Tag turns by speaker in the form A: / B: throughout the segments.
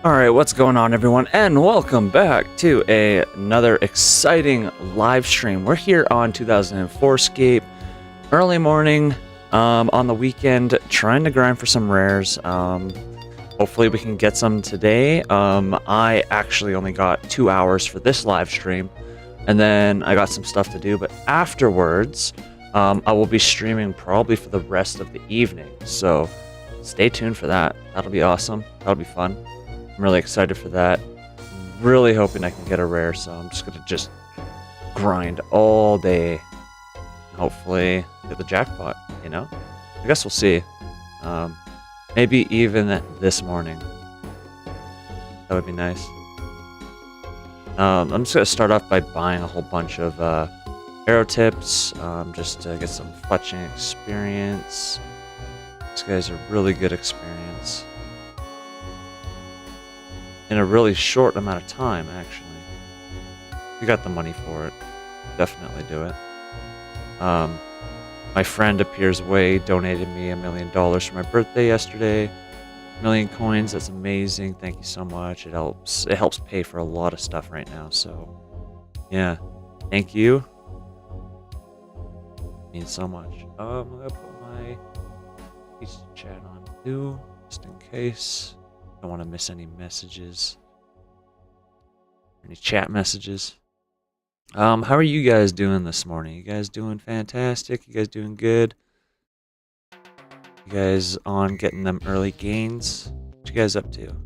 A: Alright, what's going on everyone, and welcome back to another exciting live stream. We're here on 2004Scape, early morning, on the weekend, trying to grind for some rares. Hopefully we can get some today. I actually only got 2 hours for this live stream, and then I got some stuff to do, but afterwards, I will be streaming probably for the rest of the evening, so stay tuned for that. That'll be awesome. That'll be fun. I'm really excited for that. Really hoping I can get a rare, so I'm just gonna grind all day. Hopefully get the jackpot, you know? I guess we'll see. Maybe even this morning. That would be nice. I'm just gonna start off by buying a whole bunch of arrow tips, just to get some fletching experience. These guys are really good experience. In a really short amount of time, actually. We got the money for it. Definitely do it. My friend Appears Way donated me $1 million for my birthday yesterday. 1,000,000 coins, that's amazing. Thank you so much. It helps pay for a lot of stuff right now, so yeah. Thank you. It means so much. I'm gonna put my piece of chat on too, just in case. Don't want to miss any messages. Any chat messages. How are you guys doing this morning? You guys doing fantastic? You guys doing good? You guys on getting them early gains? What you guys up to?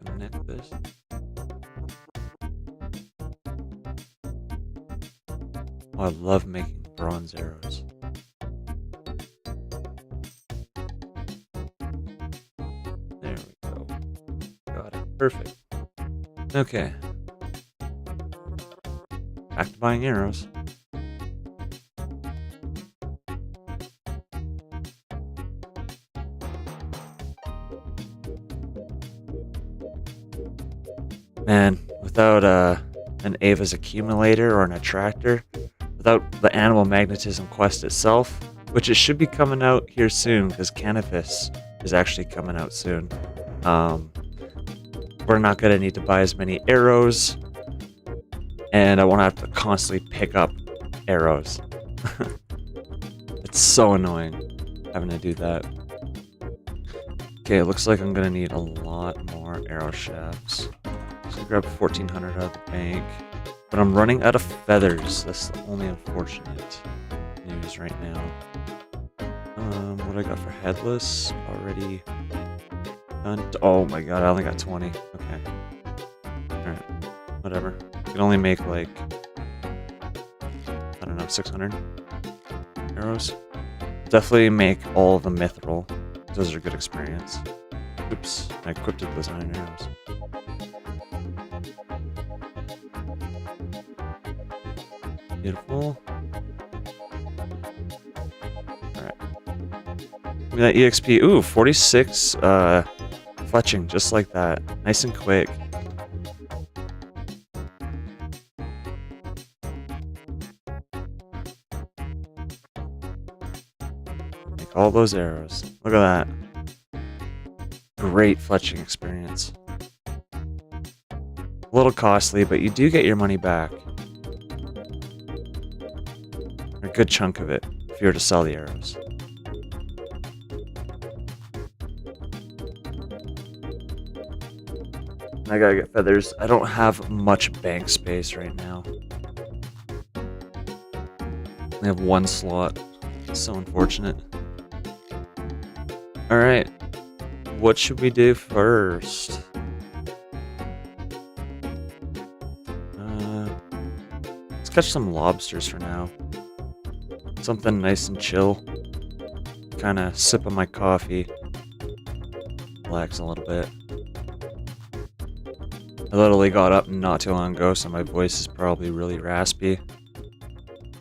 A: Connect this. Oh, I love making bronze arrows. There we go. Got it. Perfect. Okay. Back to buying arrows. Man, without an Ava's accumulator or an attractor, without the animal magnetism quest itself, which it should be coming out here soon because Canopus is actually coming out soon. We're not going to need to buy as many arrows, and I won't have to constantly pick up arrows. It's so annoying having to do that. Okay, it looks like I'm going to need a lot more arrow shafts. So grab 1,400 out of the bank. But I'm running out of feathers. That's the only unfortunate news right now. What I got for headless? Already done. Oh my god, I only got 20. Okay. Alright. Whatever. You can only make like, I don't know, 600 arrows. Definitely make all of the mithril. Those are good experience. Oops. I equipped those iron arrows. Beautiful. Alright. Give me that EXP. Ooh, 46 fletching, just like that. Nice and quick. Make all those arrows. Look at that. Great fletching experience. A little costly, but you do get your money back. A good chunk of it, if you were to sell the arrows. I gotta get feathers. I don't have much bank space right now. I have one slot. It's so unfortunate. Alright. What should we do first? Let's catch some lobsters for now. Something nice and chill. Kind of sip on my coffee. Relax a little bit. I literally got up not too long ago, so my voice is probably really raspy.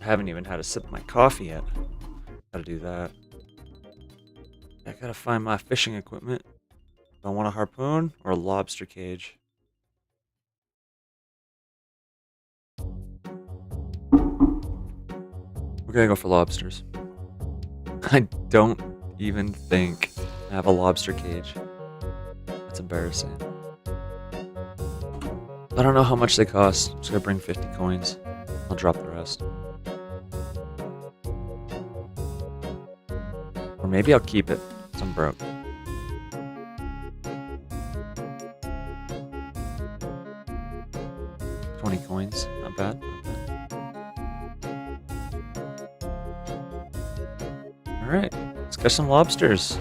A: I haven't even had a sip of my coffee yet. Gotta do that. I gotta find my fishing equipment. Do I want a harpoon or a lobster cage? We're gonna go for lobsters. I don't even think I have a lobster cage. That's embarrassing. I don't know how much they cost. I'm just gonna bring 50 coins. I'll drop the rest. Or maybe I'll keep it. 'Cause I'm broke. $20 not bad, not bad. Alright, let's catch some lobsters.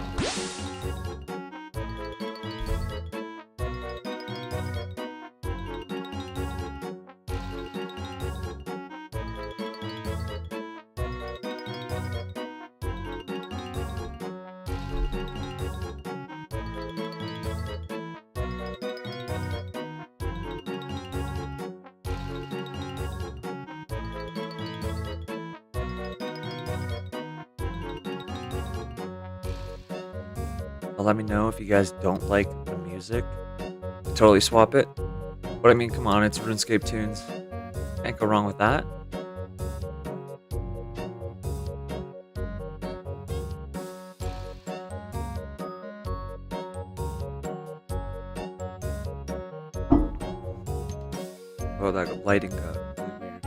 A: Let me know if you guys don't like the music. Totally swap it. But I mean, come on, it's RuneScape tunes. Can't go wrong with that. Oh, that lighting got really weird.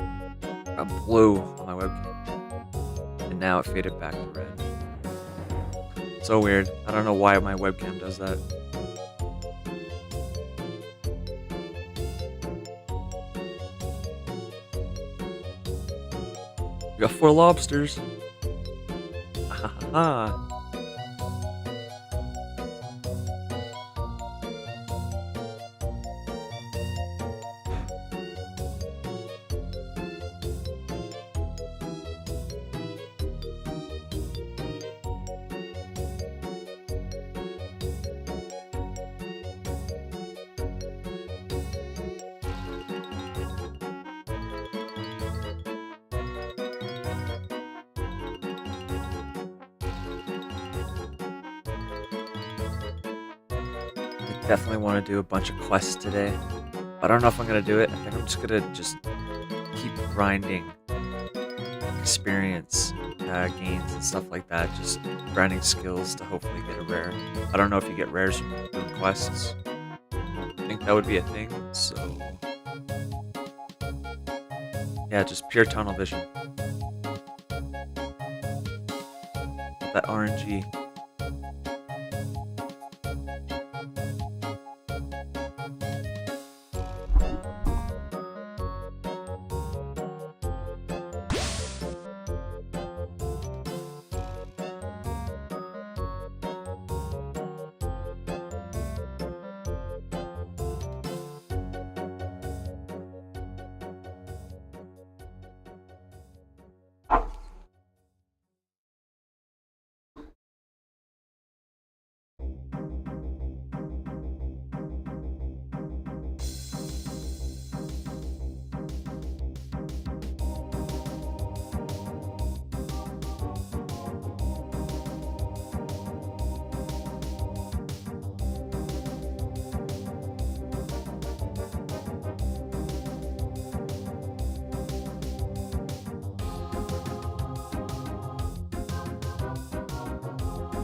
A: Got blue on my webcam. And now it faded back to red. So weird. I don't know why my webcam does that. We got 4 lobsters. Ha ha ha. Definitely want to do a bunch of quests today. I don't know if I'm going to do it. I think I'm just going to keep grinding experience gains and stuff like that. Just grinding skills to hopefully get a rare. I don't know if you get rares from doing quests. I think that would be a thing, so... yeah, just pure tunnel vision. That RNG.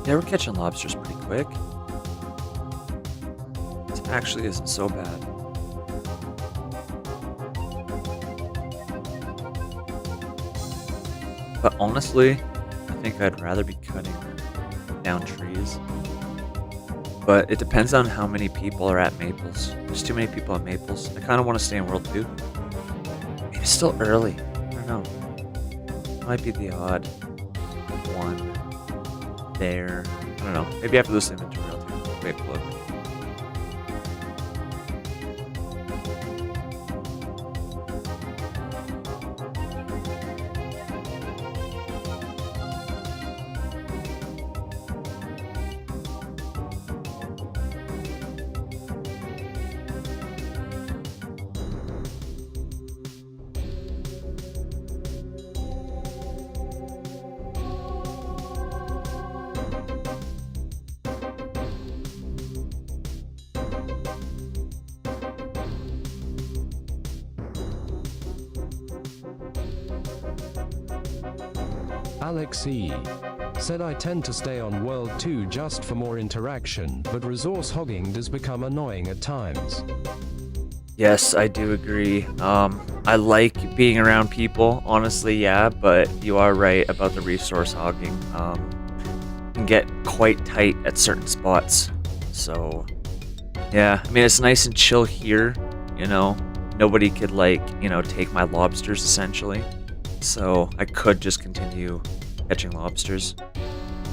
A: Yeah, we're catching lobsters pretty quick. It actually isn't so bad. But honestly, I think I'd rather be cutting down trees. But it depends on how many people are at Maples. There's too many people at Maples. I kind of want to stay in World 2. Maybe it's still early. I don't know. Might be the odd one there. I don't know. Maybe after this inventory I'll do a quick look.
B: Alex E. said I tend to stay on World 2 just for more interaction, but resource hogging does become annoying at times.
A: Yes, I do agree. I like being around people, honestly, yeah, but you are right about the resource hogging. Can get quite tight at certain spots. So, yeah, I mean, it's nice and chill here, you know. Nobody could, like, you know, take my lobsters, essentially. So, I could just continue catching lobsters,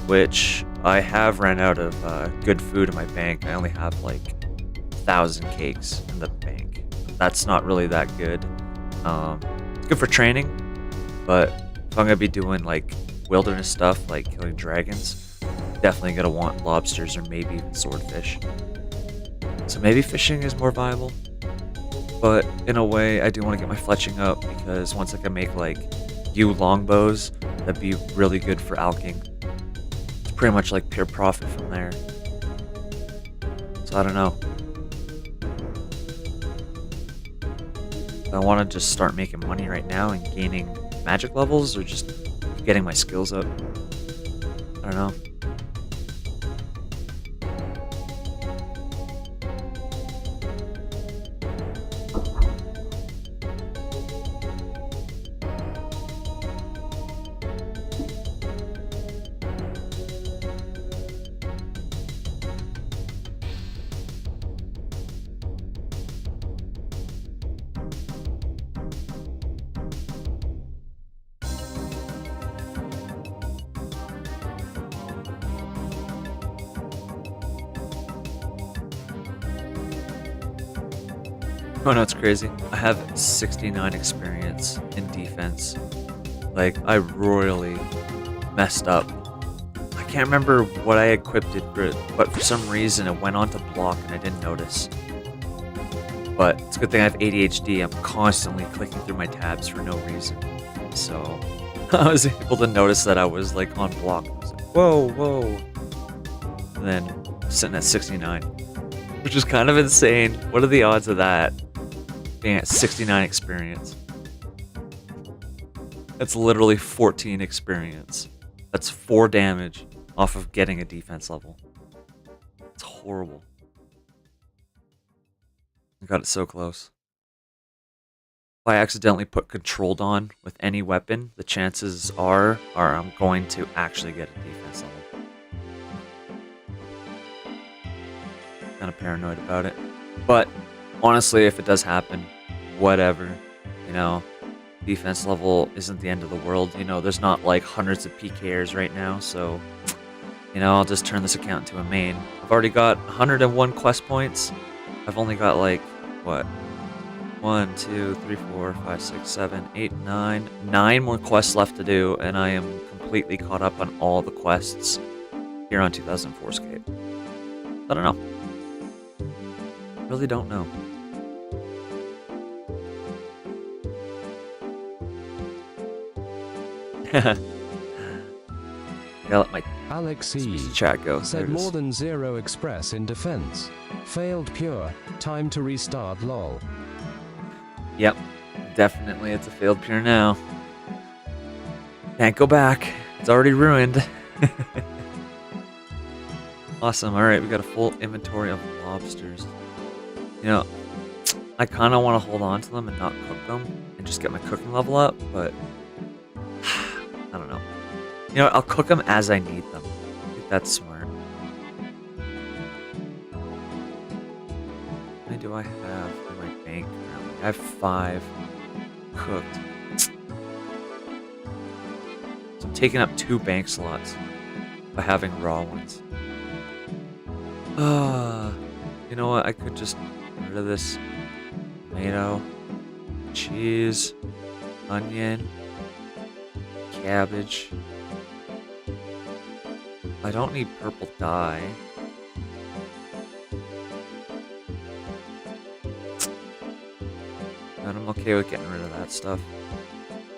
A: which I have ran out of good food in my bank. I only have, like, 1,000 cakes in the bank. That's not really that good. It's good for training, but if I'm gonna be doing like wilderness stuff, like killing dragons, definitely gonna want lobsters or maybe even swordfish. So maybe fishing is more viable, but in a way, I do want to get my fletching up because once I can make like longbows, that'd be really good for alking. It's pretty much like pure profit from there. So I don't know. I want to just start making money right now and gaining magic levels or just getting my skills up. I don't know. Oh no, it's crazy. I have 69 experience in defense. Like, I royally messed up. I can't remember what I equipped it for, but for some reason it went on to block and I didn't notice. But it's a good thing I have ADHD. I'm constantly clicking through my tabs for no reason. So I was able to notice that I was like on block. I was like, whoa, whoa. And then sitting at 69, which is kind of insane. What are the odds of that? Being at 69 experience. That's literally 14 experience. That's 4 damage off of getting a defense level. It's horrible. I got it so close. If I accidentally put controlled on with any weapon, the chances are I'm going to actually get a defense level. Kind of paranoid about it. But honestly, if it does happen, whatever, you know, defense level isn't the end of the world. You know, there's not like hundreds of PKers right now, so, you know, I'll just turn this account into a main. I've already got 101 quest points. I've only got like, what, 1, 2, 3, 4, 5, 6, 7, 8, 9, 9 more quests left to do, and I am completely caught up on all the quests here on 2004Scape. I don't know. Really don't know. Yeah, let my
B: Alex E.
A: chat go.
B: said more than 0 express in defense. Failed pure. Time to restart lol.
A: Yep, definitely it's a failed pure now. Can't go back. It's already ruined. Awesome. Alright, we got a full inventory of lobsters. You know, I kind of want to hold on to them and not cook them and just get my cooking level up, but I don't know. You know what, I'll cook them as I need them. I think that's smart. How many do I have in my bank currently? I have 5 cooked. So I'm taking up 2 bank slots by having raw ones. You know what? I could just get rid of this tomato, cheese, onion, cabbage. I don't need purple dye. And I'm okay with getting rid of that stuff.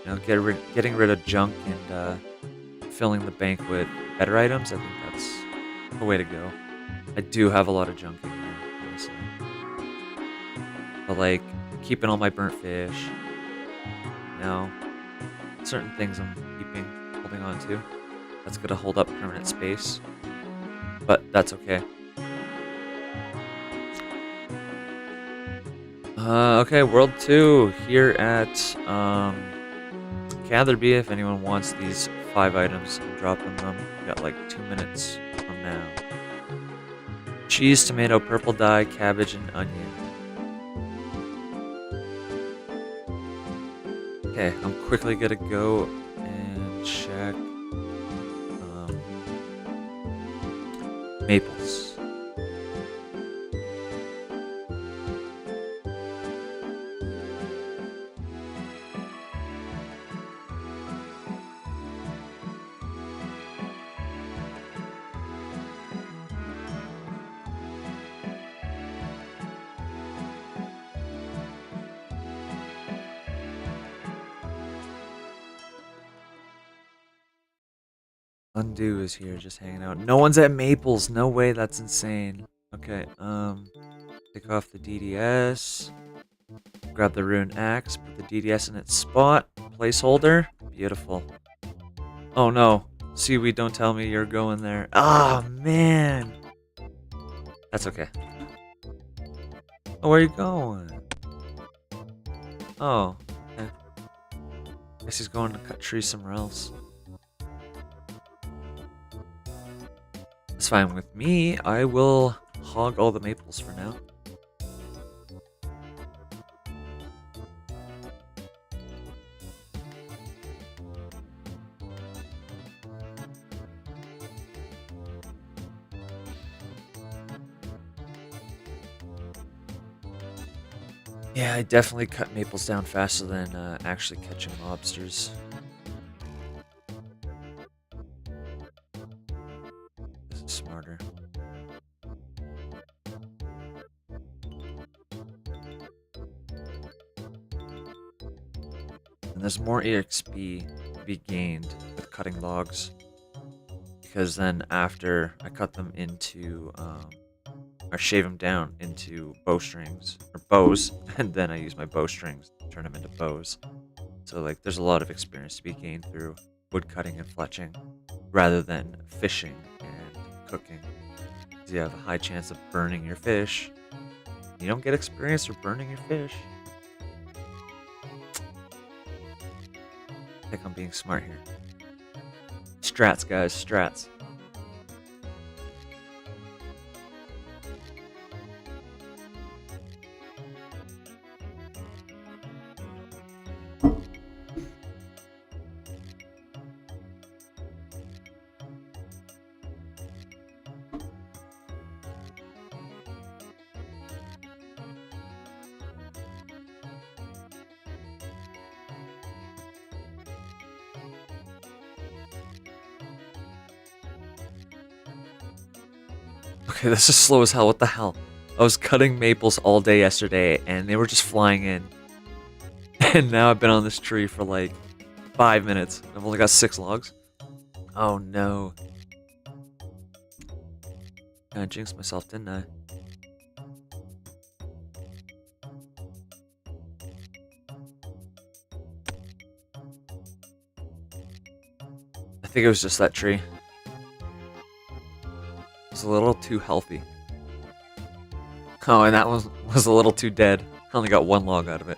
A: You know, getting rid of junk and filling the bank with better items. I think that's the way to go. I do have a lot of junk in there, honestly. But like keeping all my burnt fish. You know, certain things I'm keeping. holding on to. That's gonna hold up permanent space, but that's okay. Okay, World 2 here at Gatherby. If anyone wants these 5 items, I'm dropping them. We got like 2 minutes from now. Cheese, tomato, purple dye, cabbage, and onion. Okay, I'm quickly gonna go and check maples. Undo is here just hanging out. No one's at Maples. No way, that's insane. Okay, take off the DDS. Grab the rune axe, put the DDS in its spot. Placeholder. Beautiful. Oh no. Seaweed, don't tell me you're going there. Ah, man. That's okay. Oh, where are you going? Oh, okay. Guess he's going to cut trees somewhere else. It's fine with me. I will hog all the maples for now. Yeah, I definitely cut maples down faster than actually catching lobsters. This is smarter. And there's more EXP to be gained with cutting logs. Because then after I cut them into, or shave them down into bowstrings, or bows, and then I use my bowstrings to turn them into bows. So like there's a lot of experience to be gained through wood cutting and fletching, rather than fishing and cooking. Because you have a high chance of burning your fish. You don't get experience for burning your fish. I think I'm being smart here. Strats, guys, strats. Okay, this is slow as hell. What the hell? I was cutting maples all day yesterday, and they were just flying in. And now I've been on this tree for like 5 minutes. I've only got 6 logs. Oh no. I jinxed myself, didn't I? I think it was just that tree. It was a little too healthy. Oh, and that was a little too dead. I only got 1 log out of it.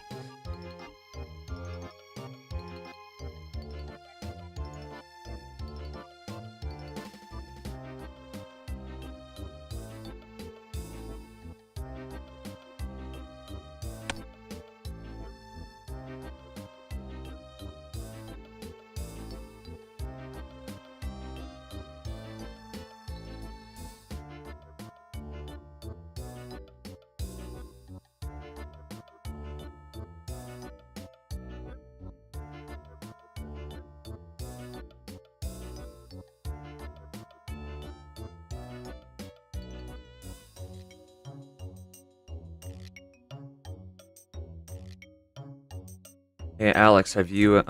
A: Hey Alex, have you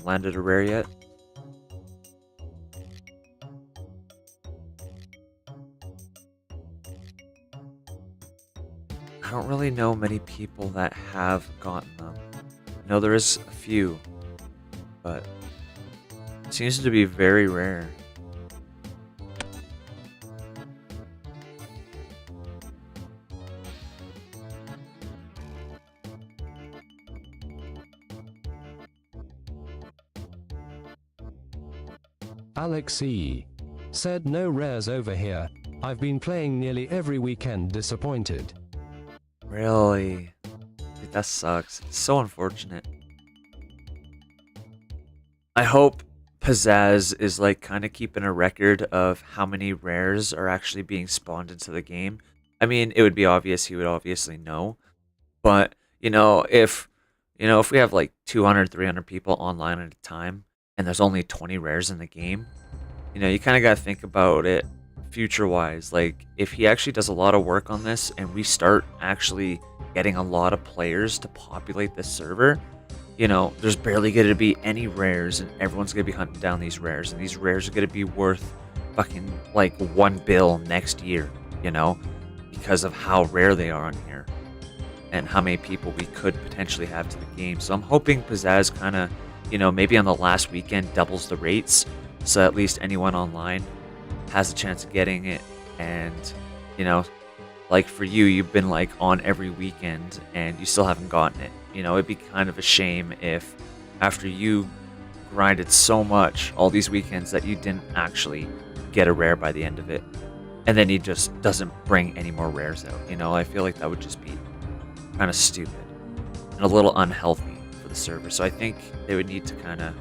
A: landed a rare yet? I don't really know many people that have gotten them. I know there is a few, but Seems to be very rare.
B: Alex E. said no rares over here. I've been playing nearly every weekend, disappointed.
A: Really? Dude, that sucks. It's so unfortunate. I hope Pizzazz is like kind of keeping a record of how many rares are actually being spawned into the game. I mean, it would be obvious, he would obviously know. But, if we have like 200, 300 people online at a time and there's only 20 rares in the game, you kind of got to think about it future-wise. Like, if he actually does a lot of work on this and we start actually getting a lot of players to populate this server, there's barely going to be any rares, and everyone's going to be hunting down these rares, and these rares are going to be worth fucking like 1 bill next year, because of how rare they are on here and how many people we could potentially have to the game. So I'm hoping Pizzazz kind of, maybe on the last weekend doubles the rates, so at least anyone online has a chance of getting it. And, like for you, you've been like on every weekend and you still haven't gotten it. It'd be kind of a shame if after you grinded so much all these weekends that you didn't actually get a rare by the end of it. And then he just doesn't bring any more rares out. I feel like that would just be kind of stupid and a little unhealthy for the server. So I think they would need to kind of,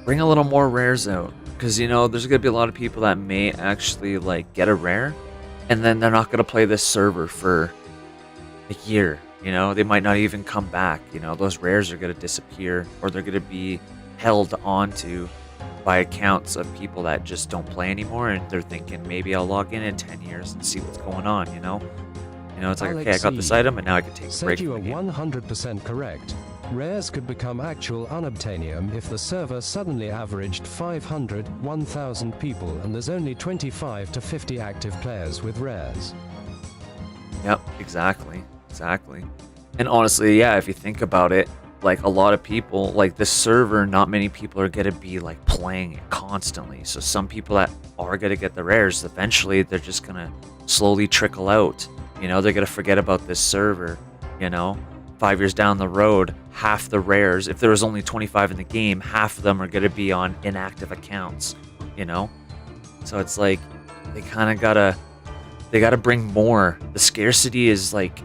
A: bring a little more rares out. Because, there's going to be a lot of people that may actually like get a rare and then they're not going to play this server for a year. They might not even come back. Those rares are going to disappear, or they're going to be held onto by accounts of people that just don't play anymore, and they're thinking maybe I'll log in 10 years and see what's going on. It's like, okay, I got this item and now I can take a break.
B: Said you are 100% correct. Rares could become actual unobtainium if the server suddenly averaged 500, 1,000 people and there's only 25 to 50 active players with rares.
A: Yep, exactly. And honestly, yeah, if you think about it, like a lot of people, like this server, not many people are going to be like playing it constantly. So some people that are going to get the rares, eventually they're just going to slowly trickle out. They're going to forget about this server, 5 years down the road, half the rares, if there was only 25 in the game, half of them are going to be on inactive accounts, So it's like, they kind of gotta bring more. The scarcity is like,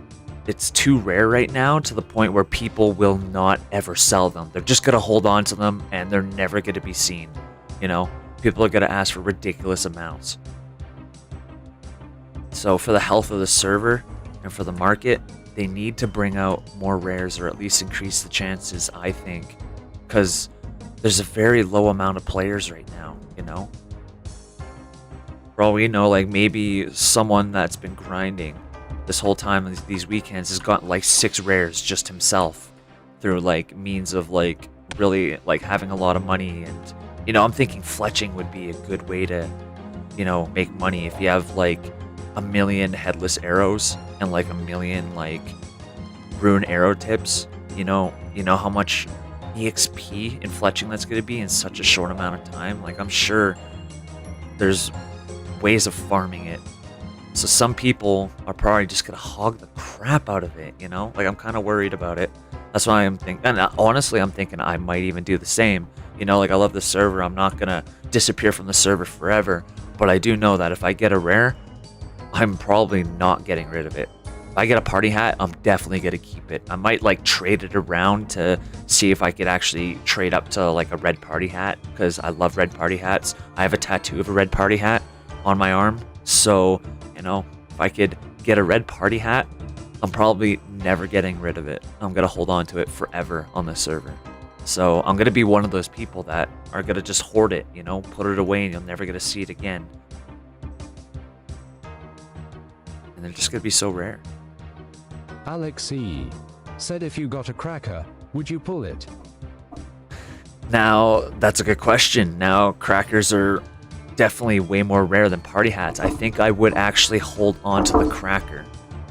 A: it's too rare right now to the point where people will not ever sell them. They're just going to hold on to them and they're never going to be seen. People are going to ask for ridiculous amounts. So for the health of the server and for the market, they need to bring out more rares, or at least increase the chances, I think, because there's a very low amount of players right now, For all we know, like maybe someone that's been grinding this whole time, these weekends, has gotten like 6 rares just himself through like means of like really like having a lot of money. And I'm thinking fletching would be a good way to make money. If you have like 1 million headless arrows and like 1 million like rune arrow tips, you know how much EXP in fletching that's going to be in such a short amount of time. Like, I'm sure there's ways of farming it. So some people are probably just going to hog the crap out of it, Like, I'm kind of worried about it. That's why I'm thinking, and honestly, I'm thinking I might even do the same. Like, I love the server. I'm not going to disappear from the server forever. But I do know that if I get a rare, I'm probably not getting rid of it. If I get a party hat, I'm definitely going to keep it. I might like trade it around to see if I could actually trade up to like a red party hat, because I love red party hats. I have a tattoo of a red party hat on my arm. So, if I could get a red party hat, I'm probably never getting rid of it. I'm going to hold on to it forever on the server. So I'm going to be one of those people that are going to just hoard it, put it away and you'll never get to see it again. And they're just going to be so rare.
B: Alex E. said if you got a cracker, would you pull it?
A: Now, that's a good question. Now, crackers are definitely way more rare than party hats. I think I would actually hold on to the cracker.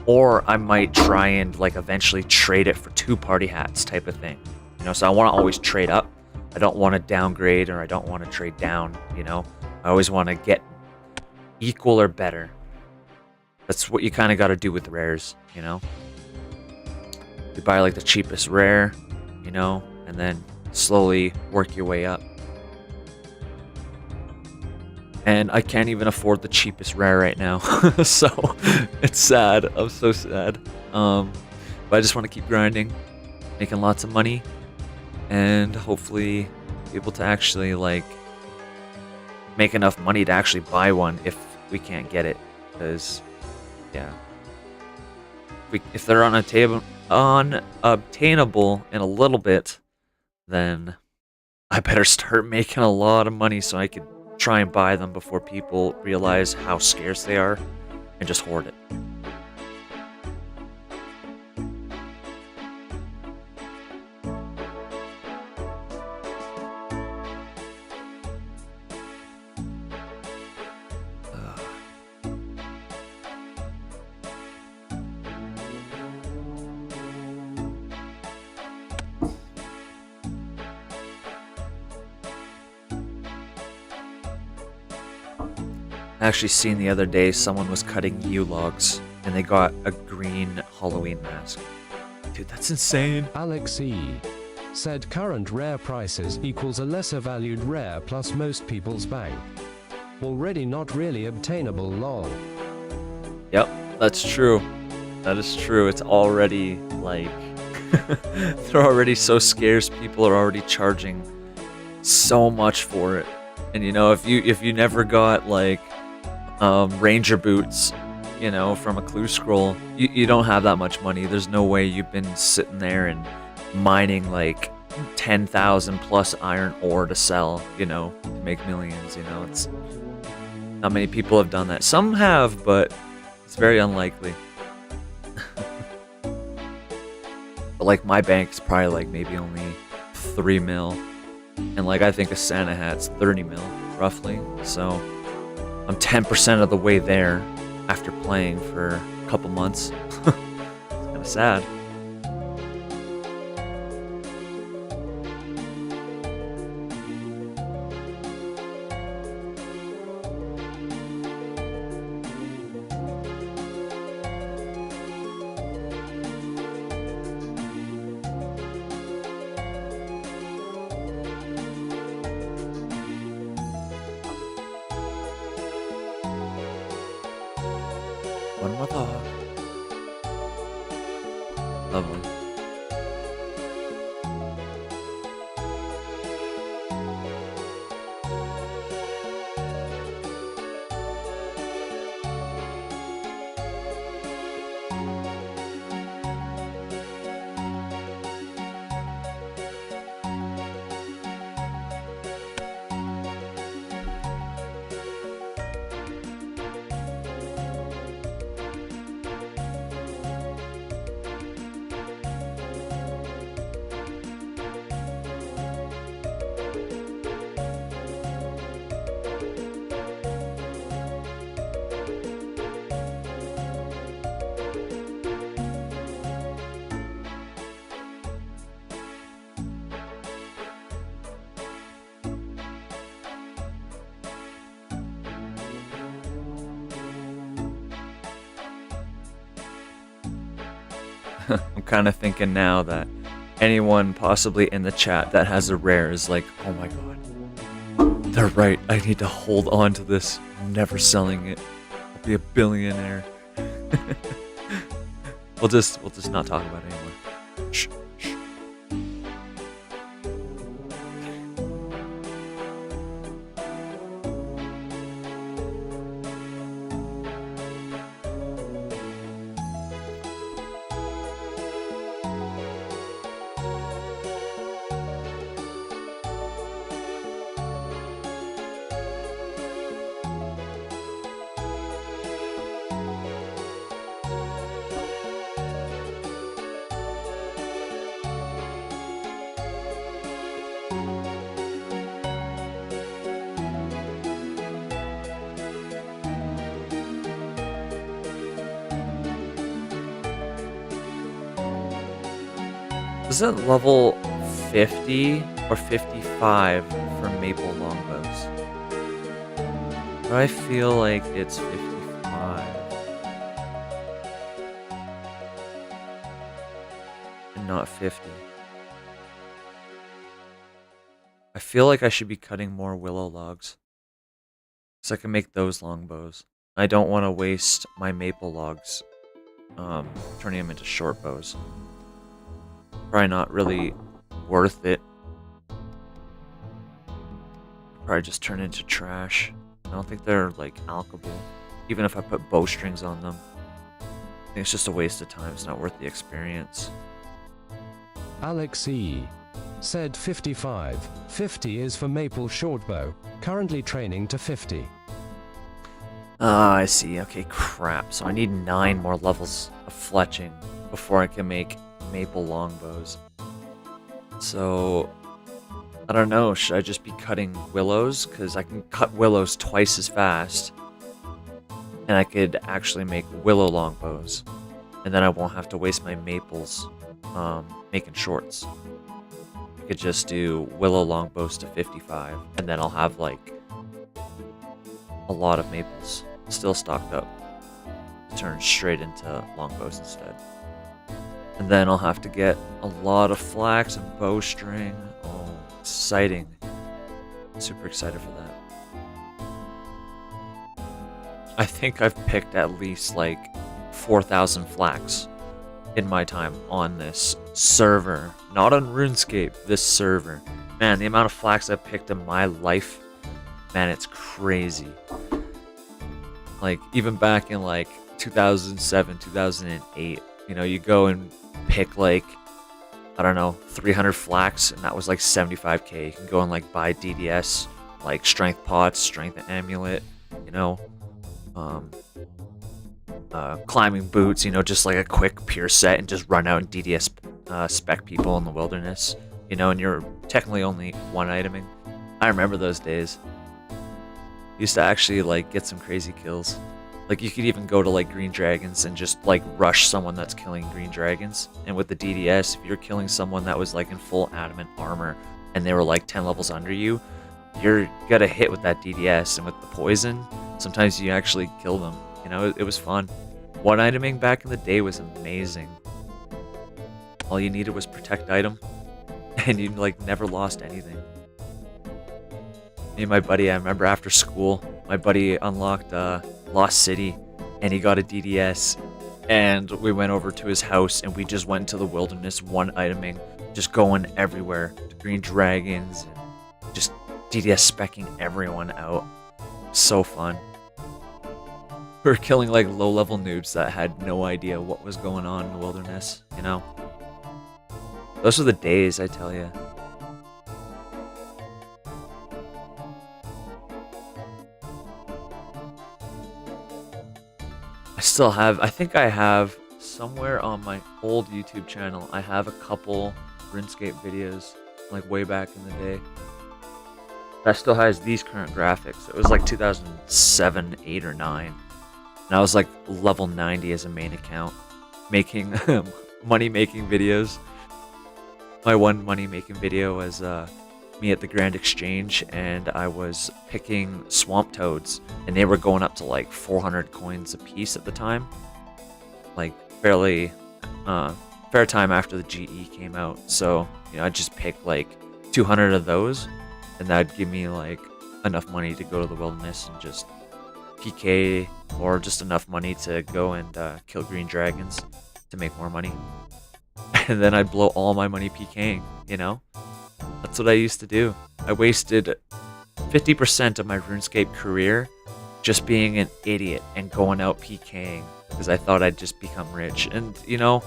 A: Or I might try and like eventually trade it for 2 party hats type of thing. You know, so I want to always trade up. I don't want to downgrade, or I don't want to trade down, you know? I always want to get equal or better. That's what you kind of got to do with rares, you know? You buy like the cheapest rare, you know, and then slowly work your way up. And I can't even afford the cheapest rare right now, so it's sad. I'm so sad. But I just want to keep grinding, making lots of money, and hopefully be able to actually like make enough money to actually buy one if we can't get it. Because yeah, if they're unobtainable in a little bit, then I better start making a lot of money so I can try and buy them before people realize how scarce they are and just hoard it. I actually seen the other day someone was cutting yew logs and they got a green Halloween mask. Dude, that's insane.
B: Alex E. said current rare prices equals a lesser valued rare plus most people's bank. Already not really obtainable, lol.
A: Yep, that's true. That is true. It's already like they're already so scarce. People are already charging so much for it. And you know, if you never got like ranger boots, you know, from a clue scroll, you don't have that much money. There's no way you've been sitting there and mining like 10,000 plus iron ore to sell, you know, to make millions. You know, it's not many people have done that. Some have, but it's very unlikely. But like my bank's probably like maybe only 3 mil, and like I think a Santa hat's 30 mil roughly. So I'm 10% of the way there after playing for a couple months. It's kind of sad. One more thought. Lovely. I'm kind of thinking now that anyone possibly in the chat that has a rare is like, oh my god, they're right, I need to hold on to this. I'm never selling it. I'll be a billionaire. We'll just not talk about it anymore. Shh. Isn't level 50 or 55 for maple longbows. But I feel like it's 55. And not 50. I feel like I should be cutting more willow logs, so I can make those longbows. I don't want to waste my maple logs turning them into short bows. Probably not really worth it. Probably just turn into trash. I don't think they're like alchable, even if I put bowstrings on them. I think it's just a waste of time. It's not worth the experience.
B: Alex E. said 55. 50 is for maple shortbow. Currently training to 50.
A: Ah, I see. Okay, crap. So I need 9 more levels of fletching before I can make maple longbows. So, I don't know. Should I just be cutting willows? Because I can cut willows twice as fast. And I could actually make willow longbows. And then I won't have to waste my maples making shorts. I could just do willow longbows to 55. And then I'll have like a lot of maples still stocked up to turn straight into longbows instead. And then I'll have to get a lot of flax and bowstring. Oh, exciting. Super excited for that. I think I've picked at least like 4,000 flax in my time on this server. Not on RuneScape, this server. Man, the amount of flax I've picked in my life, man, it's crazy. Like, even back in like 2007, 2008, you know, you go and pick like, I don't know, 300 flax, and that was like 75k. You can go and like buy DDS, like strength pots, strength amulet, you know, climbing boots, you know, just like a quick pure set and just run out and DDS spec people in the wilderness, you know, and you're technically only one iteming. I remember those days. Used to actually like get some crazy kills. Like you could even go to like green dragons and just like rush someone that's killing green dragons. And with the DDS, if you're killing someone that was like in full adamant armor and they were like 10 levels under you, you're gonna hit with that DDS, and with the poison, sometimes you actually kill them. You know, it was fun. One iteming back in the day was amazing. All you needed was protect item, and you like never lost anything. Me and my buddy, I remember after school, my buddy unlocked Lost City, and he got a DDS, and we went over to his house, and we just went into the wilderness, one iteming, just going everywhere, to green dragons, and just DDS specking everyone out. So fun. We were killing like low-level noobs that had no idea what was going on in the wilderness, you know? Those are the days, I tell you. I think I have somewhere on my old YouTube channel, I have a couple RuneScape videos, like way back in the day. That still has these current graphics. It was like 2007, 8, or 9. And I was like level 90 as a main account, making money-making videos. My one money-making video was me at the Grand Exchange, and I was picking swamp toads, and they were going up to like 400 coins a piece at the time. Like fair time after the GE came out. So, you know, I'd just pick like 200 of those, and that'd give me like enough money to go to the wilderness and just PK, or just enough money to go and kill green dragons to make more money. And then I'd blow all my money PKing, you know? That's what I used to do. I wasted 50% of my RuneScape career just being an idiot and going out PKing because I thought I'd just become rich. And, you know,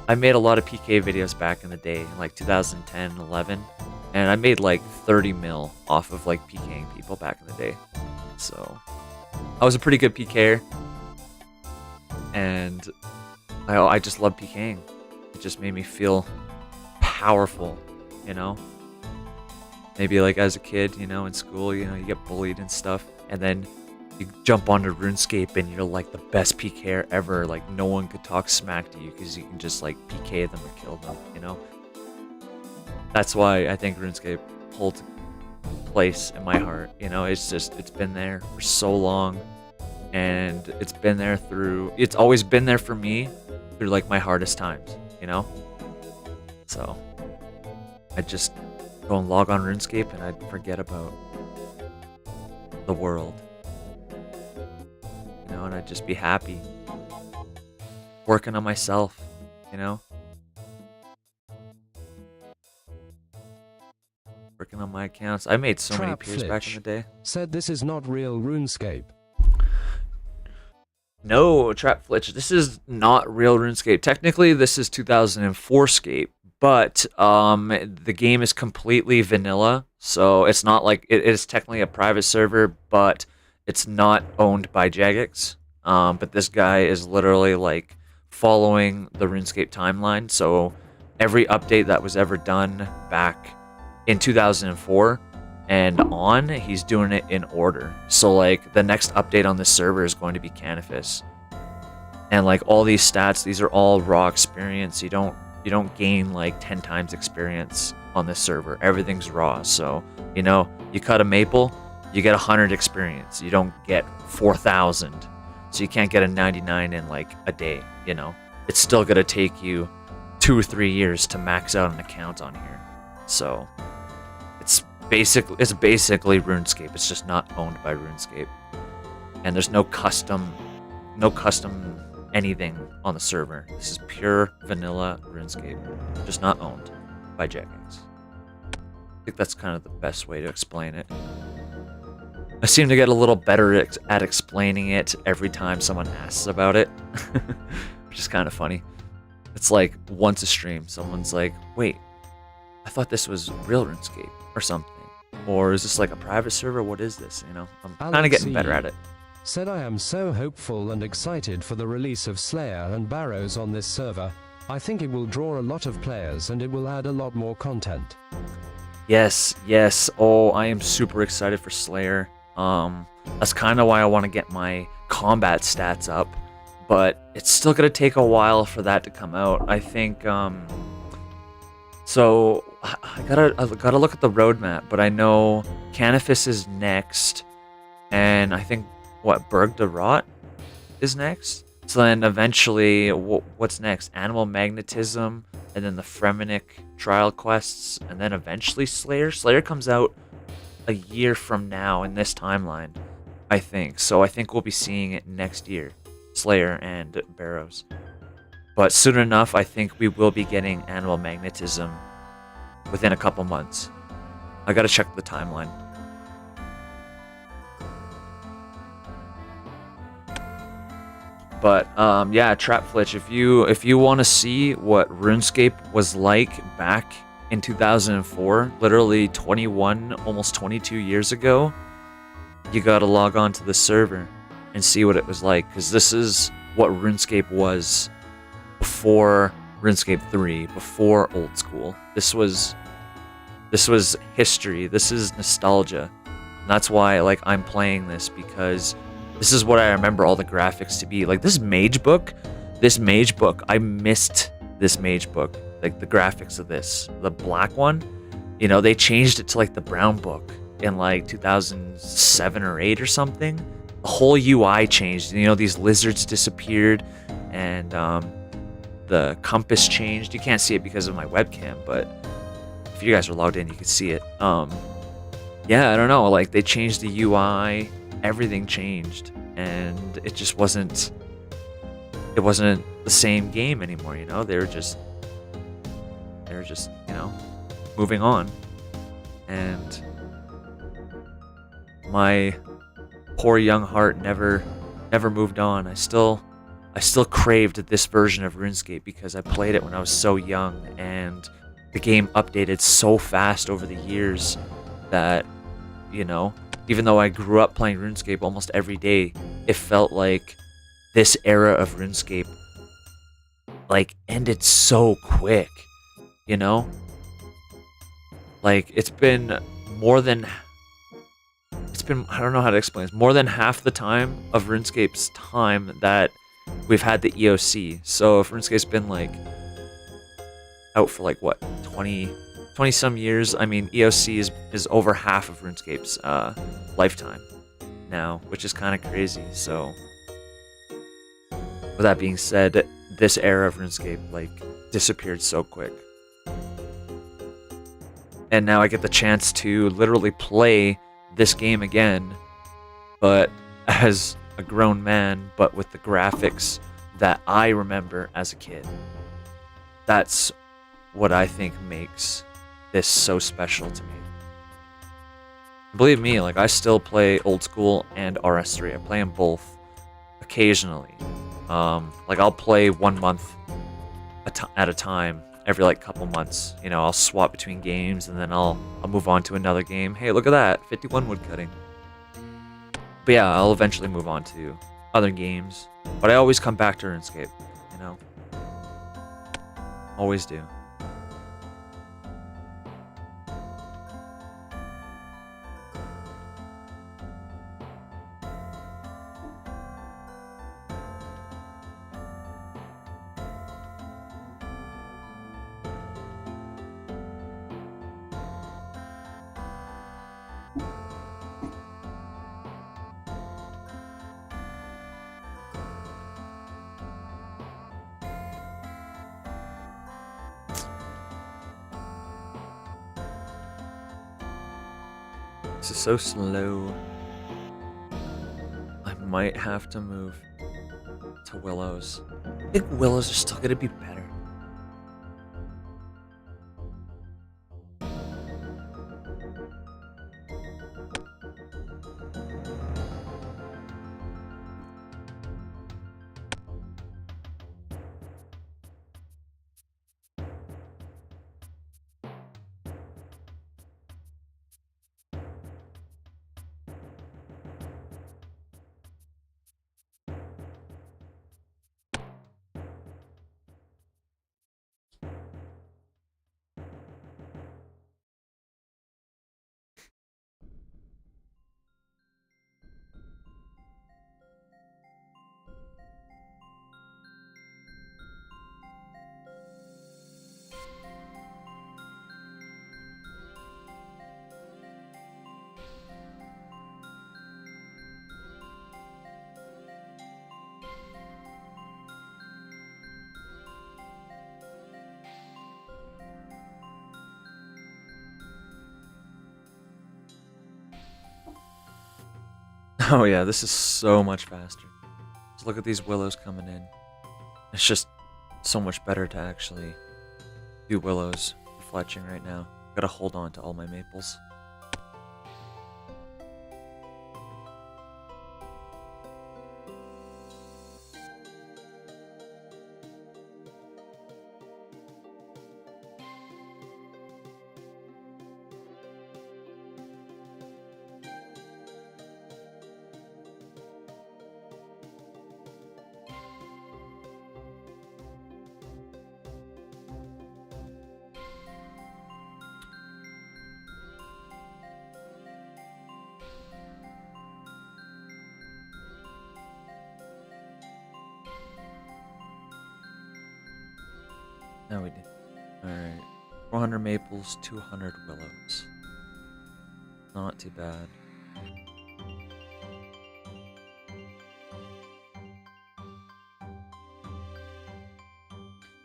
A: I made a lot of PK videos back in the day, in like 2010, 11, and I made like 30 mil off of like PKing people back in the day. So I was a pretty good PKer, and I just love PKing. It just made me feel powerful, you know? Maybe like as a kid, you know, in school, you know, you get bullied and stuff, and then you jump onto RuneScape and you're like the best PKer ever. Like no one could talk smack to you because you can just like PK them or kill them, you know? That's why I think RuneScape holds place in my heart. You know, it's been there for so long, and it's always been there for me through like my hardest times, you know? So I just go and log on RuneScape and I'd forget about the world. You know, and I'd just be happy working on myself, you know? Working on my accounts. I made so many peers back in the day.
B: Said this is not real RuneScape.
A: No, Trap Flitch, this is not real RuneScape. Technically, this is 2004Scape, but the game is completely vanilla, so it's not like it is technically a private server, but it's not owned by Jagex. But this guy is literally like following the RuneScape timeline, so every update that was ever done back in 2004 and on, he's doing it in order. So like the next update on this server is going to be Canifis, and like all these stats, these are all raw experience. You don't gain like 10 times experience on this server. Everything's raw. So you know, you cut a maple, you get 100 experience. You don't get 4,000. So you can't get a 99 in like a day. You know, it's still gonna take you 2 or 3 years to max out an account on here. So it's basically RuneScape. It's just not owned by RuneScape, and there's no custom anything on the server. This is pure vanilla RuneScape, just not owned by Jagex. I think that's kind of the best way to explain it. I seem to get a little better at explaining it every time someone asks about it, which is kind of funny. It's like once a stream, someone's like, "Wait, I thought this was real RuneScape or something. Or is this like a private server? What is this?" You know, I'm kind of getting better at it.
B: Said I am so hopeful and excited for the release of Slayer and Barrows on this server. I think it will draw a lot of players and it will add a lot more content.
A: Yes, yes. Oh, I am super excited for Slayer. That's kind of why I want to get my combat stats up, but it's still gonna take a while for that to come out. I think so I gotta look at the roadmap, but I know Canifis is next, and I think Berg de Rot is next. So then eventually, what's next? Animal Magnetism, and then the Fremenic trial quests, and then eventually Slayer. Slayer comes out a year from now in this timeline, I think. So I think we'll be seeing it next year, Slayer and Barrows. But soon enough, I think we will be getting Animal Magnetism within a couple months. I gotta check the timeline. But yeah, Trap Flitch, if you want to see what RuneScape was like back in 2004, literally 21, almost 22 years ago, you gotta log on to the server and see what it was like, because this is what RuneScape was before RuneScape 3, before old school. This was history. This is nostalgia. And that's why like I'm playing this, because this is what I remember all the graphics to be. Like this mage book, I missed this mage book. Like the graphics of this, the black one, you know, they changed it to like the brown book in like 2007 or 8 or something. The whole UI changed. You know, these lizards disappeared, and the compass changed. You can't see it because of my webcam, but if you guys are logged in, you can see it. Yeah, I don't know. Like they changed the UI, everything changed, and it just wasn't. It wasn't the same game anymore. You know, they were just you know, moving on, and my poor young heart never moved on. I still craved this version of RuneScape because I played it when I was so young, and the game updated so fast over the years that, you know, even though I grew up playing RuneScape almost every day, it felt like this era of RuneScape like ended so quick, you know? Like it's been I don't know how to explain this, more than half the time of RuneScape's time that we've had the EOC. So if RuneScape's been like out for like what, 20 20 some years. I mean, EOC is over half of RuneScape's lifetime now, which is kind of crazy. So with that being said, this era of RuneScape like disappeared so quick. And now I get the chance to literally play this game again, but as a grown man, but with the graphics that I remember as a kid. That's what I think makes this so special to me. Believe me, like I still play old school and RS3. I play them both occasionally. Like I'll play 1 month at a time. Every like couple months, you know, I'll swap between games and then I'll move on to another game. Hey, look at that, 51 woodcutting. But yeah, I'll eventually move on to other games. But I always come back to RuneScape, you know? Always do. This is so slow. I might have to move to Willows. I think Willows are still gonna be better. Oh yeah, this is so much faster. Just look at these willows coming in. It's just so much better to actually do willows for fletching right now. Gotta hold on to all my maples. Now we did. Alright. 400 maples, 200 willows. Not too bad.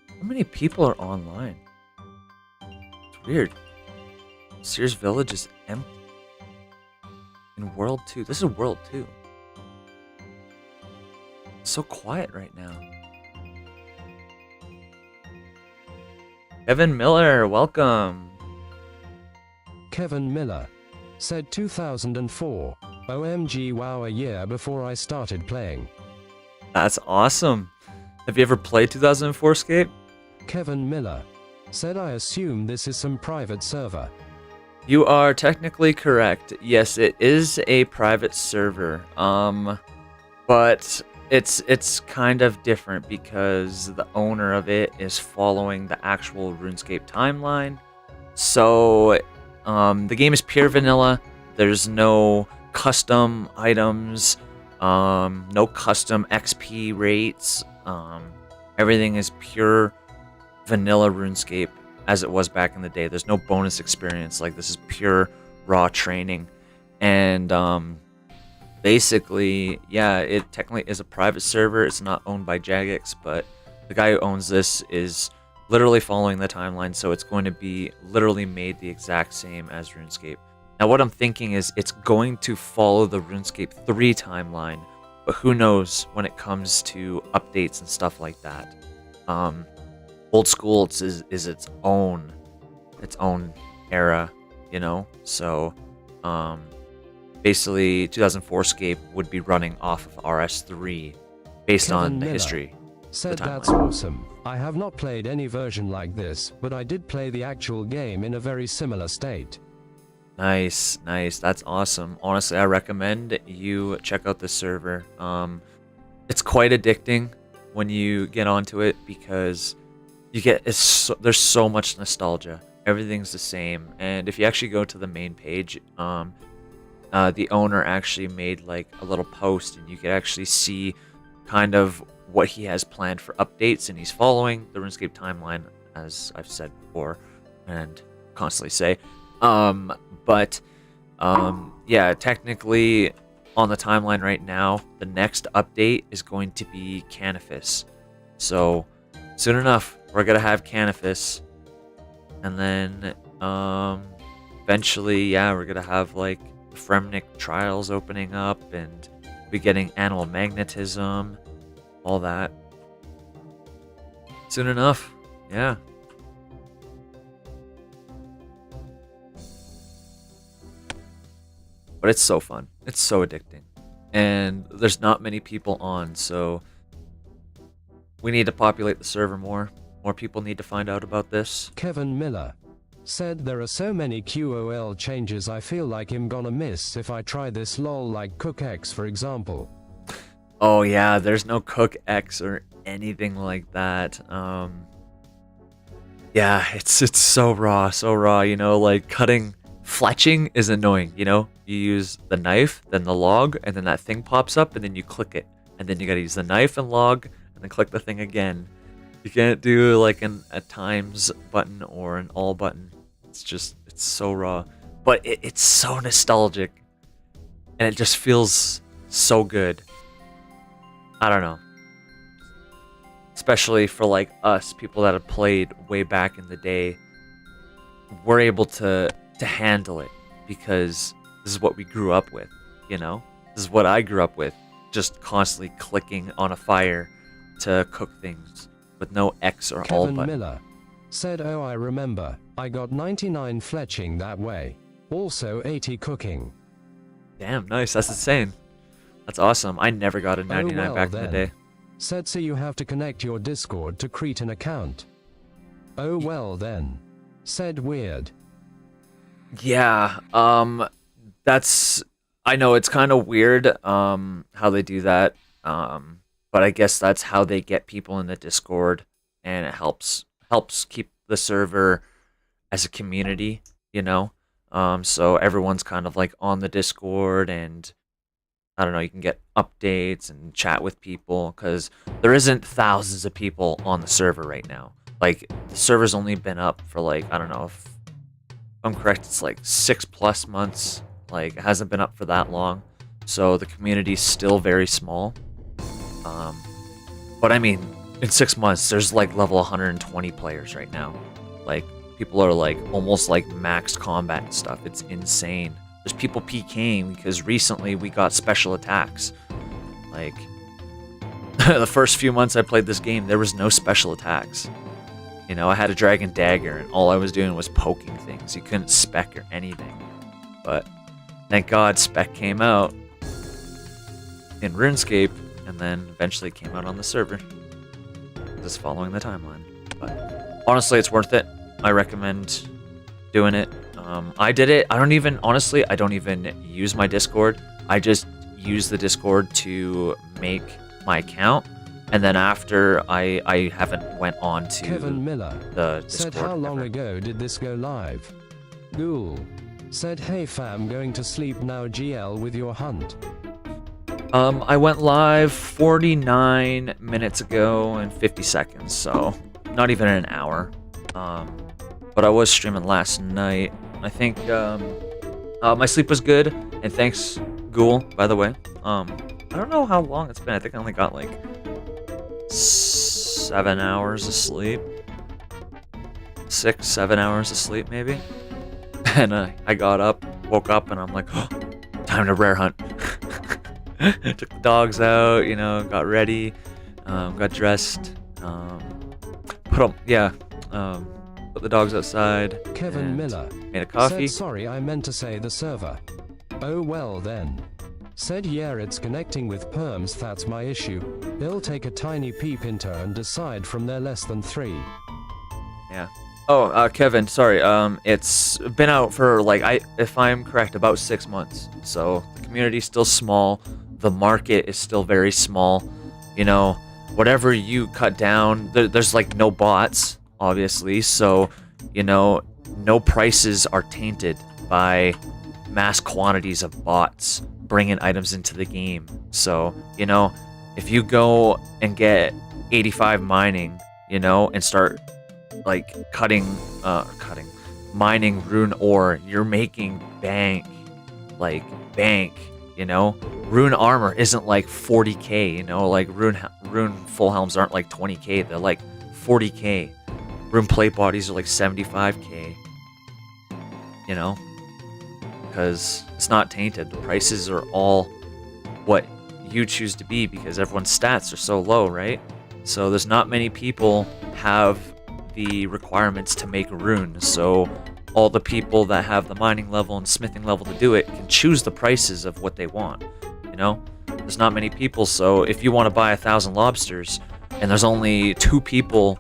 A: How many people are online? It's weird. Sears Village is empty. In World 2. This is World 2. It's so quiet right now. Kevin Miller, welcome.
B: Kevin Miller said 2004. OMG, wow, a year before I started playing.
A: That's awesome. Have you ever played 2004Scape?
B: Kevin Miller said, I assume this is some private server.
A: You are technically correct. Yes, it is a private server. But it's kind of different because the owner of it is following the actual RuneScape timeline. So the game is pure vanilla. There's no custom items, no custom XP rates. Everything is pure vanilla RuneScape as it was back in the day. There's no bonus experience. Like, this is pure raw training. And basically, yeah, it technically is a private server. It's not owned by Jagex, but the guy who owns this is literally following the timeline, so it's going to be literally made the exact same as RuneScape. Now, what I'm thinking is it's going to follow the RuneScape 3 timeline, but who knows when it comes to updates and stuff like that. Old School is its own era, you know? So, basically, 2004Scape would be running off of RS3 based
B: Kevin
A: on the
B: Miller
A: history.
B: Said that's awesome. I have not played any version like this, but I did play the actual game in a very similar state.
A: Nice, nice. That's awesome. Honestly, I recommend you check out this server. It's quite addicting when you get onto it because you get there's so much nostalgia. Everything's the same, and if you actually go to the main page, the owner actually made like a little post, and you can actually see kind of what he has planned for updates, and he's following the RuneScape timeline, as I've said before and constantly say. Yeah, technically on the timeline right now, the next update is going to be Canifis. So soon enough, we're gonna have Canifis, and then eventually, yeah, we're gonna have like the Fremnik trials opening up, and be getting animal magnetism, all that. Soon enough, yeah. But it's so fun. It's so addicting. And there's not many people on, so we need to populate the server more. More people need to find out about this.
B: Kevin Miller said there are so many QOL changes I feel like I'm gonna miss if I try this lol, like Cook X for example.
A: Oh yeah, there's no Cook X or anything like that. Yeah, it's so raw, you know, like fletching is annoying, you know? You use the knife, then the log, and then that thing pops up, and then you click it. And then you gotta use the knife and log, and then click the thing again. You can't do like a times button or an all button. It's so raw. But it's so nostalgic. And it just feels so good. I don't know. Especially for like us, people that have played way back in the day. We're able to handle it because this is what we grew up with, you know? This is what I grew up with. Just constantly clicking on a fire to cook things with no X or all button.
B: Kevin Miller said, oh, I remember. I got 99 fletching that way. Also 80 cooking.
A: Damn, nice. That's insane. That's awesome. I never got a 99 back in the day.
B: Said, so you have to connect your Discord to create an account. Oh well then. Said, weird.
A: Yeah, that's, I know it's kind of weird, how they do that, but I guess that's how they get people in the Discord, and it helps keep the server as a community, you know, so everyone's kind of like on the Discord, and I don't know, you can get updates and chat with people, because there isn't thousands of people on the server right now. Like, the server's only been up for like, I don't know, if I'm correct, it's like 6+ months. Like, it hasn't been up for that long, so the community's still very small. But I mean, in 6 months, there's like level 120 players right now. Like, people are like almost like maxed combat and stuff. It's insane. There's people PKing because recently we got special attacks. Like, the first few months I played this game, there was no special attacks. You know, I had a dragon dagger, and all I was doing was poking things. You couldn't spec or anything. But thank God spec came out in RuneScape, and then eventually came out on the server. Just following the timeline. But honestly, it's worth it. I recommend doing it. I did it. I don't even use my Discord. I just use the Discord to make my account. And then after, I haven't went on to
B: Kevin Miller
A: the Discord.
B: said, how long ago did this go live? Ghoul said, hey fam, going to sleep now GL with your hunt.
A: I went live 49 minutes ago and 50 seconds, so not even an hour. but I was streaming last night. I think my sleep was good, and thanks, Ghoul, by the way. I don't know how long it's been. I think I only got like 7 hours of sleep. 6, 7 hours of sleep, maybe. And I got up, woke up, and I'm like, oh, time to rare hunt. Took the dogs out, you know, got ready, got dressed, put the dogs outside.
B: Kevin Miller
A: made a coffee.
B: Said, sorry, I meant to say the server. Oh well then. Said yeah, it's connecting with perms, that's my issue. They'll take a tiny peep into and decide from there less than 3.
A: Yeah. Oh, Kevin, sorry. It's been out for like, if I'm correct, about 6 months. So the community's still small. The market is still very small. You know, whatever you cut down, there's like no bots, obviously. So, you know, no prices are tainted by mass quantities of bots bringing items into the game. So, you know, if you go and get 85 mining, you know, and start like mining rune ore, you're making bank, you know. Rune armor isn't like 40k, you know, like rune full helms aren't like 20k, they're like 40k. Rune plate bodies are like 75k, you know, because it's not tainted. The prices are all what you choose to be because everyone's stats are so low, right? So there's not many people have the requirements to make runes, so all the people that have the mining level and smithing level to do it can choose the prices of what they want, you know. There's not many people, so if you want to buy 1,000 lobsters and there's only 2 people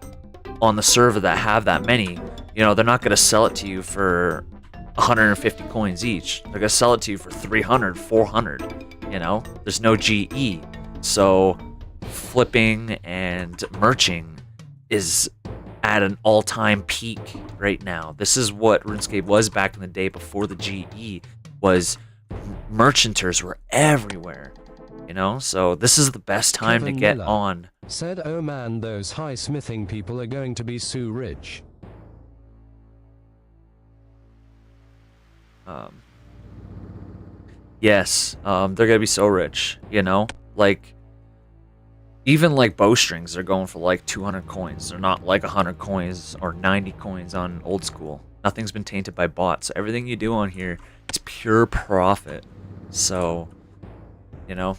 A: on the server that have that many, you know, they're not going to sell it to you for 150 coins each. They're going to sell it to you for 300, 400, you know. There's no GE, so flipping and merching is at an all-time peak right now. This is what RuneScape was back in the day before the GE was. Merchanters were everywhere, you know, so this is the best time
B: Kevin
A: to get
B: Miller
A: on.
B: Said, oh man, those high smithing people are going to be so rich.
A: Yes, they're gonna be so rich, you know, like even like bowstrings are going for like 200 coins. They're not like 100 coins or 90 coins on old school. Nothing's been tainted by bots. So everything you do on here is pure profit. So, you know,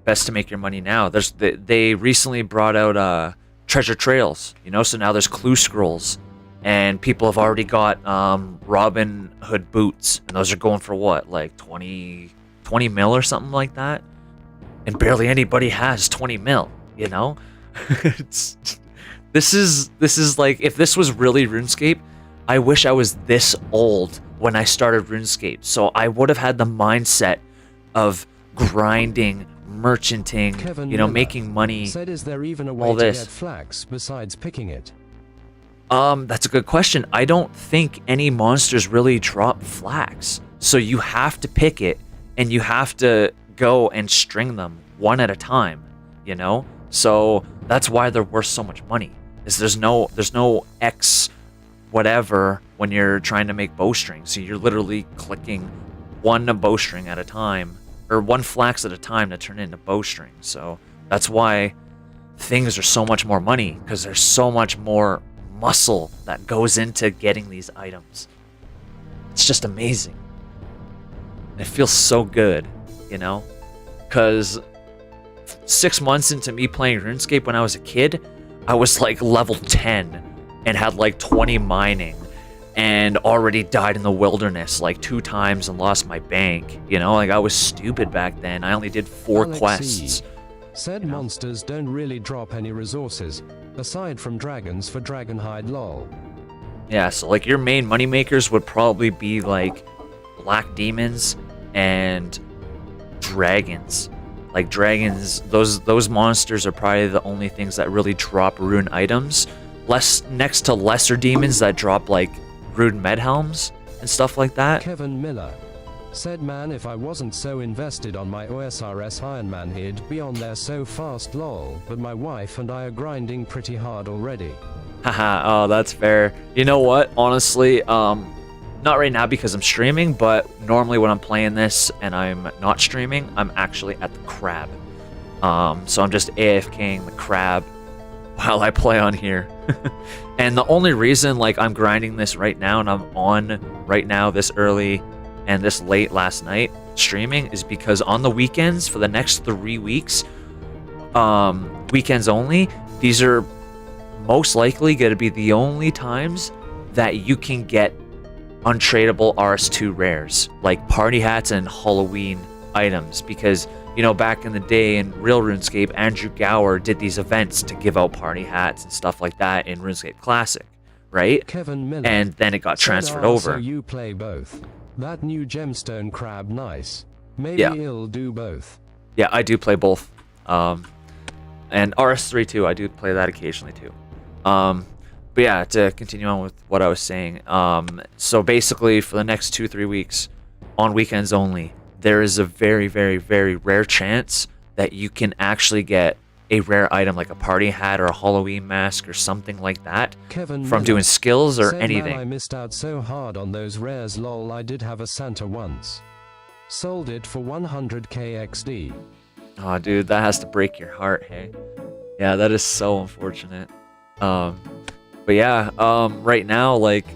A: best to make your money now. They recently brought out treasure trails, you know, so now there's clue scrolls, and people have already got Robin Hood boots, and those are going for what, like 20 mil or something like that, and barely anybody has 20 mil. You know, this is like, if this was really RuneScape, I wish I was this old when I started RuneScape, so I would have had the mindset of grinding, merchanting,
B: Kevin
A: you know,
B: Miller
A: making money.
B: Said, is there even a way
A: all
B: to
A: this.
B: get flax besides picking it?
A: That's a good question. I don't think any monsters really drop flax, so you have to pick it, and you have to go and string them one at a time, you know. So that's why they're worth so much money. Is there's no X whatever when you're trying to make bowstrings. So you're literally clicking one bowstring at a time, or one flax at a time to turn into bowstring. So that's why things are so much more money, because there's so much more muscle that goes into getting these items. It's just amazing. It feels so good, you know, because 6 months into me playing RuneScape when I was a kid, I was like level 10 and had like 20 mining and already died in the wilderness like 2 times and lost my bank. You know, like I was stupid back then. I only did 4 quests.
B: Said, you know? Monsters don't really drop any resources, aside from dragons for Dragonhide lol.
A: Yeah, so like your main moneymakers would probably be like black demons and dragons. Like dragons, those monsters are probably the only things that really drop rune items. Next to lesser demons that drop like rune medhelms and stuff like that.
B: Kevin Miller said, man, if I wasn't so invested on my OSRS Iron Man, he'd be on there so fast lol, but my wife and I are grinding pretty hard already.
A: Haha, oh, that's fair. You know what? Honestly, not right now because I'm streaming, but normally when I'm playing this and I'm not streaming, I'm actually at the crab. So I'm just AFKing the crab while I play on here. And the only reason like I'm grinding this right now and I'm on right now this early and this late last night streaming is because on the weekends for the next 3 weeks, weekends only, these are most likely going to be the only times that you can get untradeable RS2 rares, like party hats and Halloween items, because, you know, back in the day in real RuneScape, Andrew Gower did these events to give out party hats and stuff like that in RuneScape Classic, right?
B: Kevin Miller.
A: And then it got transferred over.
B: So you play both. That new gemstone crab, nice. Maybe
A: Yeah.
B: you'll do both.
A: Yeah, I do play both. And RS3 too, I do play that occasionally too. But yeah, to continue on with what I was saying, so basically for the next 2-3 weeks, on weekends only, there is a very, very, very rare chance that you can actually get a rare item like a party hat or a Halloween mask or something like that
B: Kevin
A: from
B: Miller
A: doing skills or
B: said,
A: anything.
B: "Man, I missed out so hard on those rares, lol. I did have a Santa once. Sold it for 100k XD.
A: Oh, dude, that has to break your heart, hey? Yeah, that is so unfortunate. But yeah, right now, like,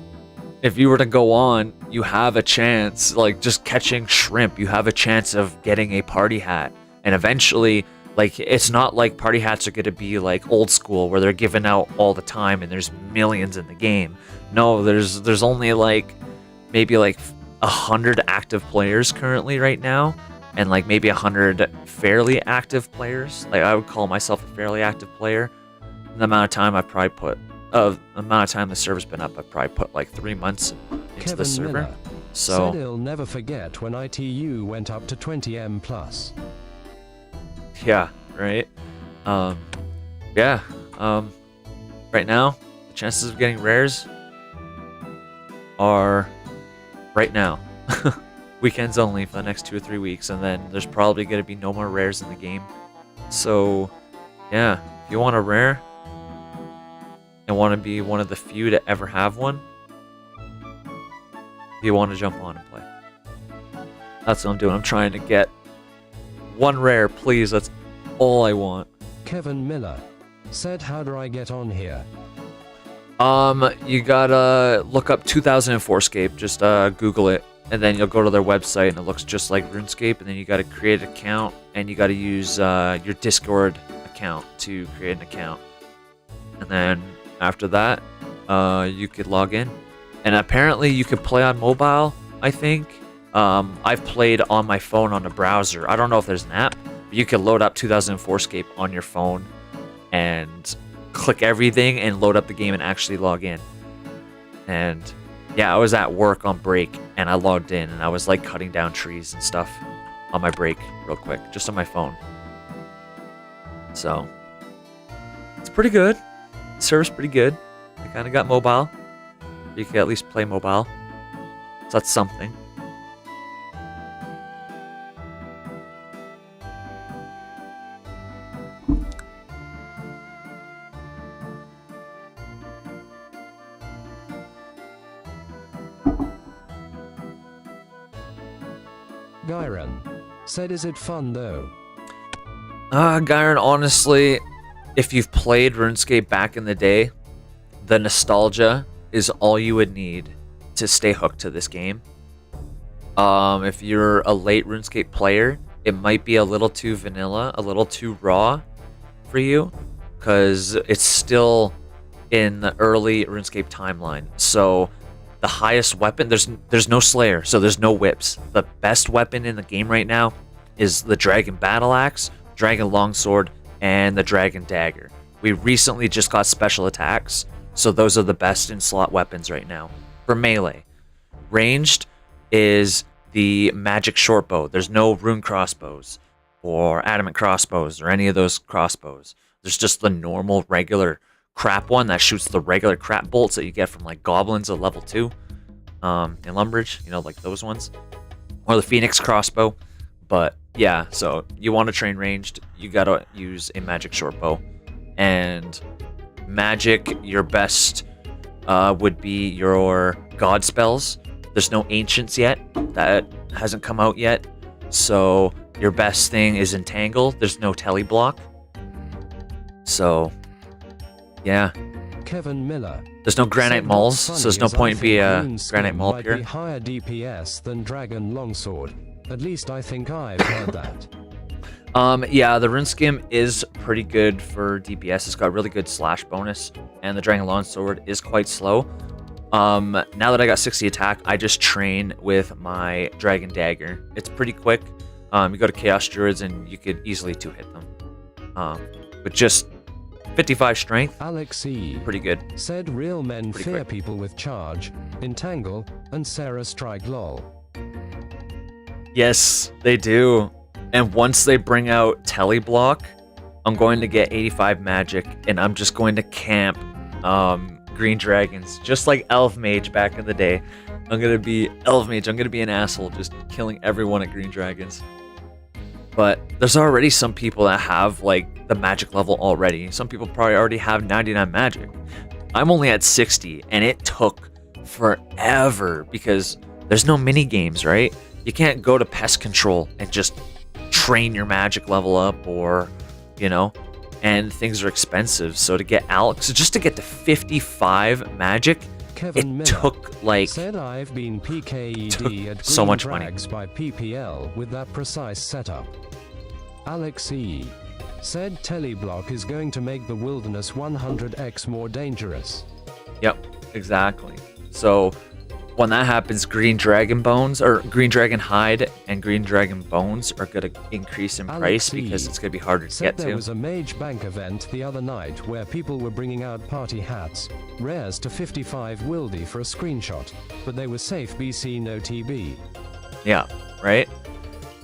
A: if you were to go on, you have a chance, like, just catching shrimp, you have a chance of getting a party hat. And eventually, like, it's not like party hats are going to be, like, old school, where they're given out all the time and there's millions in the game. No, there's only, like, maybe, like, 100 active players currently right now. And, like, maybe 100 fairly active players. Like, I would call myself a fairly active player. And the amount of time I probably put... the amount of time the server's been up, I've probably put like 3 months into
B: Kevin
A: the server.
B: Miller
A: So
B: said he'll never forget when ITU went up to 20M plus.
A: yeah, right. Yeah. Right now, the chances of getting rares are right now. Weekends only for the next 2 or 3 weeks, and then there's probably going to be no more rares in the game. So yeah, if you want a rare and want to be one of the few to ever have one, you want to jump on and play. That's what I'm doing. I'm trying to get one rare, please. That's all I want.
B: Kevin Miller said, how do I get on here?
A: You gotta look up 2004Scape. Just Google it, and then you'll go to their website, and it looks just like RuneScape. And then you gotta create an account, and you gotta use your Discord account to create an account. And then after that, you could log in, and apparently you could play on mobile. I think I've played on my phone on a browser. I don't know if there's an app, but you can load up 2004Scape on your phone and click everything and load up the game and actually log in. And yeah, I was at work on break and I logged in and I was like cutting down trees and stuff on my break real quick, just on my phone. So it's pretty good. The server's pretty good. I kind of got mobile. You can at least play mobile. So that's something.
B: Gyron said, is it fun though?
A: Gyron, honestly, if you've played RuneScape back in the day, the nostalgia is all you would need to stay hooked to this game. If you're a late RuneScape player, it might be a little too vanilla, a little too raw for you, because it's still in the early RuneScape timeline. So the highest weapon, there's no Slayer, so there's no whips. The best weapon in the game right now is the Dragon Battle Axe, Dragon Longsword, and the Dragon Dagger. We recently just got special attacks, so those are the best in slot weapons right now. For melee, ranged is the magic shortbow. There's no rune crossbows or adamant crossbows or any of those crossbows. There's just the normal regular crap one that shoots the regular crap bolts that you get from like goblins at level 2 in Lumbridge, you know, like those ones, or the Phoenix crossbow. But yeah, so you want to train ranged, you gotta use a magic shortbow. And Magic, your best would be your God spells. There's no Ancients yet. That hasn't come out yet. So your best thing is Entangle. There's no Teleblock. So, yeah.
B: Kevin Miller.
A: There's no Granite Mauls, so there's no point in being a Granite Maul
B: might
A: here.
B: Be higher DPS than Dragon Longsword. At least I think I've heard that.
A: Yeah, the Runeskim is pretty good for DPS. It's got really good slash bonus, and the Dragon Longsword is quite slow. Now that I got 60 attack, I just train with my Dragon Dagger. It's pretty quick. You go to Chaos Druids, and you could easily 2-hit them. With just 55 strength,
B: Alex E.
A: pretty good.
B: Said real men
A: Pretty
B: fear
A: quick.
B: people with Charge, Entangle, and Sarah Strike lol.
A: Yes, they do. And once they bring out Teleblock, I'm going to get 85 magic, and I'm just going to camp green dragons, just like Elf Mage back in the day. I'm going to be Elf Mage. I'm going to be an asshole, just killing everyone at green dragons. But there's already some people that have like the magic level already. Some people probably already have 99 magic. I'm only at 60, and it took forever because there's no mini games, right? You can't go to pest control and just train your magic level up, or and things are expensive. So to get Alex, just to get to 55 magic,
B: Kevin
A: it
B: Miller
A: took like
B: said I've been PKED at
A: so
B: Green
A: much money.
B: Drags by PPL with that precise setup. Alex E. said Teleblock is going to make the wilderness 100x more dangerous.
A: Yep, exactly. So when that happens, Green Dragon Bones, or Green Dragon Hide and Green Dragon Bones are going to increase in price because it's going to be harder to
B: Said
A: get
B: there
A: to.
B: was a Mage Bank event the other night where people were bringing out party hats, rares to 55 wildy for a screenshot, but they were safe BC no TB.
A: Yeah, right?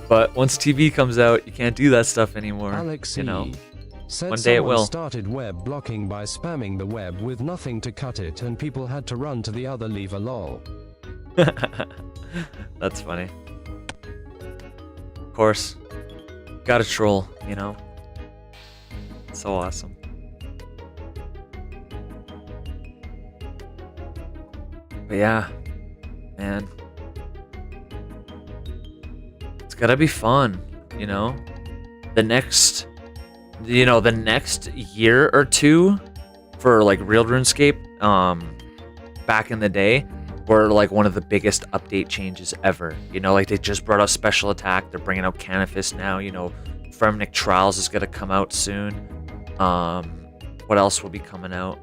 A: But once TV comes out, you can't do that stuff anymore.
B: Alex
A: you know.
B: E. said
A: One day it
B: someone
A: will.
B: started web blocking by spamming the web with nothing to cut it, and people had to run to the other lever lol.
A: That's funny. Of course. Gotta troll, So awesome. But yeah, man. It's gotta be fun, The next year or two for like real RuneScape, back in the day, were like one of the biggest update changes ever. Like they just brought out special attack. They're bringing out Canifis now. Fremnic Trials is gonna come out soon. What else will be coming out?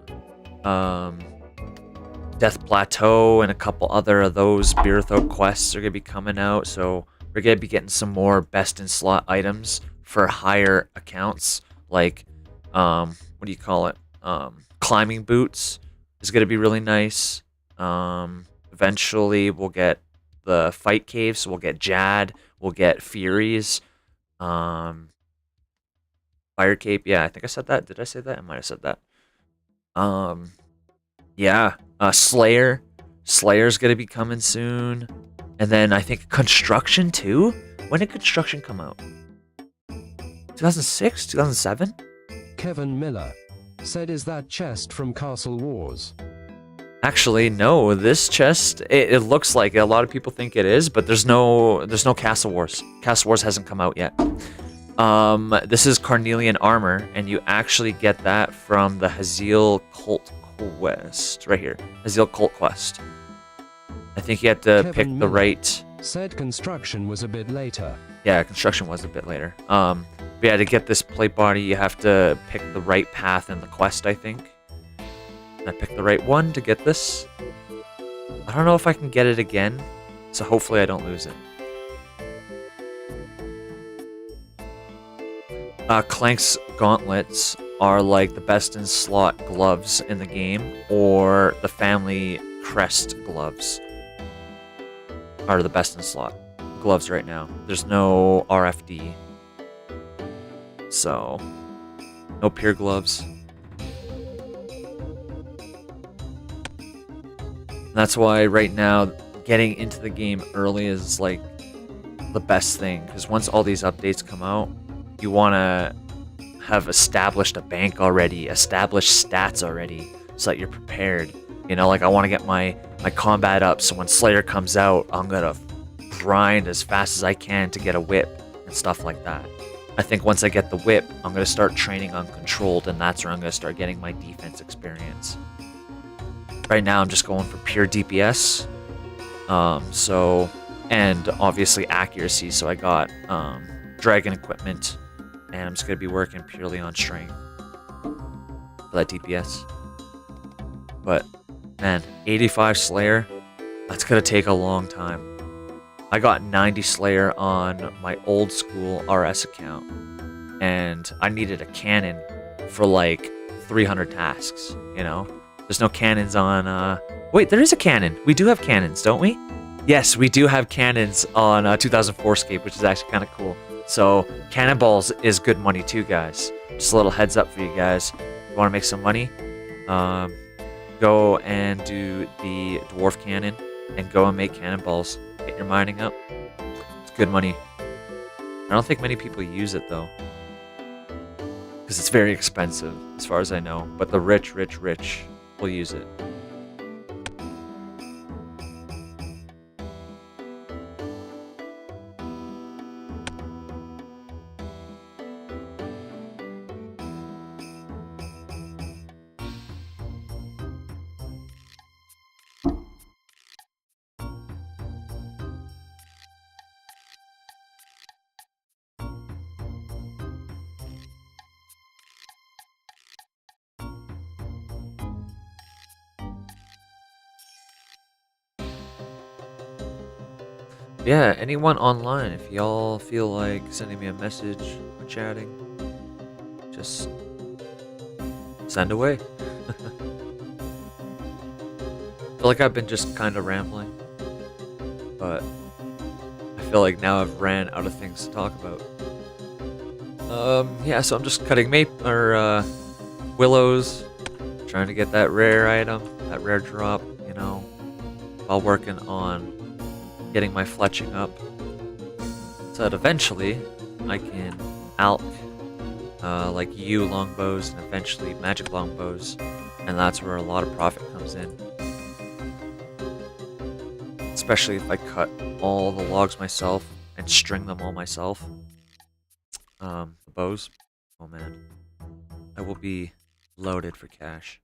A: Death Plateau and a couple other of those Beerthroat quests are gonna be coming out. So we're gonna be getting some more best in slot items for higher accounts. Like, what do you call it? Climbing boots is gonna be really nice. Eventually we'll get the fight caves, so we'll get Jad, we'll get Furies, Fire Cape. Yeah, I think I said that. Did I say that? I might have said that. Yeah, Slayer. Slayer's gonna be coming soon. And then I think Construction too? When did Construction come out? 2006? 2007?
B: Kevin Miller said, is that chest from Castle Wars?
A: Actually, no. This chest, it looks like it. A lot of people think it is, but there's no Castle Wars. Castle Wars hasn't come out yet. This is Carnelian armor, and you actually get that from the Haziel Cult Quest right here. Haziel Cult Quest. I think you have to
B: Kevin
A: pick the
B: Miller
A: right.
B: said construction was a bit later.
A: Yeah, construction was a bit later. But yeah, to get this plate body, you have to pick the right path in the quest, I think. I picked the right one to get this. I don't know if I can get it again, so hopefully I don't lose it. Clank's gauntlets are like the best in slot gloves in the game, or the family crest gloves are the best in slot gloves right now. There's no RFD, so no pure gloves. That's why right now getting into the game early is like the best thing, because once all these updates come out, you want to have established a bank already, established stats already, so that you're prepared. You know, like I want to get my combat up, so when Slayer comes out, I'm gonna grind as fast as I can to get a whip and stuff like that. I think once I get the whip, I'm gonna start training on controlled, and that's where I'm gonna start getting my defense experience. Right now, I'm just going for pure DPS. And obviously accuracy. So I got dragon equipment, and I'm just gonna be working purely on strength for that DPS. But man, 85 Slayer, that's gonna take a long time. I got 90 Slayer on my old school RS account, and I needed a cannon for like 300 tasks, you know? There's no cannons on, wait, there is a cannon. We do have cannons, don't we? Yes, we do have cannons on 2004Scape, which is actually kind of cool. So, cannonballs is good money too, guys. Just a little heads up for you guys. If you want to make some money, go and do the dwarf cannon and go and make cannonballs. Get your mining up. It's good money. I don't think many people use it though, because it's very expensive as far as I know. But the rich will use it. Yeah, anyone online, if y'all feel like sending me a message or chatting, just send away. I feel like I've been just kind of rambling, but I feel like now I've ran out of things to talk about. Yeah, so I'm just cutting willows, trying to get that rare item, that rare drop, you know, while working on getting my fletching up, so that eventually I can alch like longbows and eventually magic longbows, and that's where a lot of profit comes in. Especially if I cut all the logs myself and string them all myself. The bows, oh man, I will be loaded for cash.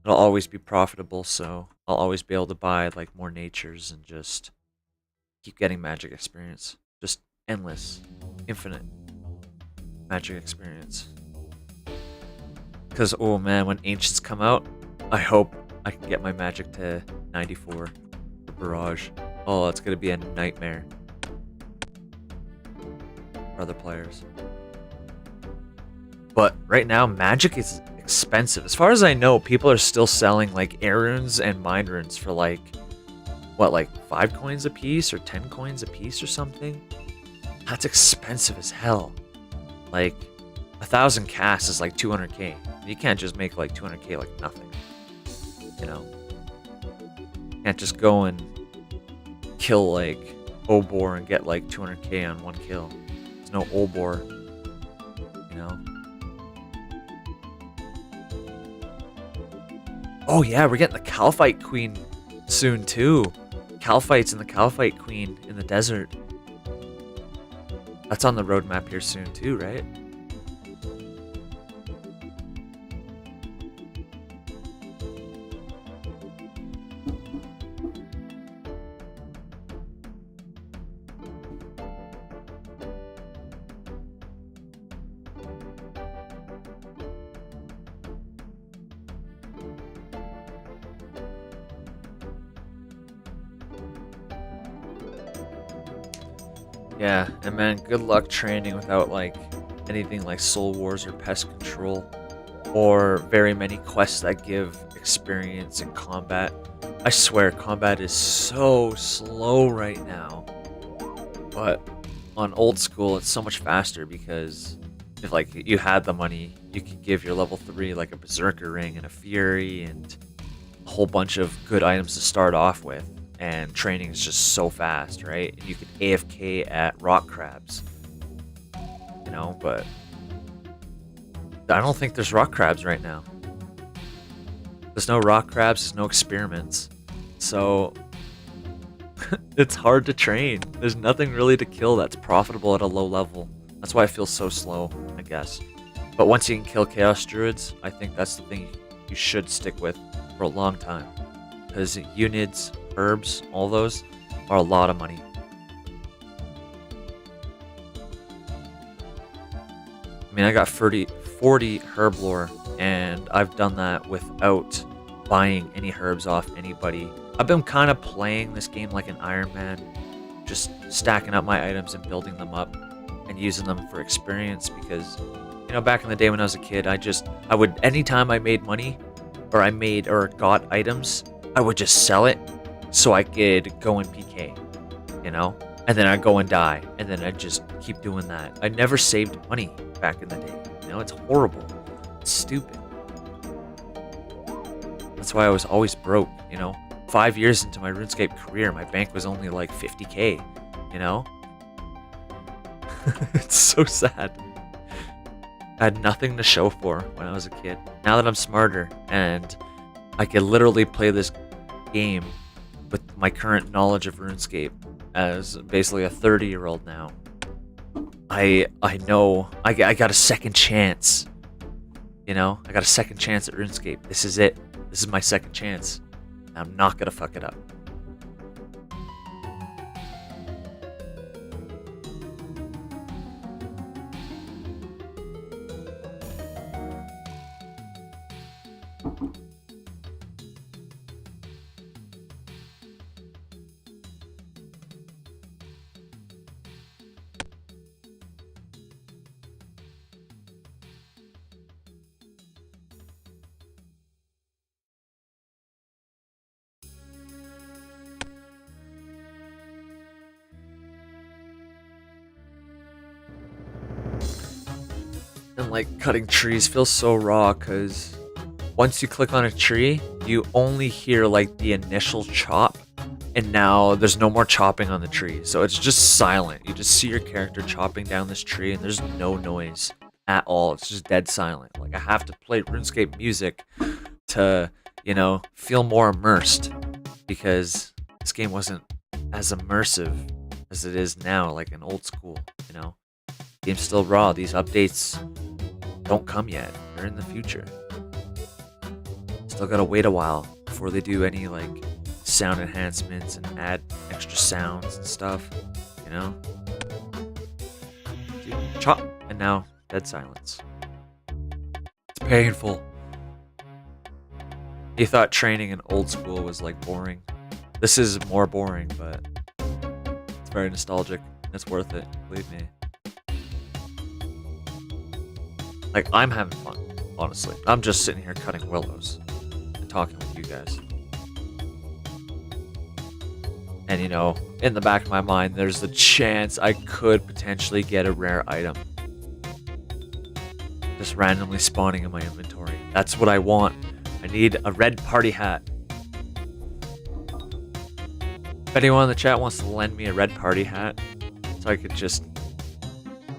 A: It'll always be profitable, so I'll always be able to buy like more natures and just keep getting magic experience. Just endless, infinite magic experience. Because, oh man, when ancients come out, I hope I can get my magic to 94 for barrage. Oh, it's gonna be a nightmare for other players. But right now, magic is expensive. As far as I know, people are still selling like air runes and mine runes for like, what, like 5 coins a piece or 10 coins a piece or something? That's expensive as hell. Like 1,000 casts is like 200k. You can't just make like 200k like nothing. You know? You can't just go and kill like Obor and get like 200k on one kill. There's no Obor. You know? Oh yeah, we're getting the Calphite Queen soon too. Calphites and the Calphite Queen in the desert. That's on the roadmap here soon too, right? Yeah, and man, good luck training without like anything like Soul Wars or Pest Control, or very many quests that give experience in combat. I swear, combat is so slow right now. But on old school, it's so much faster because if like you had the money, you could give your level 3 like a Berserker Ring and a Fury and a whole bunch of good items to start off with. And training is just so fast, right? And you could AFK at rock crabs.
C: you know, but I don't think there's rock crabs right now. There's no rock crabs, there's no experiments. So it's hard to train. There's nothing really to kill that's profitable at a low level. That's why I feel so slow, I guess. But once you can kill Chaos Druids, I think that's the thing you should stick with for a long time. Because Unids, herbs, all those are a lot of money. I mean, I got 40 herb lore, and I've done that without buying any herbs off anybody. I've been kind of playing this game like an Iron Man, just stacking up my items and building them up and using them for experience because, you know, back in the day when I was a kid, I would, anytime I made money or I made or got items, I would just sell it so I could go and PK, you know? And then I'd go and die, and then I'd just keep doing that. I never saved money back in the day, you know? It's horrible. It's stupid. That's why I was always broke, you know? 5 years into my RuneScape career, my bank was only like 50K, you know? It's so sad. I had nothing to show for when I was a kid. Now that I'm smarter and I can literally play this game with my current knowledge of RuneScape as basically a 30-year-old now, I know I got a second chance. You know, I got a second chance at RuneScape. This is it. This is my second chance. I'm not gonna fuck it up. And like cutting trees feels so raw because once you click on a tree, you only hear like the initial chop, and now there's no more chopping on the tree. So it's just silent. You just see your character chopping down this tree and there's no noise at all. It's just dead silent. Like I have to play RuneScape music to, you know, feel more immersed because this game wasn't as immersive as it is now, like in old school, you know. Game's still raw. These updates don't come yet. They're in the future. Still gotta wait a while before they do any like sound enhancements and add extra sounds and stuff, you know? Dude, chop, and now dead silence. It's painful. You thought training in old school was like boring. This is more boring, but it's very nostalgic. It's worth it, believe me. Like, I'm having fun, honestly. I'm just sitting here cutting willows and talking with you guys. And, you know, in the back of my mind, there's the chance I could potentially get a rare item. Just randomly spawning in my inventory. That's what I want. I need a red party hat. If anyone in the chat wants to lend me a red party hat, so I could just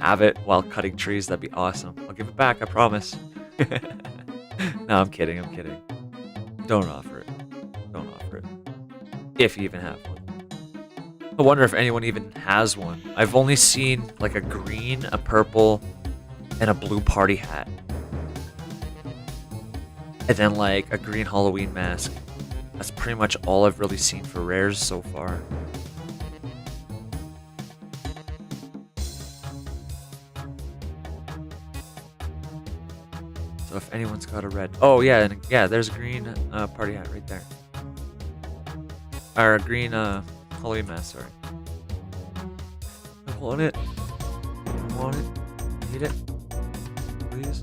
C: have it while cutting trees, that'd be awesome. I'll give it back, I promise. No, I'm kidding, I'm kidding. Don't offer it. Don't offer it. If you even have one. I wonder if anyone even has one. I've only seen like a green, a purple, and a blue party hat. And then like a green Halloween mask. That's pretty much all I've really seen for rares so far. So if anyone's got a red... Oh, yeah, and yeah, there's a green party hat right there. Or a green Halloween mask, sorry. I want it. I want it. I need it. Please.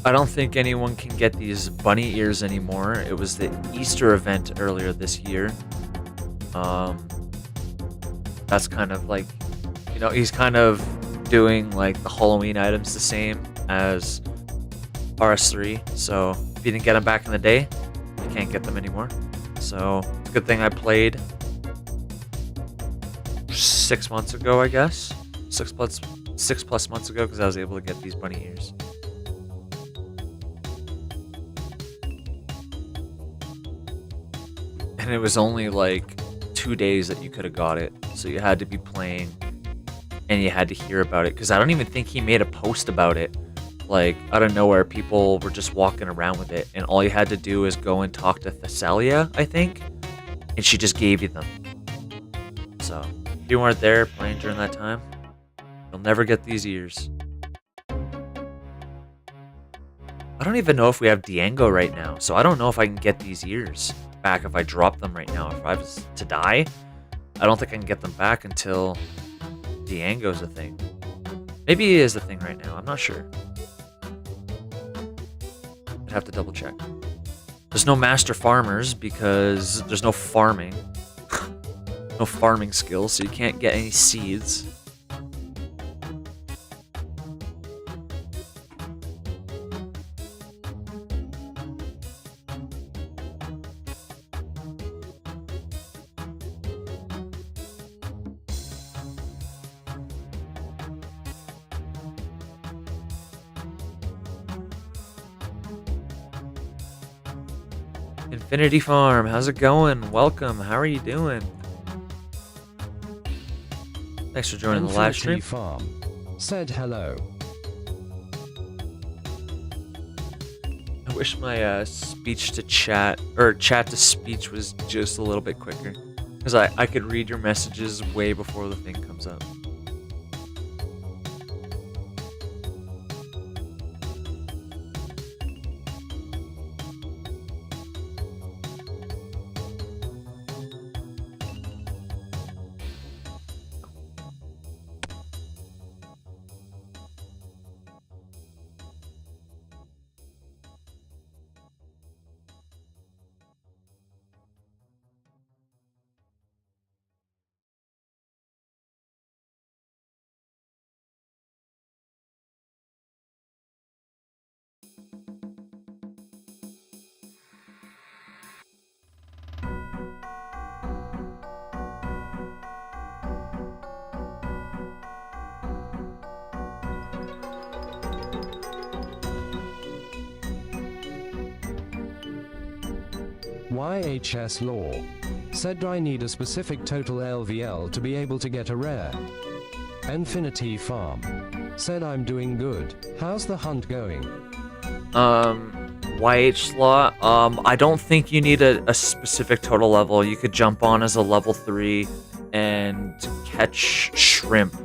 C: I don't think anyone can get these bunny ears anymore. It was the Easter event earlier this year. That's kind of like, you know, he's kind of doing like the Halloween items the same as RS3. So if you didn't get them back in the day, you can't get them anymore. So it's a good thing I played 6 months ago, I guess. 6+ months ago, because I was able to get these bunny ears. And it was only like 2 days that you could have got it. So you had to be playing and you had to hear about it. Because I don't even think he made a post about it. Like, out of nowhere, people were just walking around with it. And all you had to do is go and talk to Thessalia, I think. And she just gave you them. So, if you weren't there playing during that time, you'll never get these ears. I don't even know if we have Diango right now. So I don't know if I can get these ears back if I drop them right now. If I was to die, I don't think I can get them back until Diango's a thing. Maybe he is a thing right now. I'm not sure. I'd have to double check. There's no master farmers because there's no farming. No farming skills, so you can't get any seeds. Infinity Farm, how's it going? Welcome, how are you doing? Thanks for joining the live stream.
B: Farm said hello.
C: I wish my speech to chat, or chat to speech was just a little bit quicker. Because I could read your messages way before the thing comes up.
B: YHS Law said I need a specific total LVL to be able to get a rare. Infinity Farm said I'm doing good. How's the hunt going?
C: YH Law, I don't think you need a specific total level. You could jump on as a level 3 and catch shrimp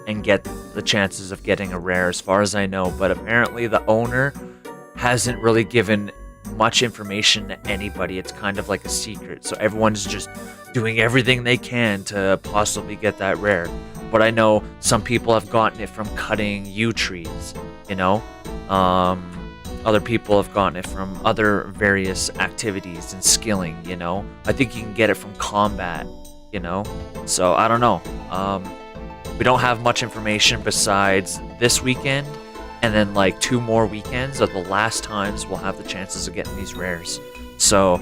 C: and get the chances of getting a rare, as far as I know. But apparently the owner hasn't really given much information to anybody. It's kind of like a secret, so everyone's just doing everything they can to possibly get that rare. But I know some people have gotten it from cutting yew trees, you know. Other people have gotten it from other various activities and skilling, you know. I think you can get it from combat, you know. So I don't know. We don't have much information besides this weekend, and then like 2 more weekends are the last times we'll have the chances of getting these rares. So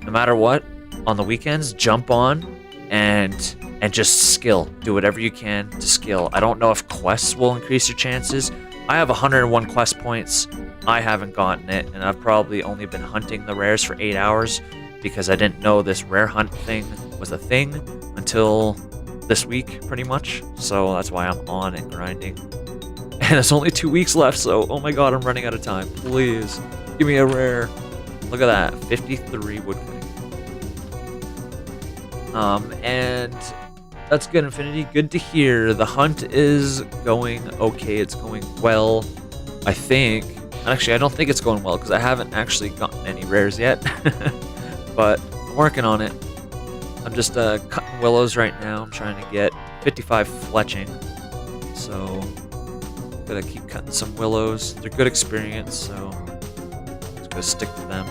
C: no matter what, on the weekends, jump on and just skill. Do whatever you can to skill. I don't know if quests will increase your chances. I have 101 quest points. I haven't gotten it, and I've probably only been hunting the rares for 8 hours because I didn't know this rare hunt thing was a thing until this week, pretty much. So that's why I'm on and grinding. And it's only 2 weeks left, so oh my god, I'm running out of time. Please, give me a rare. Look at that, 53 woodcutting. And that's good, Infinity. Good to hear. The hunt is going okay. It's going well, I think. Actually, I don't think it's going well because I haven't actually gotten any rares yet. But I'm working on it. I'm just cutting willows right now. I'm trying to get 55 fletching. So gotta keep cutting some willows. They're good experience, so just gotta stick to them.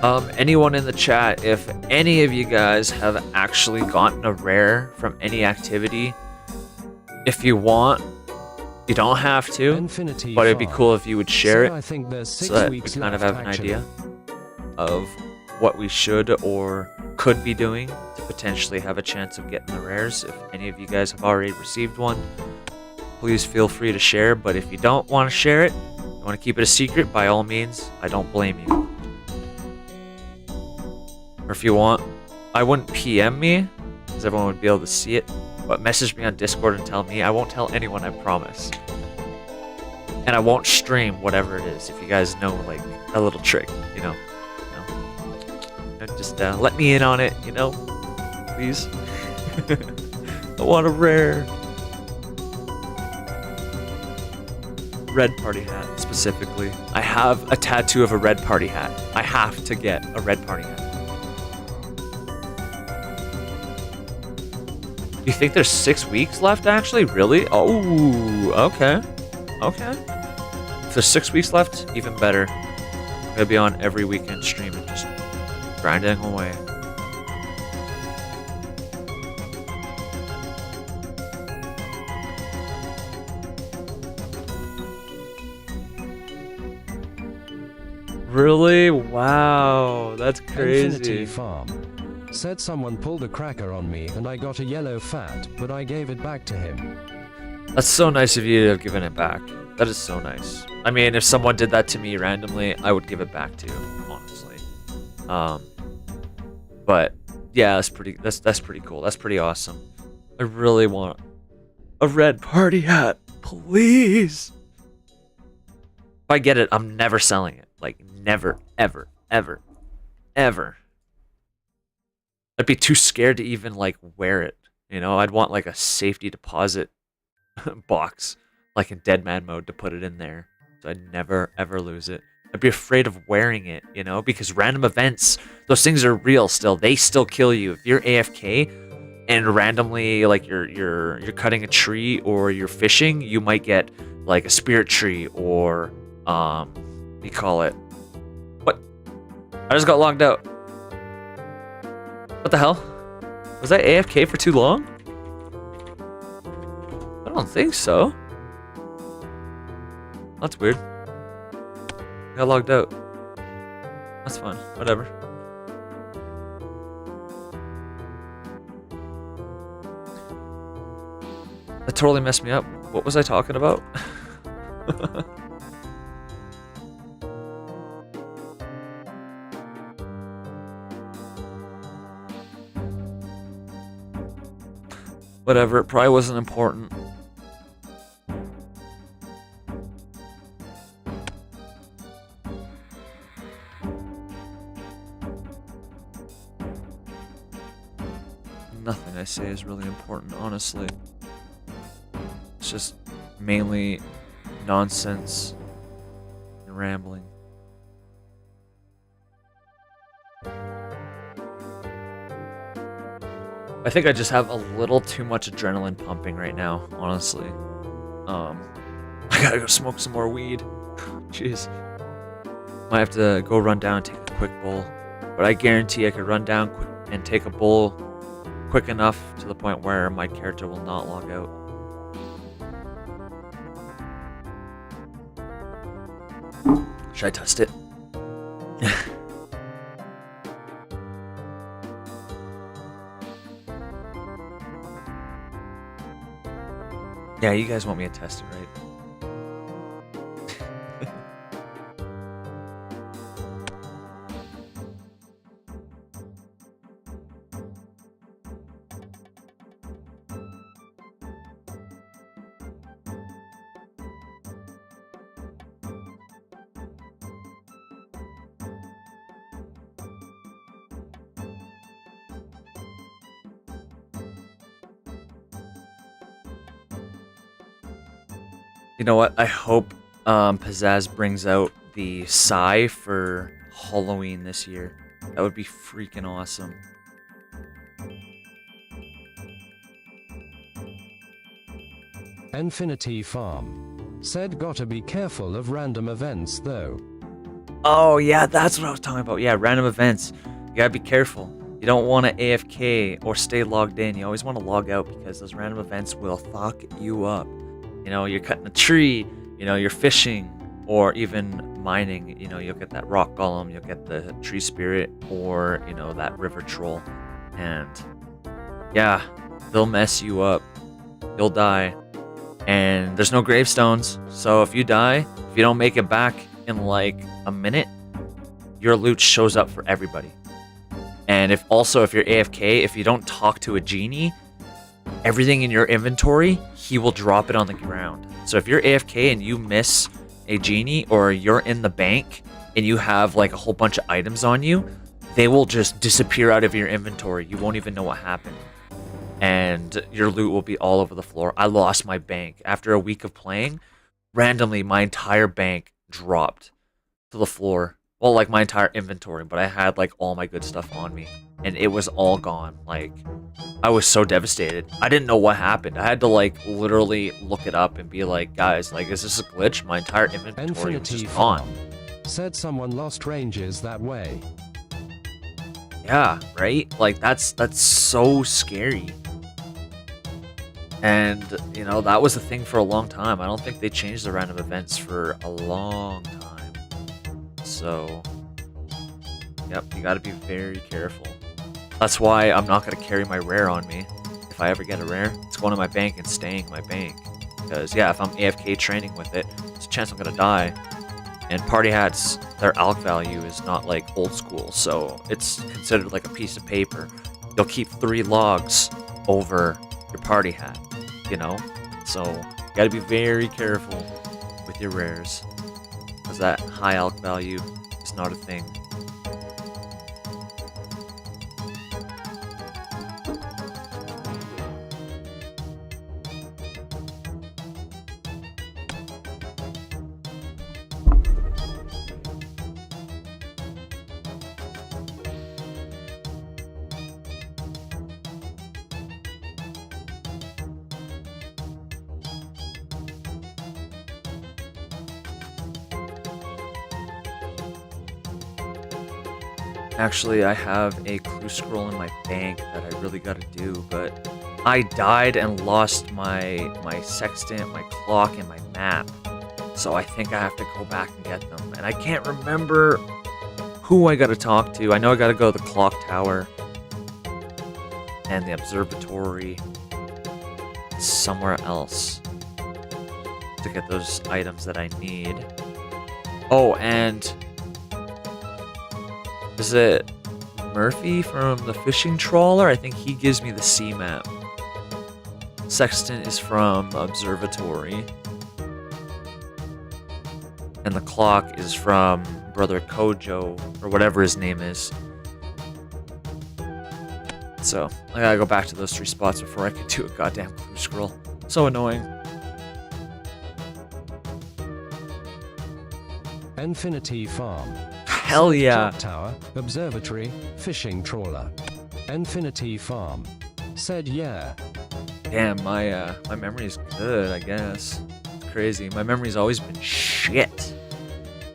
C: Anyone in the chat, if any of you guys have actually gotten a rare from any activity, if you want, you don't have to,
B: Infinity
C: but it'd be
B: Farm.
C: cool if you would share
B: So I
C: it
B: think there's 6
C: so that we
B: weeks
C: kind of
B: left,
C: have an
B: actually.
C: idea of what we should or could be doing to potentially have a chance of getting the rares. If any of you guys have already received one, please feel free to share, but if you don't want to share it, you want to keep it a secret, by all means, I don't blame you. Or if you want, I wouldn't PM me, because everyone would be able to see it, but message me on Discord and tell me. I won't tell anyone, I promise. And I won't stream whatever it is, if you guys know, like, a little trick, you know? Just let me in on it, you know? Please. I want a rare. Red party hat, specifically. I have a tattoo of a red party hat. I have to get a red party hat. You think there's 6 weeks left, actually? Really? Oh, okay. Okay. If there's 6 weeks left, even better. I'm gonna be on every weekend stream and just grinding away. Really? Wow, that's crazy.
B: Infinity Farm. Said someone pulled a cracker on me and I got a yellow fat, but I gave it back to him.
C: That's so nice of you to have given it back. That is so nice. I mean, if someone did that to me randomly, I would give it back to you, honestly. But yeah, that's pretty cool. That's pretty awesome. I really want a red party hat, please. If I get it, I'm never selling it. Like, never, ever, ever, ever. I'd be too scared to even, like, wear it. You know, I'd want, like, a safety deposit box, like in Dead Man mode, to put it in there. So I'd never, ever lose it. I'd be afraid of wearing it, you know, because random events, those things are real still. They still kill you. If you're AFK and randomly, like, you're cutting a tree or you're fishing, you might get, like, a spirit tree or, what do you call it? What? I just got logged out. What the hell? Was I AFK for too long? I don't think so. That's weird. I got logged out. That's fine. Whatever. That totally messed me up. What was I talking about? Whatever, it probably wasn't important. Nothing I say is really important, honestly. It's just mainly nonsense and rambling. I think I just have a little too much adrenaline pumping right now, honestly. I gotta go smoke some more weed. Jeez. Might have to go run down and take a quick bowl. But I guarantee I could run down quick and take a bowl quick enough to the point where my character will not log out. Should I test it? Yeah, you guys want me to test it, right? You know what? I hope Pizzazz brings out the Psy for Halloween this year. That would be freaking awesome.
B: Infinity Farm. Said gotta be careful of random events though.
C: Oh, yeah, that's what I was talking about. Yeah, random events. You gotta be careful. You don't want to AFK or stay logged in. You always want to log out because those random events will fuck you up. You know, you're cutting a tree, you know, you're fishing, or even mining. You know, you'll get that rock golem, you'll get the tree spirit, or, you know, that river troll. And yeah, they'll mess you up. You'll die. And there's no gravestones. So if you die, if you don't make it back in like a minute, your loot shows up for everybody. And if you're AFK, if you don't talk to a genie, everything in your inventory, he will drop it on the ground. So if you're AFK and you miss a genie, or you're in the bank and you have like a whole bunch of items on you, they will just disappear out of your inventory. You won't even know what happened. And your loot will be all over the floor. I lost my bank. After a week of playing, randomly my entire bank dropped to the floor. Well, like my entire inventory, but I had like all my good stuff on me, and it was all gone. Like, I was so devastated. I didn't know what happened. I had to like literally look it up and be like, guys, like, is this a glitch? My entire inventory was just gone.
B: Said someone lost ranges that way.
C: Yeah, right? Like, that's so scary. And, you know, that was a thing for a long time. I don't think they changed the random events for a long time. So, yep, you gotta be very careful. That's why I'm not gonna carry my rare on me. If I ever get a rare, it's going to my bank and staying in my bank. Because, yeah, if I'm AFK training with it, there's a chance I'm gonna die. And party hats, their alc value is not like old school, so it's considered like a piece of paper. You'll keep 3 logs over your party hat, you know? So, you gotta be very careful with your rares. Because that high alc value is not a thing. Actually, I have a clue scroll in my bank that I really gotta do, but I died and lost my sextant, my clock, and my map. So I think I have to go back and get them. And I can't remember who I gotta talk to. I know I gotta go to the clock tower and the observatory, somewhere else to get those items that I need. Oh, and is it Murphy from the fishing trawler? I think he gives me the sea map. Sextant is from observatory. And the clock is from Brother Kojo, or whatever his name is. So, I gotta go back to those 3 spots before I can do a goddamn clue scroll. So annoying.
B: Infinity Farm.
C: Hell yeah.
B: Clock tower, observatory, fishing trawler. Infinity Farm. Said yeah.
C: Damn, my memory's good, I guess. It's crazy. My memory's always been shit.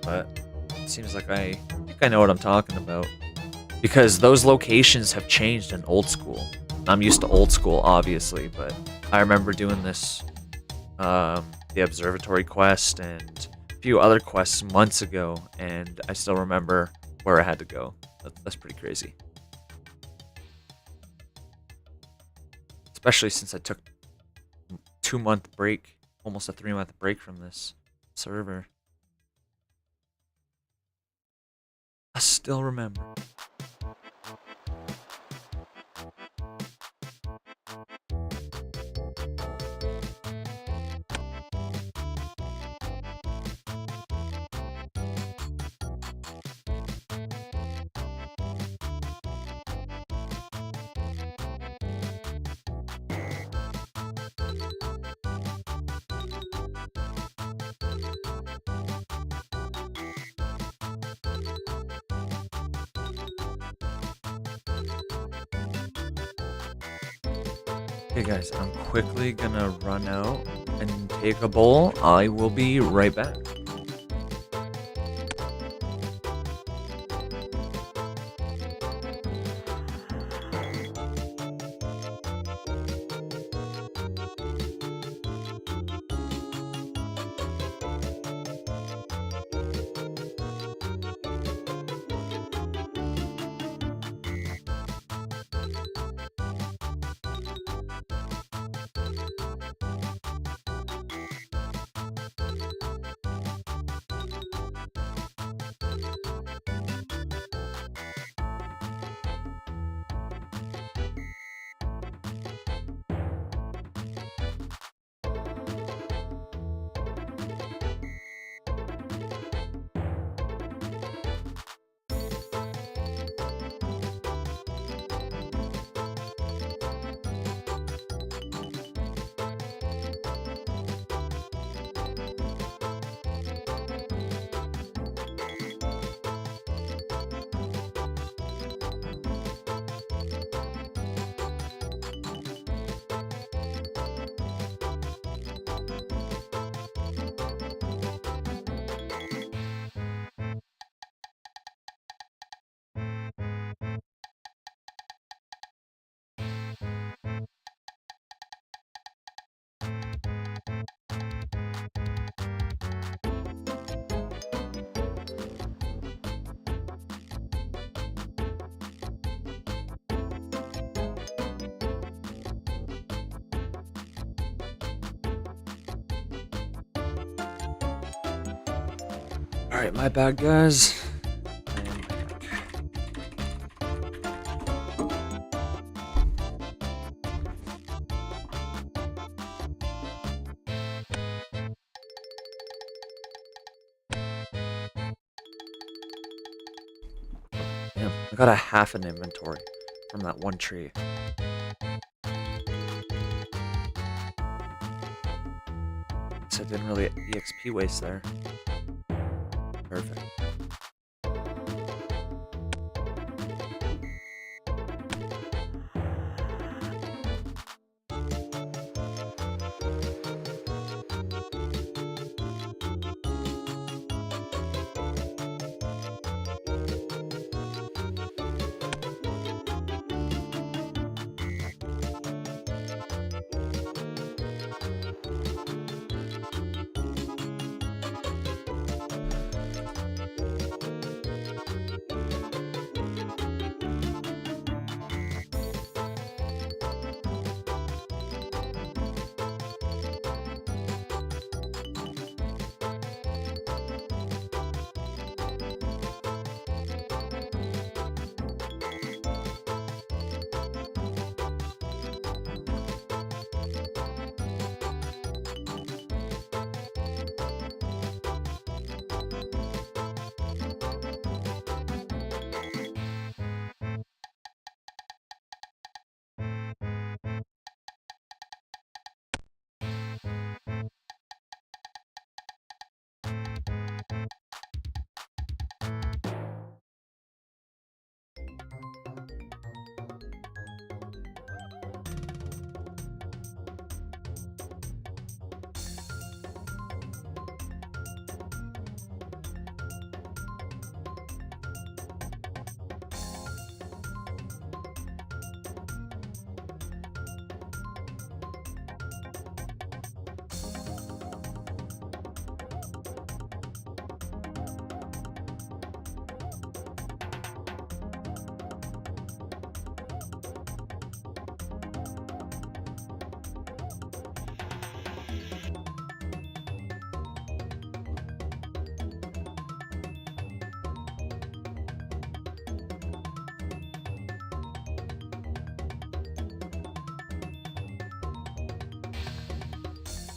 C: But it seems like I think I know what I'm talking about. Because those locations have changed in old school. I'm used to old school, obviously, but I remember doing this, the observatory quest and a few other quests months ago, and I still remember where I had to go. That's pretty crazy. Especially since I took a 2-month break, almost a 3-month break from this server. I still remember. Okay guys, I'm quickly gonna run out and take a bowl. I will be right back.
A: Alright, my bad, guys. Damn, I got a half an inventory from that one tree. So I didn't really EXP waste there. Perfect.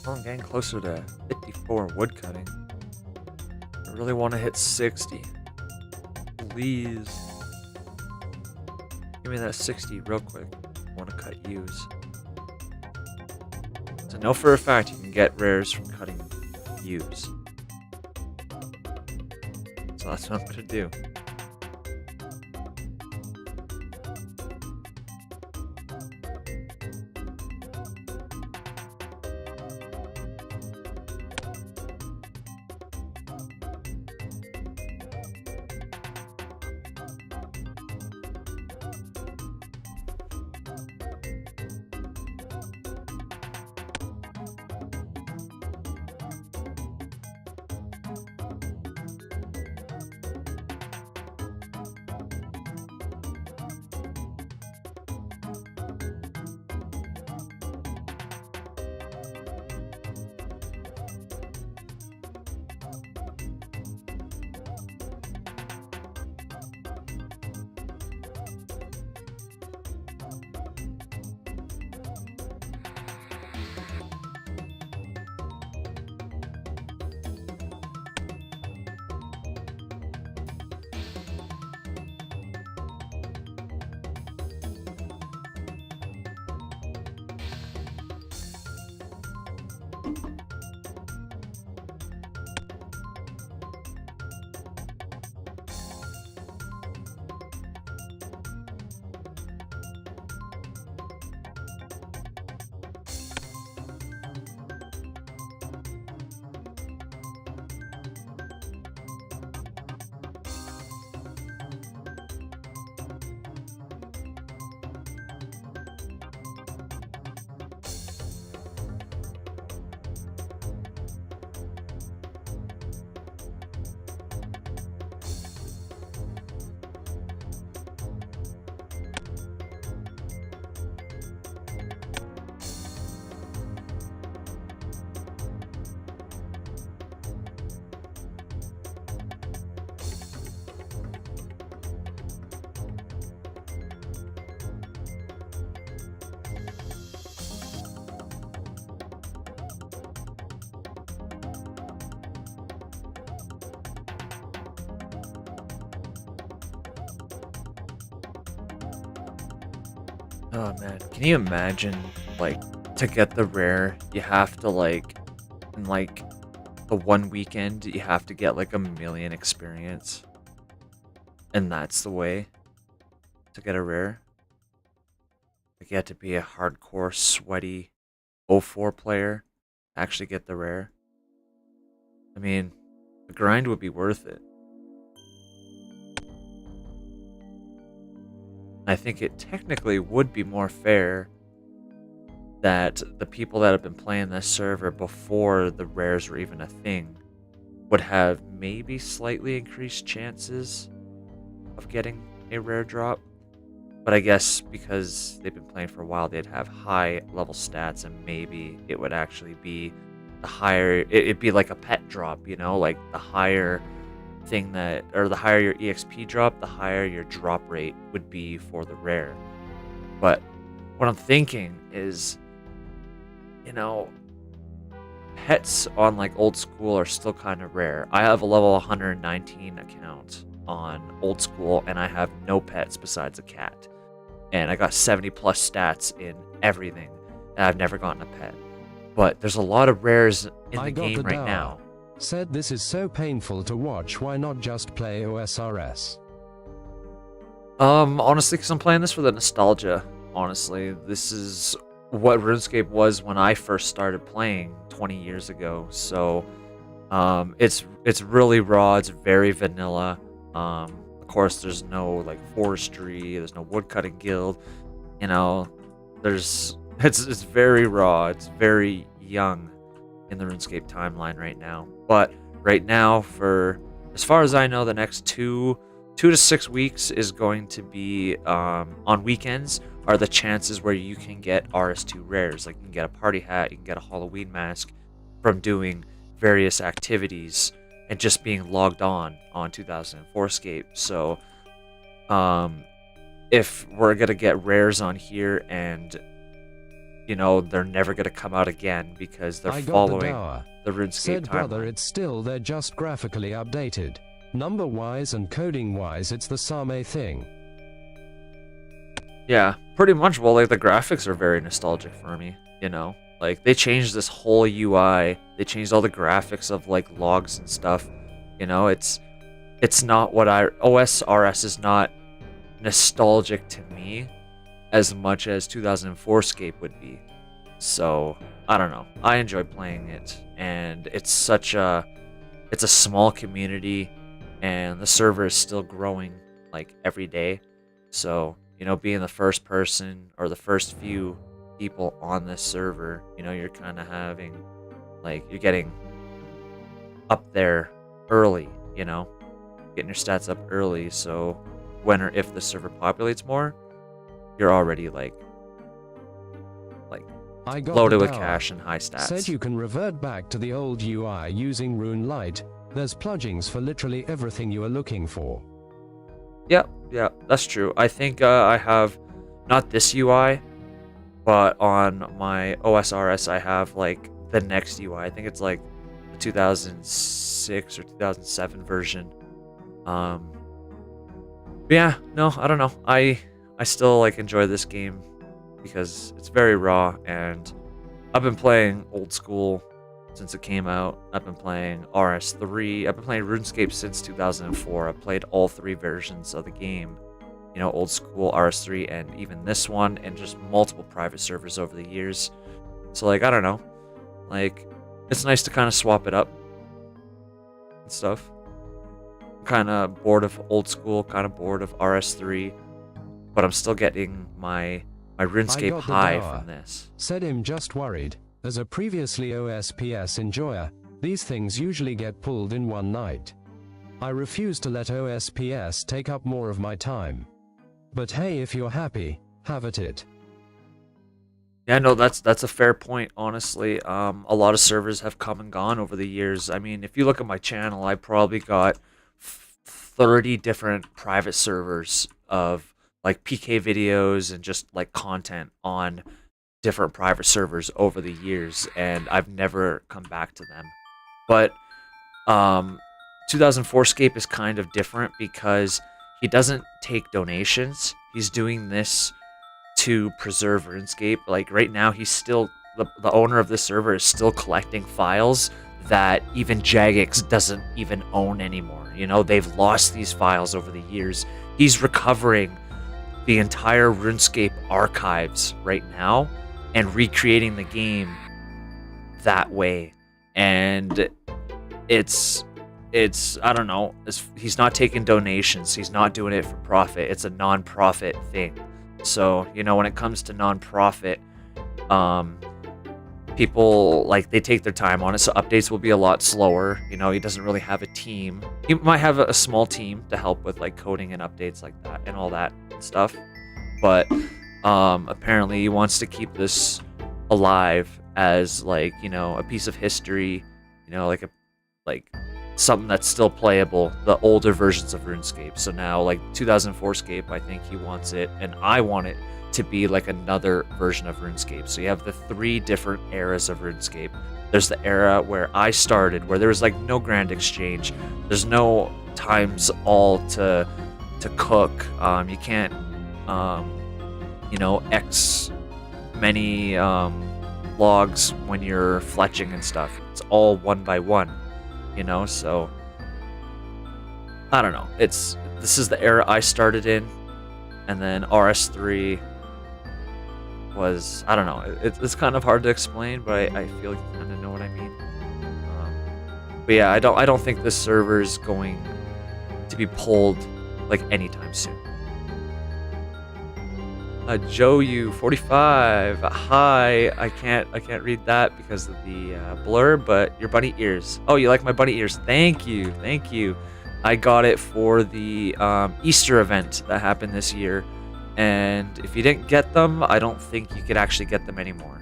A: Well, I'm getting closer to 54 wood cutting. I really want to hit 60. Please. Give me that 60 real quick. I want to cut yews. So I know for a fact you can get rares from cutting yews. So that's what I'm going to do.
C: Oh man, can you imagine, like, to get the rare, you have to, like, in, like, the one weekend, you have to get, like, 1,000,000 experience. And that's the way to get a rare. Like, you have to be a hardcore, sweaty 04 player to actually get the rare. I mean, the grind would be worth it. I think it technically would be more fair that the people that have been playing this server before the rares were even a thing would have maybe slightly increased chances of getting a rare drop. But I guess because they've been playing for a while, they'd have high level stats, and maybe it would actually be the higher, it'd be like a pet drop, you know, like the higher thing that, or the higher your EXP drop, the higher your drop rate would be for the rare. But what I'm thinking is, you know, pets on like old school are still kind of rare. I have a level 119 account on old school, and I have no pets besides a cat. And I got 70 plus stats in everything, and I've never gotten a pet. But there's a lot of rares in the game right now.
B: Said this is so painful to watch, why not just play OSRS?
C: Honestly, because I'm playing this for the nostalgia. Honestly, this is what RuneScape was when I first started playing 20 years ago. So, it's really raw. It's very vanilla. Of course, there's no like forestry. There's no woodcutting guild. You know, it's very raw. It's very young in the RuneScape timeline right now. But right now, for as far as I know, the next 2 to 6 weeks is going to be on weekends are the chances where you can get RS2 rares. Like you can get a party hat, you can get a Halloween mask from doing various activities and just being logged on 2004Scape. So if we're gonna get rares on here, and you know they're never gonna come out again because they're following the RuneScape
B: Said
C: timeline.
B: brother, it's still, they're just graphically updated. Number wise and coding wise, it's the same thing.
C: Yeah, pretty much. Well, like the graphics are very nostalgic for me, you know? Like they changed this whole UI. They changed all the graphics of like logs and stuff. You know, it's not what OSRS is not nostalgic to me as much as 2004Scape would be. So, I don't know. I enjoy playing it, and it's a small community, and the server is still growing like every day. So, you know, being the first person or the first few people on this server, you know, you're kind of having, like, you're getting up there early, you know, getting your stats up early. So when or if the server populates more, you're already like loaded with cash and high stats.
B: Said you can revert back to the old UI using Rune Lite. There's plugins for literally everything you are looking for.
C: Yeah, that's true. I think I have not this UI, but on my OSRS I have like the next UI. I think it's like the 2006 or 2007 version. But yeah, no, I don't know. I still like enjoy this game because it's very raw, and I've been playing old school since it came out. I've been playing RS3. I've been playing RuneScape since 2004. I've played all 3 versions of the game. You know, old school, RS3, and even this one, and just multiple private servers over the years. So, like, I don't know. Like, it's nice to kind of swap it up and stuff. I'm kind of bored of old school, kind of bored of RS3, but I'm still getting my RuneScape high from this.
B: Said him just worried. As a previously OSPS enjoyer, these things usually get pulled in one night. I refuse to let OSPS take up more of my time. But hey, if you're happy, have at it.
C: Yeah, no, that's a fair point, honestly. A lot of servers have come and gone over the years. I mean, if you look at my channel, I probably got 30 different private servers of like PK videos and just like content on different private servers over the years, and I've never come back to them. But 2004Scape is kind of different because he doesn't take donations. He's doing this to preserve RuneScape. Like right now, he's still the owner of this server is still collecting files that even Jagex doesn't even own anymore. You know, they've lost these files over the years. He's recovering the entire RuneScape archives right now and recreating the game that way. And it's I don't know, he's not taking donations, he's not doing it for profit. It's a non-profit thing. So, you know, when it comes to non-profit, people, like, they take their time on it, so updates will be a lot slower. You know, he doesn't really have a team. He might have a small team to help with, like, coding and updates like that and all that stuff. But apparently he wants to keep this alive as, like, you know, a piece of history, you know, like something that's still playable, the older versions of RuneScape. So now, like, 2004Scape, I think he wants it, and I want it to be like another version of RuneScape. So you have the 3 different eras of RuneScape. There's the era where I started, where there was like no grand exchange. There's no times all to cook. You can't, you know, X many logs when you're fletching and stuff. It's all 1 by 1, you know. So I don't know. This is the era I started in, and then RS3 was, I don't know, it's kind of hard to explain, but I feel like you kind of know what I mean. But yeah, I don't think this server is going to be pulled like anytime soon. Joe45, hi. I can't read that because of the blur, but your bunny ears. Oh, you like my bunny ears? Thank you. I got it for the Easter event that happened this year. And if you didn't get them, I don't think you could actually get them anymore.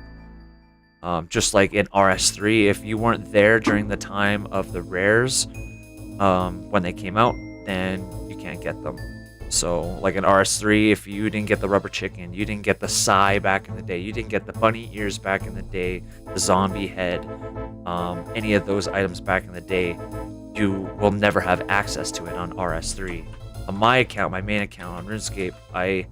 C: Just like in RS3, if you weren't there during the time of the rares, when they came out, then you can't get them. So, like in RS3, if you didn't get the rubber chicken, you didn't get the sai back in the day, you didn't get the bunny ears back in the day, the zombie head, any of those items back in the day, you will never have access to it on RS3. On my account, my main account on RuneScape, I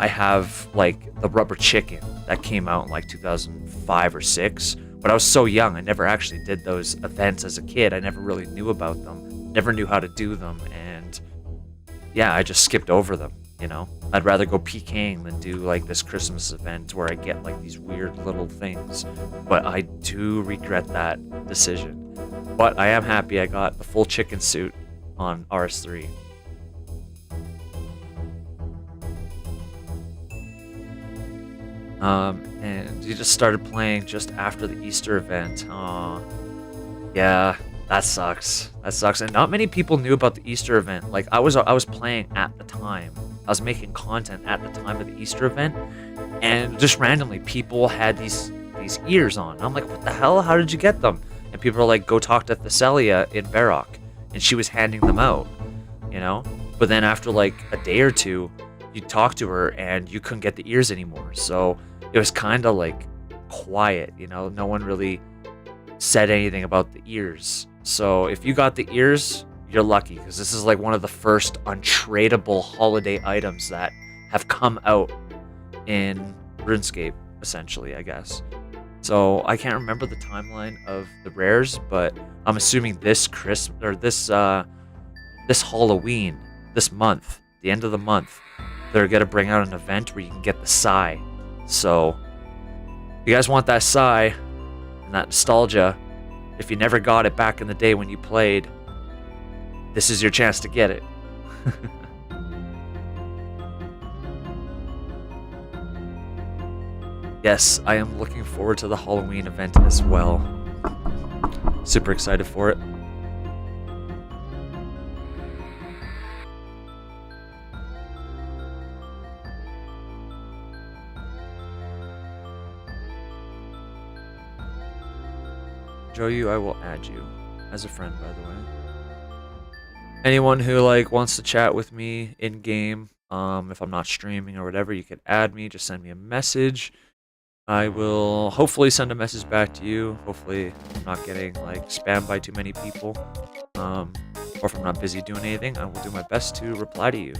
C: have like the rubber chicken that came out in like 2005 or 6, but I was so young, I never actually did those events as a kid. I never really knew about them, never knew how to do them, and yeah, I just skipped over them, you know. I'd rather go PKing than do like this Christmas event where I get like these weird little things, but I do regret that decision. But I am happy I got the full chicken suit on RS3. And you just started playing just after the Easter event. Aw. Yeah, that sucks. And not many people knew about the Easter event. Like, I was playing at the time. I was making content at the time of the Easter event, and just randomly people had these ears on. And I'm like, what the hell? How did you get them? And people are like, go talk to Thessalia in Varrock, and she was handing them out, you know. But then after like a day or two, you talk to her and you couldn't get the ears anymore. So it was kind of like quiet, you know. No one really said anything about the ears. So if you got the ears, you're lucky, because this is like one of the first untradeable holiday items that have come out in RuneScape, essentially, I guess. So I can't remember the timeline of the rares, but I'm assuming this Christmas or this Halloween, this month, the end of the month, they're gonna bring out an event where you can get the sai. So if you guys want that sai and that nostalgia, if you never got it back in the day when you played, this is your chance to get it. Yes, I am looking forward to the Halloween event as well. Super excited for it. Joe, I will add you as a friend, by the way. Anyone who like wants to chat with me in game, if I'm not streaming or whatever, you can add me. Just send me a message. I will hopefully send a message back to you. Hopefully I'm not getting like spammed by too many people. Or if I'm not busy doing anything, I will do my best to reply to you.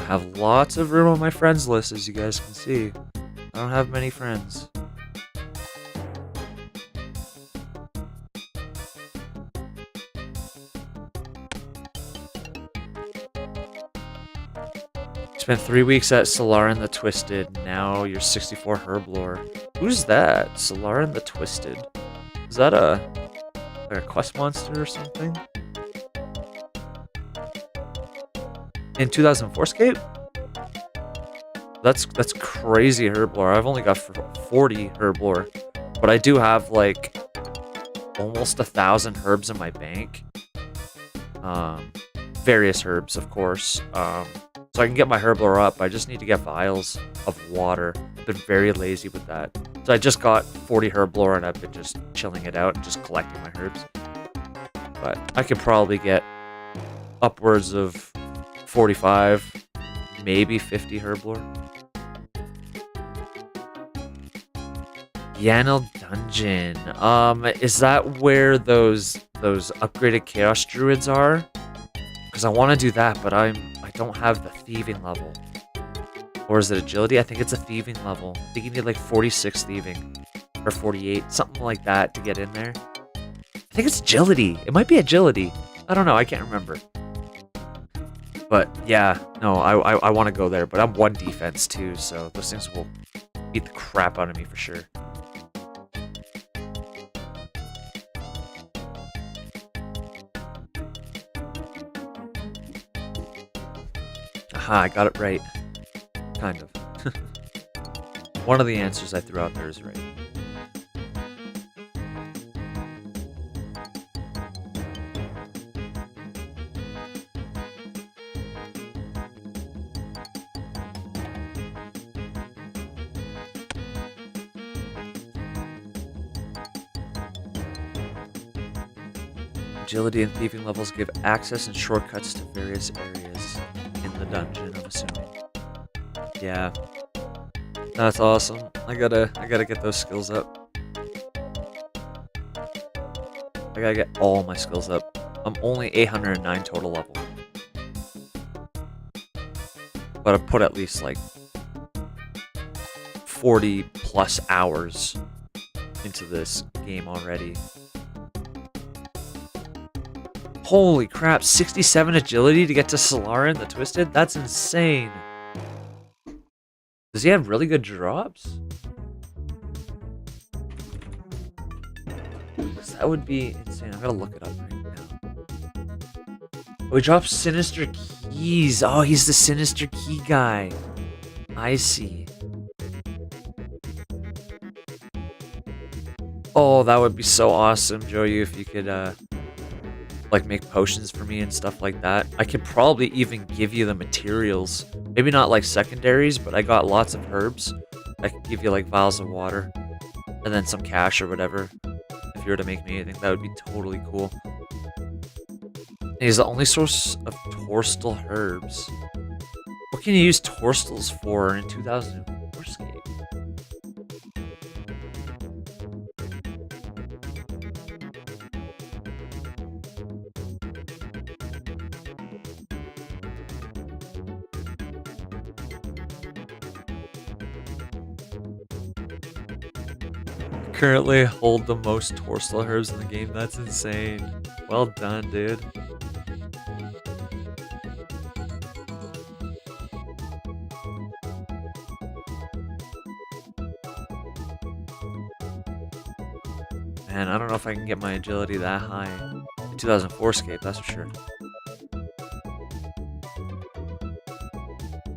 C: I have lots of room on my friends list, as you guys can see. I don't have many friends. Spent 3 weeks at Solarin the Twisted. Now you're 64 Herblore. Who's that? Solarin the Twisted. Is that like a quest monster or something? In 2004Scape? That's crazy Herblore. I've only got 40 Herblore, but I do have like almost 1,000 herbs in my bank. Various herbs, of course. So I can get my Herblore up. I just need to get vials of water. I've been very lazy with that. So I just got 40 Herblore and I've been just chilling it out and just collecting my herbs. But I could probably get upwards of 45, maybe 50 Herblore. Yanel Dungeon. Is that where those upgraded Chaos Druids are? Because I want to do that, but I don't have the thieving level. Or is it agility? I think it's a thieving level. I think you need like 46 thieving. Or 48, something like that to get in there. I think it's agility. It might be agility. I don't know, I can't remember. But yeah, no, I want to go there. But I'm 1 defense too, so those things will beat the crap out of me for sure. Aha, I got it right. Kind of. One of the answers I threw out there is right. Agility and thieving levels give access and shortcuts to various areas in the dungeon, I'm assuming. Yeah. That's awesome. I gotta get those skills up. I gotta get all my skills up. I'm only 809 total level. But I've put at least like 40 plus hours into this game already. Holy crap, 67 agility to get to Solarin the Twisted? That's insane. Does he have really good drops? That would be insane. I gotta look it up right now. Oh, he drops Sinister Keys. Oh, he's the Sinister Key guy. I see. Oh, that would be so awesome, Joey, if you could, like make potions for me and stuff like that. I could probably even give you the materials. Maybe not like secondaries, but I got lots of herbs. I could give you like vials of water and then some cash or whatever. If you were to make me anything, that would be totally cool. And he's the only source of Torstal herbs. What can you use Torstals for in 2004Scape? Currently hold the most Torstal herbs in the game. That's insane. Well done, dude. Man, I don't know if I can get my agility that high in 2004Scape, that's for sure.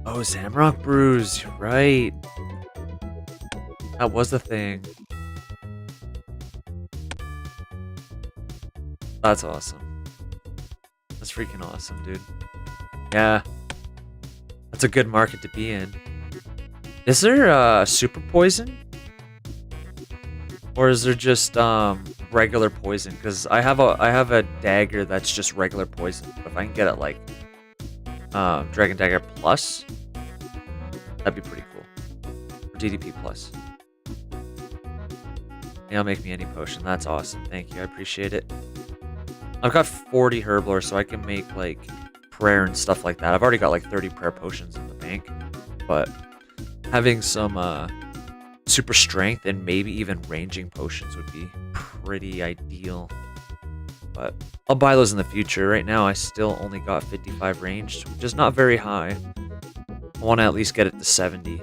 C: Oh, Zamrock Brews, you're right. That was the thing. That's awesome. That's freaking awesome, dude. Yeah. That's a good market to be in. Is there super poison? Or is there just regular poison? Because I have a dagger that's just regular poison. But if I can get it like Dragon Dagger Plus, that'd be pretty cool. Or DDP Plus. Yeah, make me any potion. That's awesome. Thank you. I appreciate it. I've got 40 Herblore, so I can make like prayer and stuff like that. I've already got like 30 prayer potions in the bank, but having some super strength and maybe even ranging potions would be pretty ideal. But I'll buy those in the future. Right now I still only got 55 ranged, which is not very high. I want to at least get it to 70.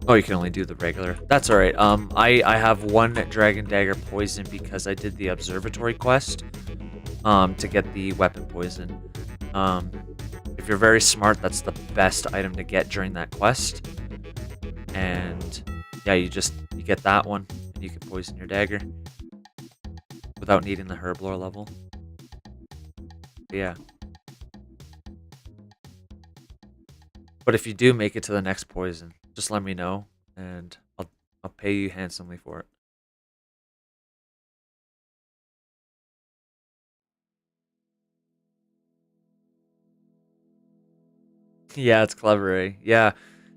C: Oh, you can only do the regular. That's alright. I have one Dragon Dagger poison because I did the observatory quest to get the weapon poison. If you're very smart, that's the best item to get during that quest. And yeah, you get that one and you can poison your dagger without needing the herblore level. But yeah. But if you do make it to the next poison, just let me know, and I'll pay you handsomely for it. Yeah, it's clever, eh? Yeah,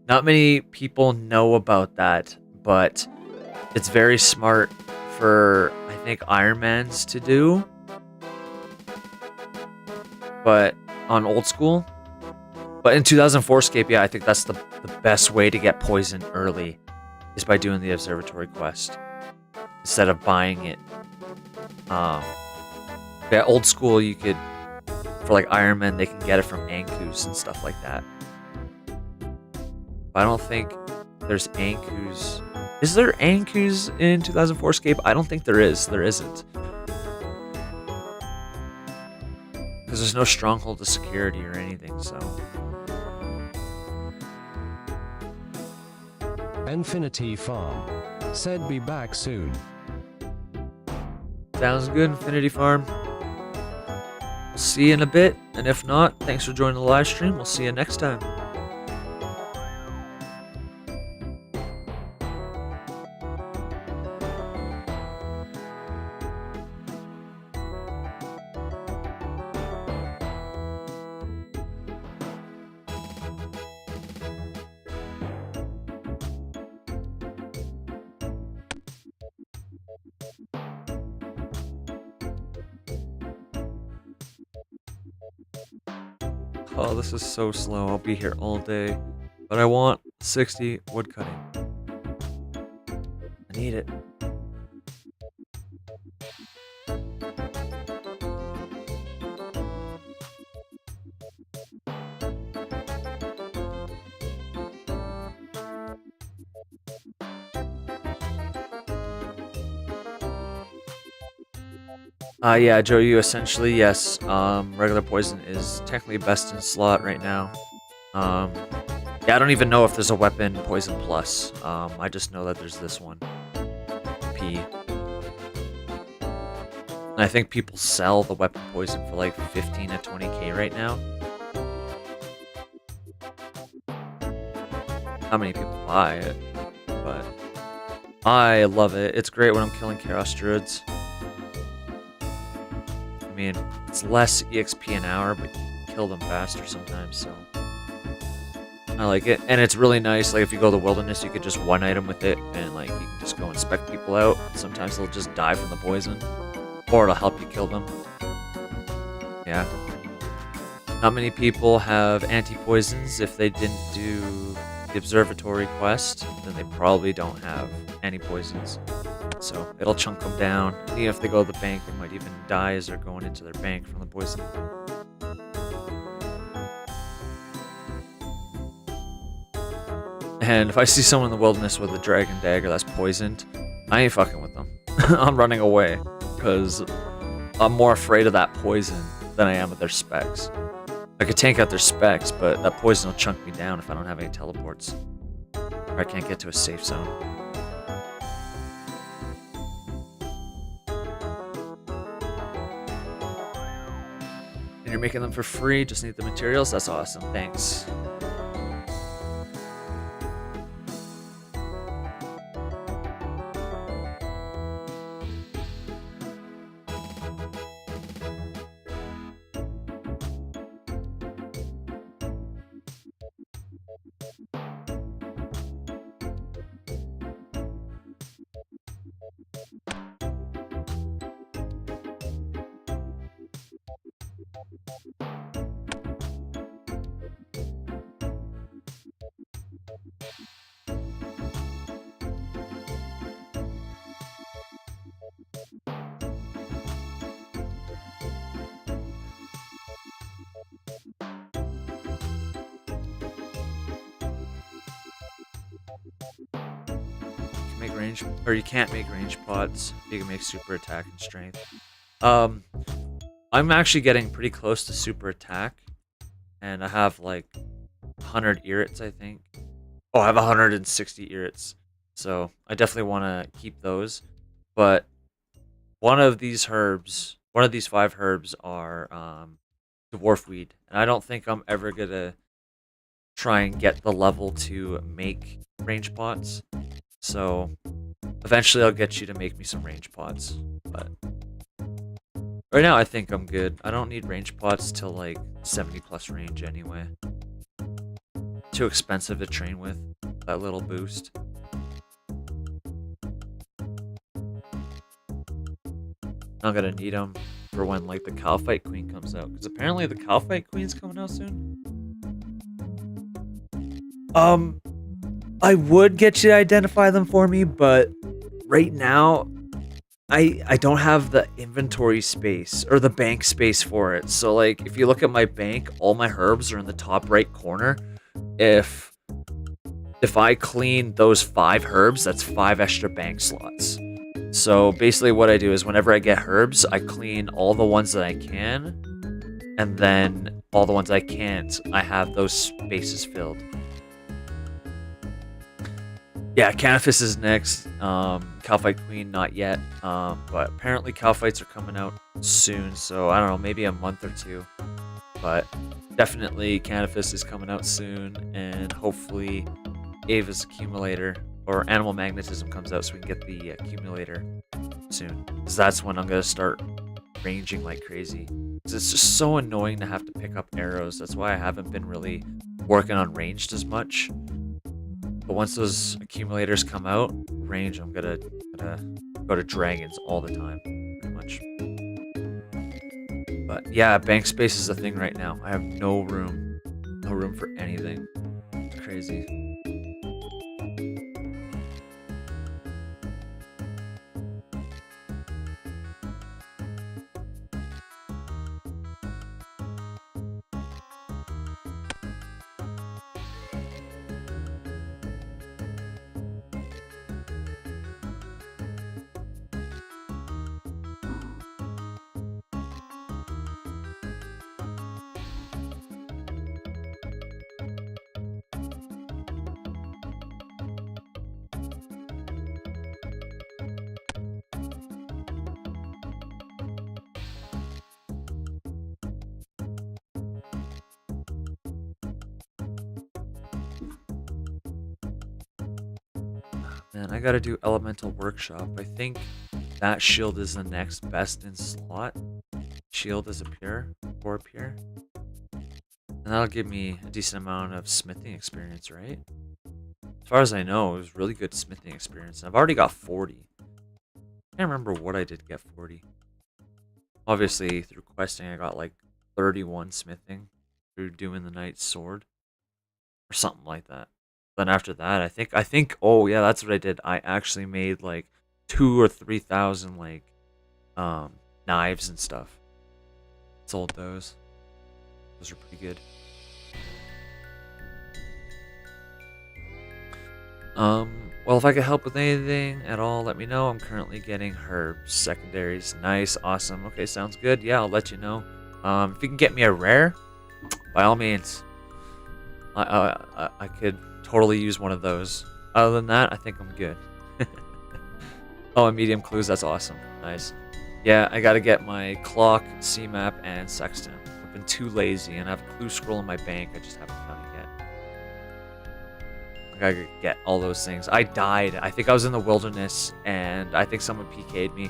C: not many people know about that, but it's very smart for, I think, Ironmans to do. But on old school. But in 2004Scape, yeah, I think that's the best way to get poison early is by doing the observatory quest instead of buying it. Yeah, old school, you could, for like Iron Man, they can get it from Ankus and stuff like that. But I don't think there's Ankus. Is there Ankus in 2004Scape? I don't think there is. There isn't. Because there's no stronghold of security or anything, so.
B: Infinity Farm said be back soon.
C: Sounds good, Infinity Farm. We'll see you in a bit, and if not, thanks for joining the live stream. We'll see you next time. Oh, this is so slow. I'll be here all day. But I want 60 woodcutting. I need it. Yeah, Joe, you essentially, yes. Regular poison is technically best in slot right now. Yeah, I don't even know if there's a weapon poison plus. I just know that there's this one. P. And I think people sell the weapon poison for like 15 to 20k right now. Not many people buy it, but I love it. It's great when I'm killing Chaos Druids. I mean, it's less EXP an hour, but you kill them faster sometimes, so I like it. And it's really nice, like if you go to the wilderness, you could just one item with it, and like you can just go inspect people out. Sometimes they'll just die from the poison, or it'll help you kill them. Yeah. Not many people have anti-poisons. If they didn't do the observatory quest, then they probably don't have anti-poisons. So it'll chunk them down. Even if they go to the bank, they might even die as they're going into their bank from the poison. And if I see someone in the wilderness with a dragon dagger that's poisoned, I ain't fucking with them. I'm running away, because I'm more afraid of that poison than I am of their specs. I could tank out their specs, but that poison will chunk me down if I don't have any teleports. Or I can't get to a safe zone. And you're making them for free, just need the materials? That's awesome, thanks. Make range, or you can't make range pods. You can make super attack and strength. I'm actually getting pretty close to super attack, and I have like 100 irrits, I think. Oh, I have 160 irrits, so I definitely want to keep those. But one of these 5 herbs are dwarf weed, and I don't think I'm ever gonna try and get the level to make range pods. So eventually I'll get you to make me some range pods, but right now I think I'm good. I don't need range pods till like 70 plus range anyway. Too expensive to train with, that little boost. Not gonna need them for when like the Calphite Queen comes out, because apparently the Calphite Queen's coming out soon. I would get you to identify them for me, but right now I don't have the inventory space or the bank space for it. So like if you look at my bank, all my herbs are in the top right corner. If I clean those 5 herbs, that's 5 extra bank slots. So basically what I do is whenever I get herbs, I clean all the ones that I can, and then all the ones I can't, I have those spaces filled. Yeah, Canifis is next. Calphite Queen, not yet. But apparently Calphites are coming out soon, so I don't know, maybe a month or 2. But definitely Canifis is coming out soon, and hopefully Ava's Accumulator or Animal Magnetism comes out so we can get the Accumulator soon. Because that's when I'm going to start ranging like crazy. Because it's just so annoying to have to pick up arrows. That's why I haven't been really working on ranged as much. But once those accumulators come out, range, I'm gonna go to dragons all the time, pretty much. But yeah, bank space is the thing right now. I have no room for anything. It's crazy. Man, I gotta do Elemental Workshop. I think that shield is the next best in slot. Shield is a pure, or a pure. And that'll give me a decent amount of smithing experience, right? As far as I know, it was really good smithing experience. I've already got 40. I can't remember what I did to get 40. Obviously, through questing, I got like 31 smithing through doing the Knight's Sword. Or something like that. Then after that, I think, oh yeah, that's what I did. I actually made like 2,000 or 3,000 like knives and stuff. Sold those. Those are pretty good. Well, if I could help with anything at all, let me know. I'm currently getting herbs, secondaries. Nice, awesome. Okay, sounds good. Yeah, I'll let you know. If you can get me a rare, by all means. I could totally use one of those. Other than that, I think I'm good. Oh, and medium clues, that's awesome. Nice. Yeah, I gotta get my clock, C-map, and sextant. I've been too lazy, and I have a clue scroll in my bank. I just haven't done it yet. I gotta get all those things. I died. I think I was in the wilderness, and I think someone PK'd me,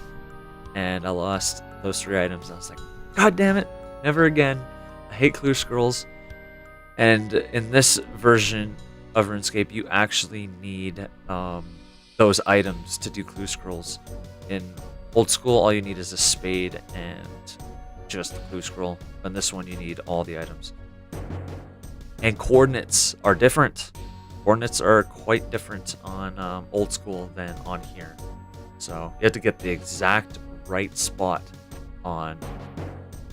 C: and I lost those 3 items. I was like, God damn it, never again. I hate clue scrolls. And in this version of RuneScape, you actually need those items to do clue scrolls. In old school, all you need is a spade and just the clue scroll. On this one, you need all the items. And coordinates are different. Coordinates are quite different on old school than on here. So you have to get the exact right spot on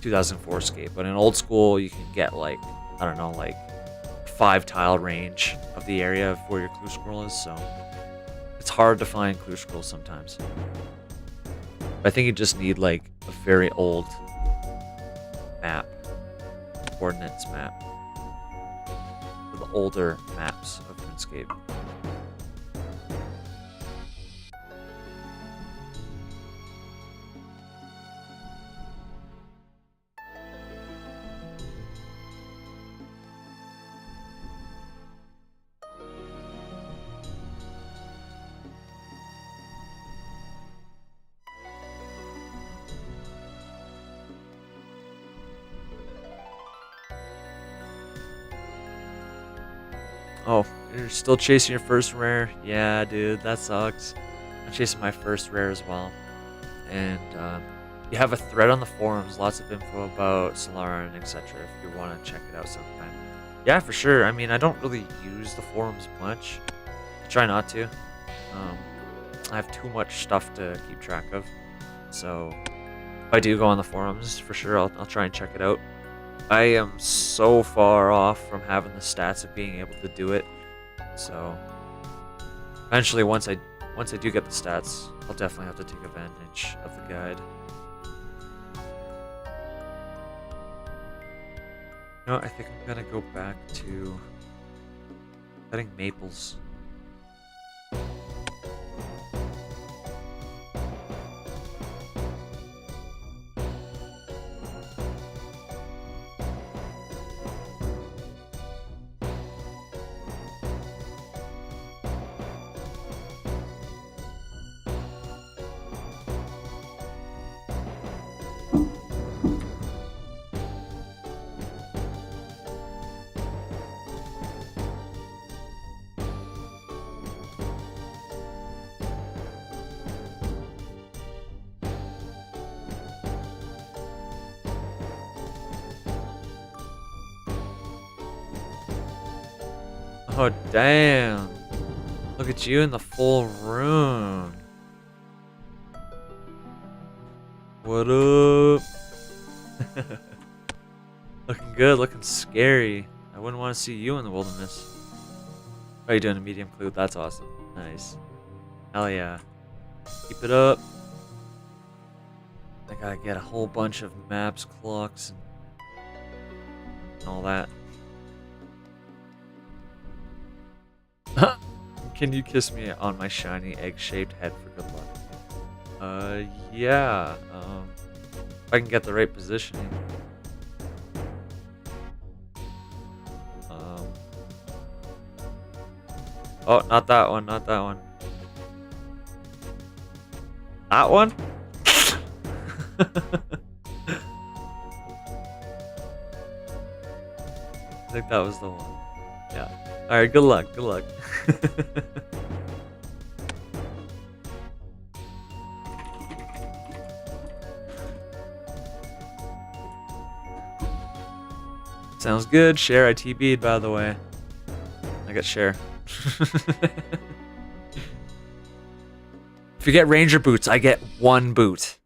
C: 2004Scape. But in old school, you can get like, I don't know, like 5 tile range of the area of where your clue scroll is. So it's hard to find clue scrolls sometimes. I think you just need like a very old map, coordinates map, for the older maps of RuneScape. Oh, you're still chasing your first rare? Yeah, dude, that sucks. I'm chasing my first rare as well. And you have a thread on the forums, lots of info about Solara and etc. if you want to check it out sometime. Yeah, for sure. I mean, I don't really use the forums much. I try not to. I have too much stuff to keep track of. So if I do go on the forums, for sure, I'll try and check it out. I am so far off from having the stats of being able to do it. So eventually, once I do get the stats, I'll definitely have to take advantage of the guide. You know, I think I'm gonna go back to cutting maples. Oh, damn. Look at you in the full rune. What up? Looking good, looking scary. I wouldn't want to see you in the wilderness. Are you doing a medium clue? That's awesome. Nice. Hell yeah. Keep it up. I gotta get a whole bunch of maps, clocks, and all that. Can you kiss me on my shiny egg-shaped head for good luck? Yeah. If I can get the right positioning. Oh, not that one, not that one. That one? I think that was the one. Yeah. Alright, good luck, good luck. Sounds good. Share, I TB'd, by the way. I got share. If you get ranger boots, I get 1 boot.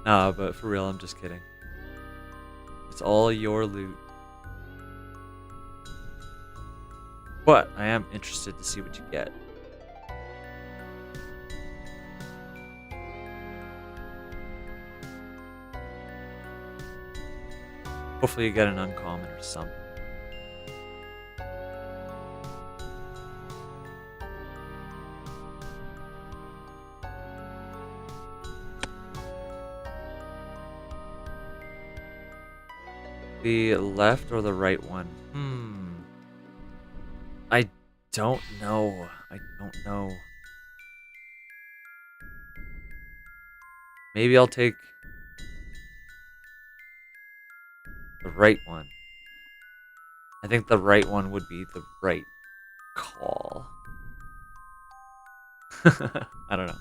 C: Nah, but for real, I'm just kidding. It's all your loot. But I am interested to see what you get. Hopefully you get an uncommon or something. The left or the right one? I don't know. I don't know. Maybe I'll take the right one. I think the right one would be the right call. I don't know.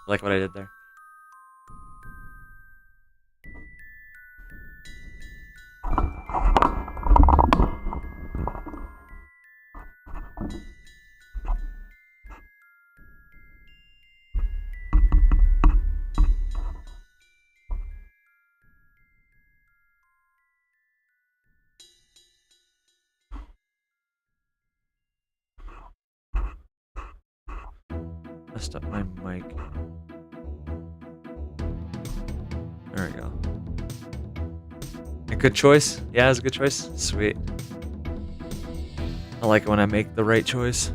C: Like what I did there? Messed up my mic. There we go. A good choice? Yeah, it's a good choice. Sweet. I like it when I make the right choice.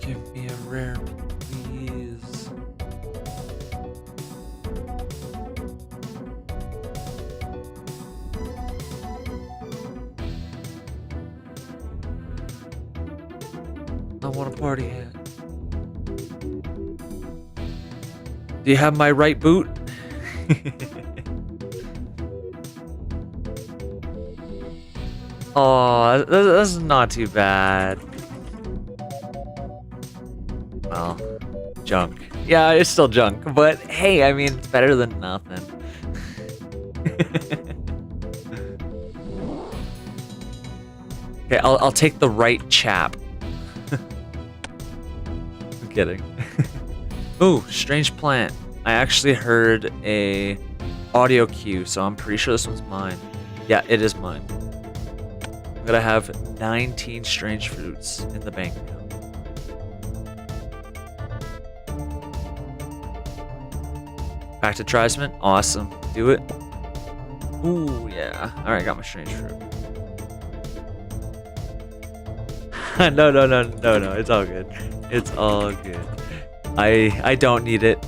C: Give me a rare, please. I want a party hat. Do you have my right boot? Oh, this is not too bad. Well, junk. Yeah, it's still junk, but hey, I mean, it's better than nothing. Okay, I'll take the right chap. I'm kidding. Ooh, strange plant. I actually heard a audio cue, so I'm pretty sure this one's mine. Yeah, it is mine. I'm gonna have 19 strange fruits in the bank now. Back to Trisman. Awesome. Do it. Ooh, yeah. Alright, got my strange fruit. No. It's all good. It's all good. I don't need it.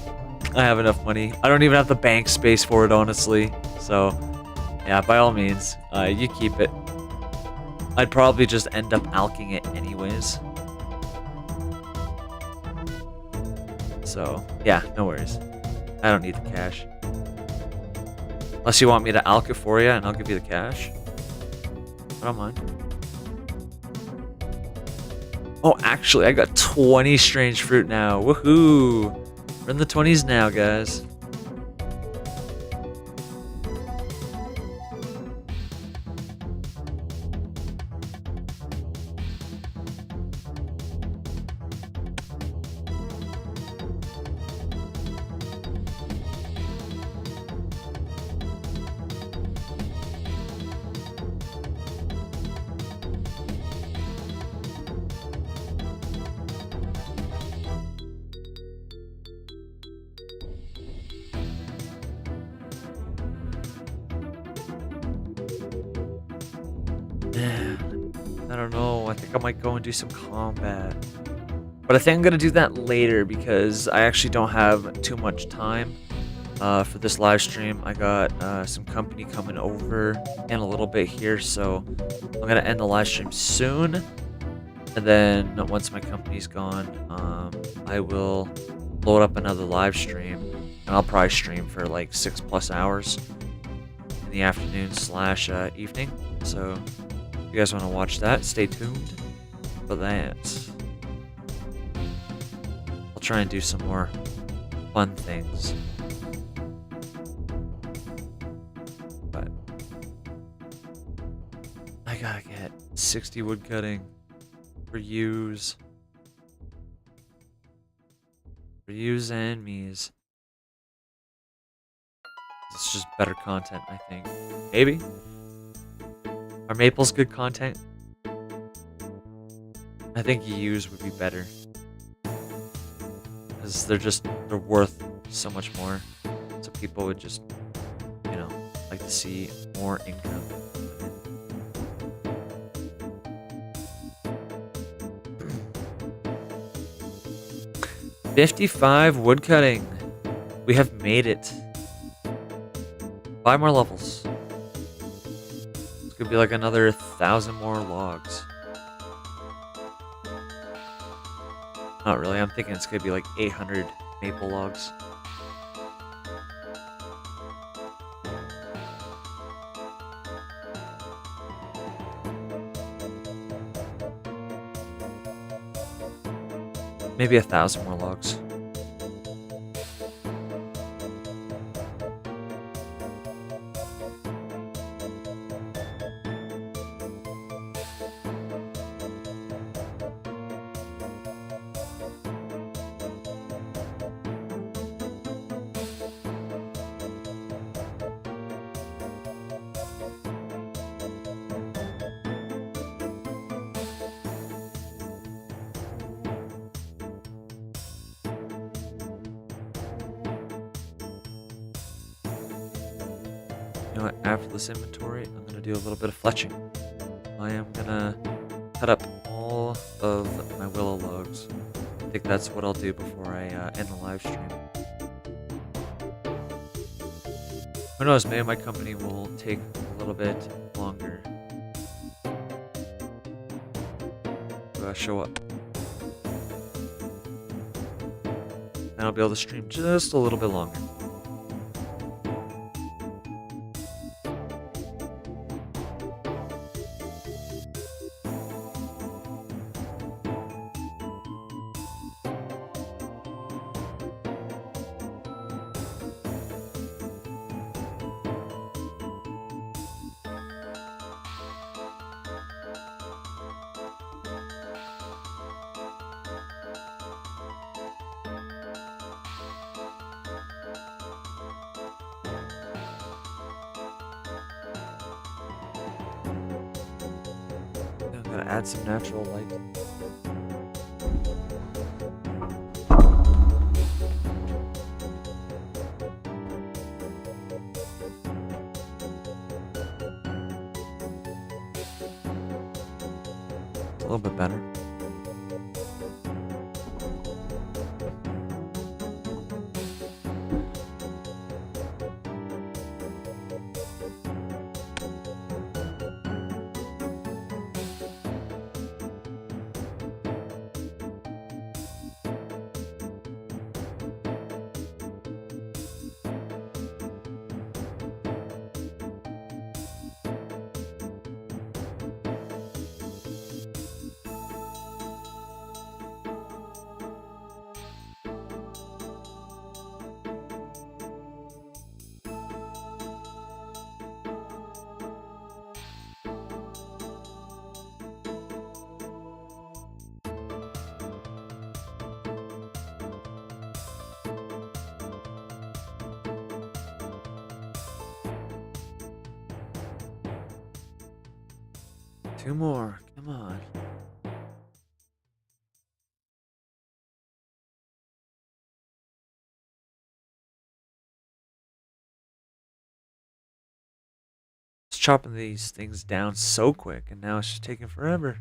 C: I have enough money. I don't even have the bank space for it, honestly. So, yeah, by all means, you keep it. I'd probably just end up alking it anyways. So, yeah, no worries. I don't need the cash. Unless you want me to alk it for you and I'll give you the cash. I don't mind. Oh, actually, I got 20 strange fruit now. Woohoo! We're in the 20s now, guys. I don't know. I think I might go and do some combat. But I think I'm going to do that later because I actually don't have too much time for this live stream. I got some company coming over in a little bit here, so I'm going to end the live stream soon. And then once my company's gone, I will load up another live stream. And I'll probably stream for like 6+ hours in the afternoon / evening. So if you guys want to watch that, stay tuned for that. I'll try and do some more fun things. But I gotta get 60 wood cutting for yous. For yous and me's. It's just better content, I think. Maybe? Are maples good content? I think yous would be better. Because they're worth so much more. So people would just, like to see more income. 55 woodcutting. We have made it. 5 more levels. It's gonna be like another 1,000 more logs. Not really. I'm thinking it's gonna be like 800 maple logs. Maybe 1,000 more logs. You know what? After this inventory, I'm gonna do a little bit of fletching. I am gonna cut up all of my willow logs. I think that's what I'll do before I end the live stream. Who knows? Maybe my company will take a little bit longer to show up. And I'll be able to stream just a little bit longer. I'm gonna add some natural light. It's a little bit better. Two more, come on. Just chopping these things down so quick, and now it's just taking forever.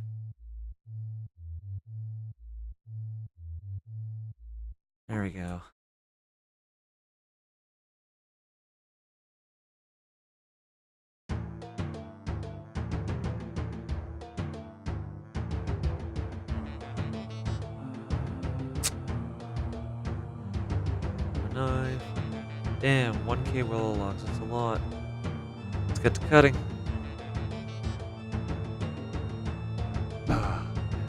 C: There we go. Knife. Damn, 1K willow logs, that's a lot. Let's get to cutting.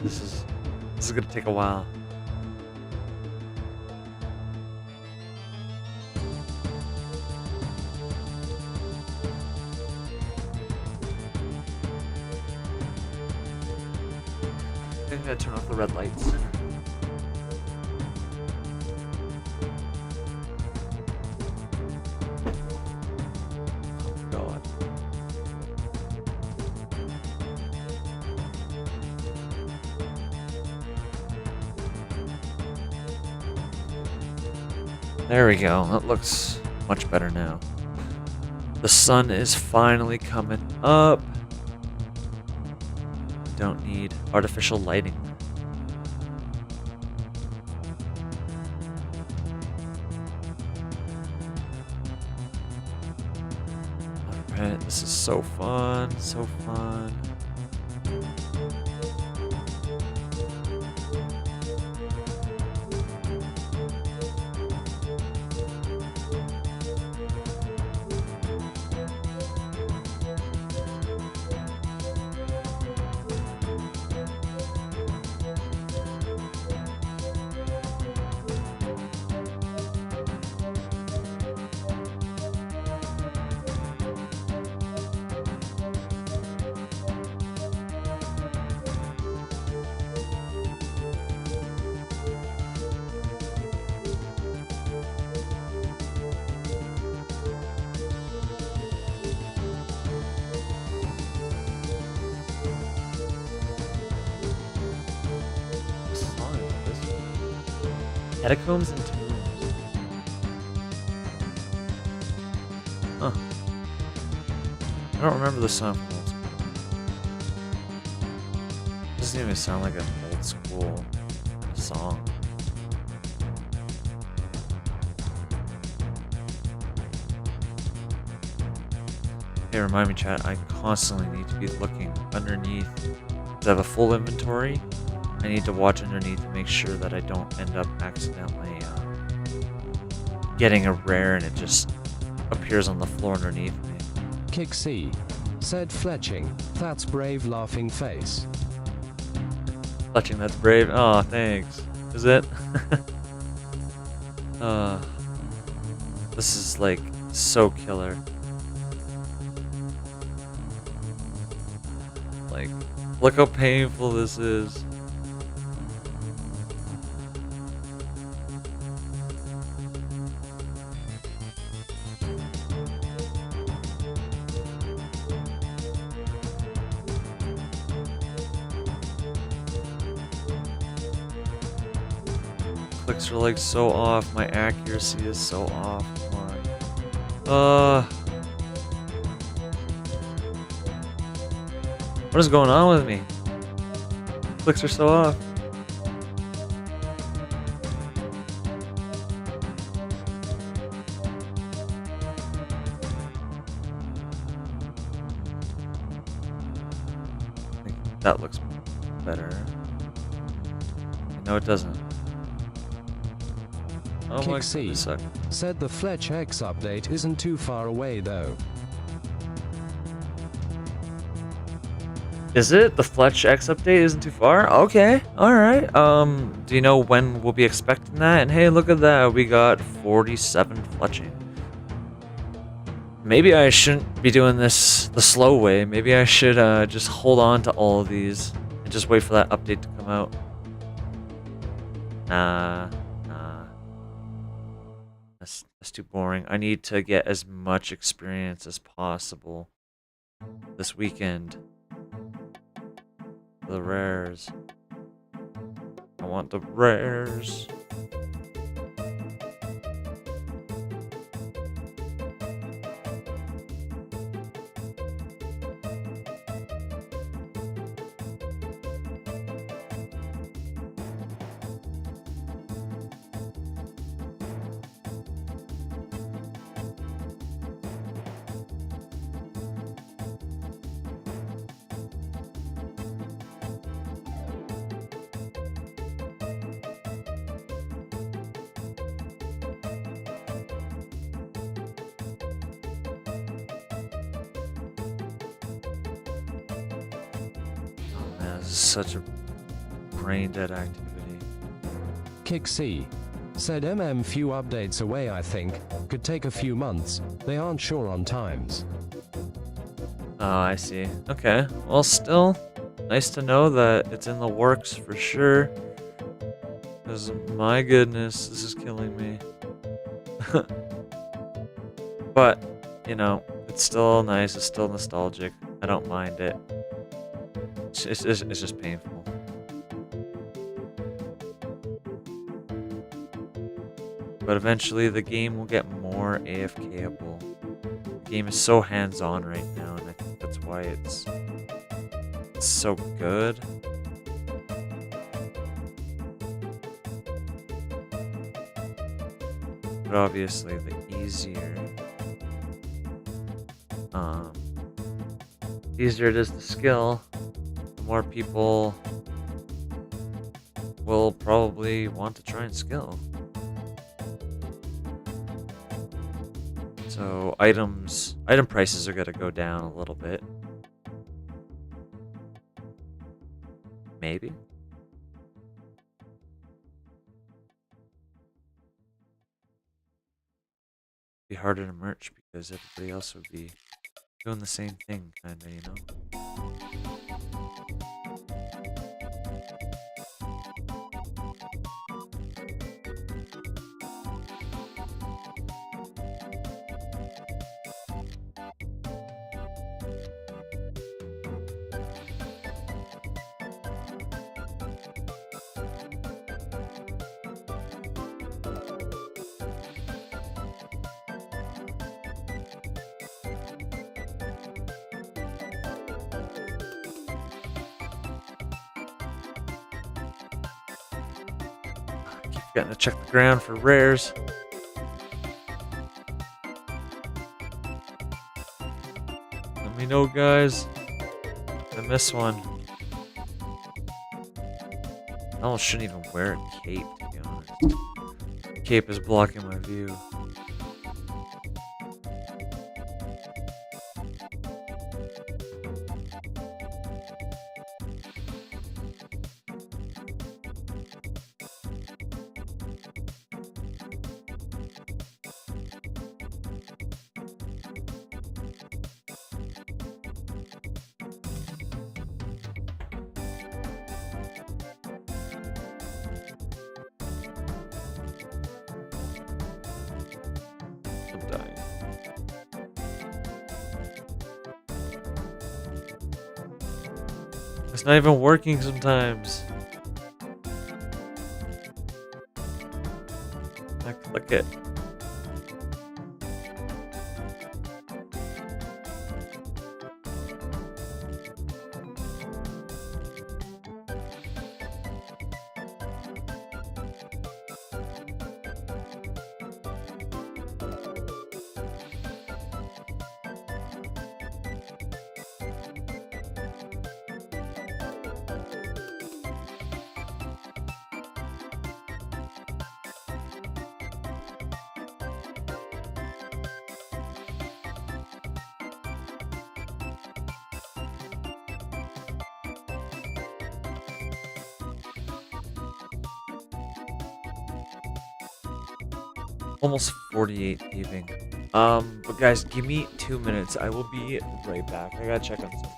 C: This is gonna take a while. I think I'm gonna turn off the red lights. There we go. That looks much better now. The sun is finally coming up. Don't need artificial lighting. This is so fun, so fun. What song is this? Catacombs and Tombs. Huh. I don't remember the song from old school. Doesn't even sound like an old school song. Hey, remind me, chat, I constantly need to be looking underneath. To have a full inventory, I need to watch underneath to make sure that I don't end up accidentally getting a rare and it just appears on the floor underneath me.
B: Kick C. Said fletching. That's brave laughing face.
C: Clutching, that's brave. Oh, thanks. Is it? This is like so killer. Like, look how painful this is. Clicks are like so off. My accuracy is so off. Come on. What is going on with me? Clicks are so off. I think that looks better. No, it doesn't. Oh my
B: Kick C.
C: goodness.
B: Said the Fletch X update isn't too far away though.
C: Is it? The Fletch X update isn't too far? Okay, alright. Do you know when we'll be expecting that? And hey, look at that. We got 47 fletching. Maybe I shouldn't be doing this the slow way. Maybe I should just hold on to all of these and just wait for that update to come out. Nah. That's too boring. I need to get as much experience as possible this weekend. The rares. I want the rares. This is such a brain dead activity.
B: Kick C. Said few updates away I think. Could take a few months. They aren't sure on times.
C: Oh, I see. Okay. Well, still, nice to know that it's in the works for sure. Because, my goodness, this is killing me. But, you know, it's still nice. It's still nostalgic. I don't mind it. It's just painful. But eventually the game will get more AFK-able. The game is so hands-on right now, and I think that's why it's so good. But obviously the easier easier it is to skill, the more people will probably want to try and skill. So item prices are gonna go down a little bit. Maybe. Be harder to merch because everybody else would be doing the same thing, kinda, you know? Keep forgetting to check the ground for rares. Let me know, guys. I missed one. I almost shouldn't even wear a cape, to be honest. Cape is blocking my view. I'm dying. It's not even working sometimes. I click it. Almost 48 thieving. But guys, give me 2 minutes. I will be right back. I gotta check on something.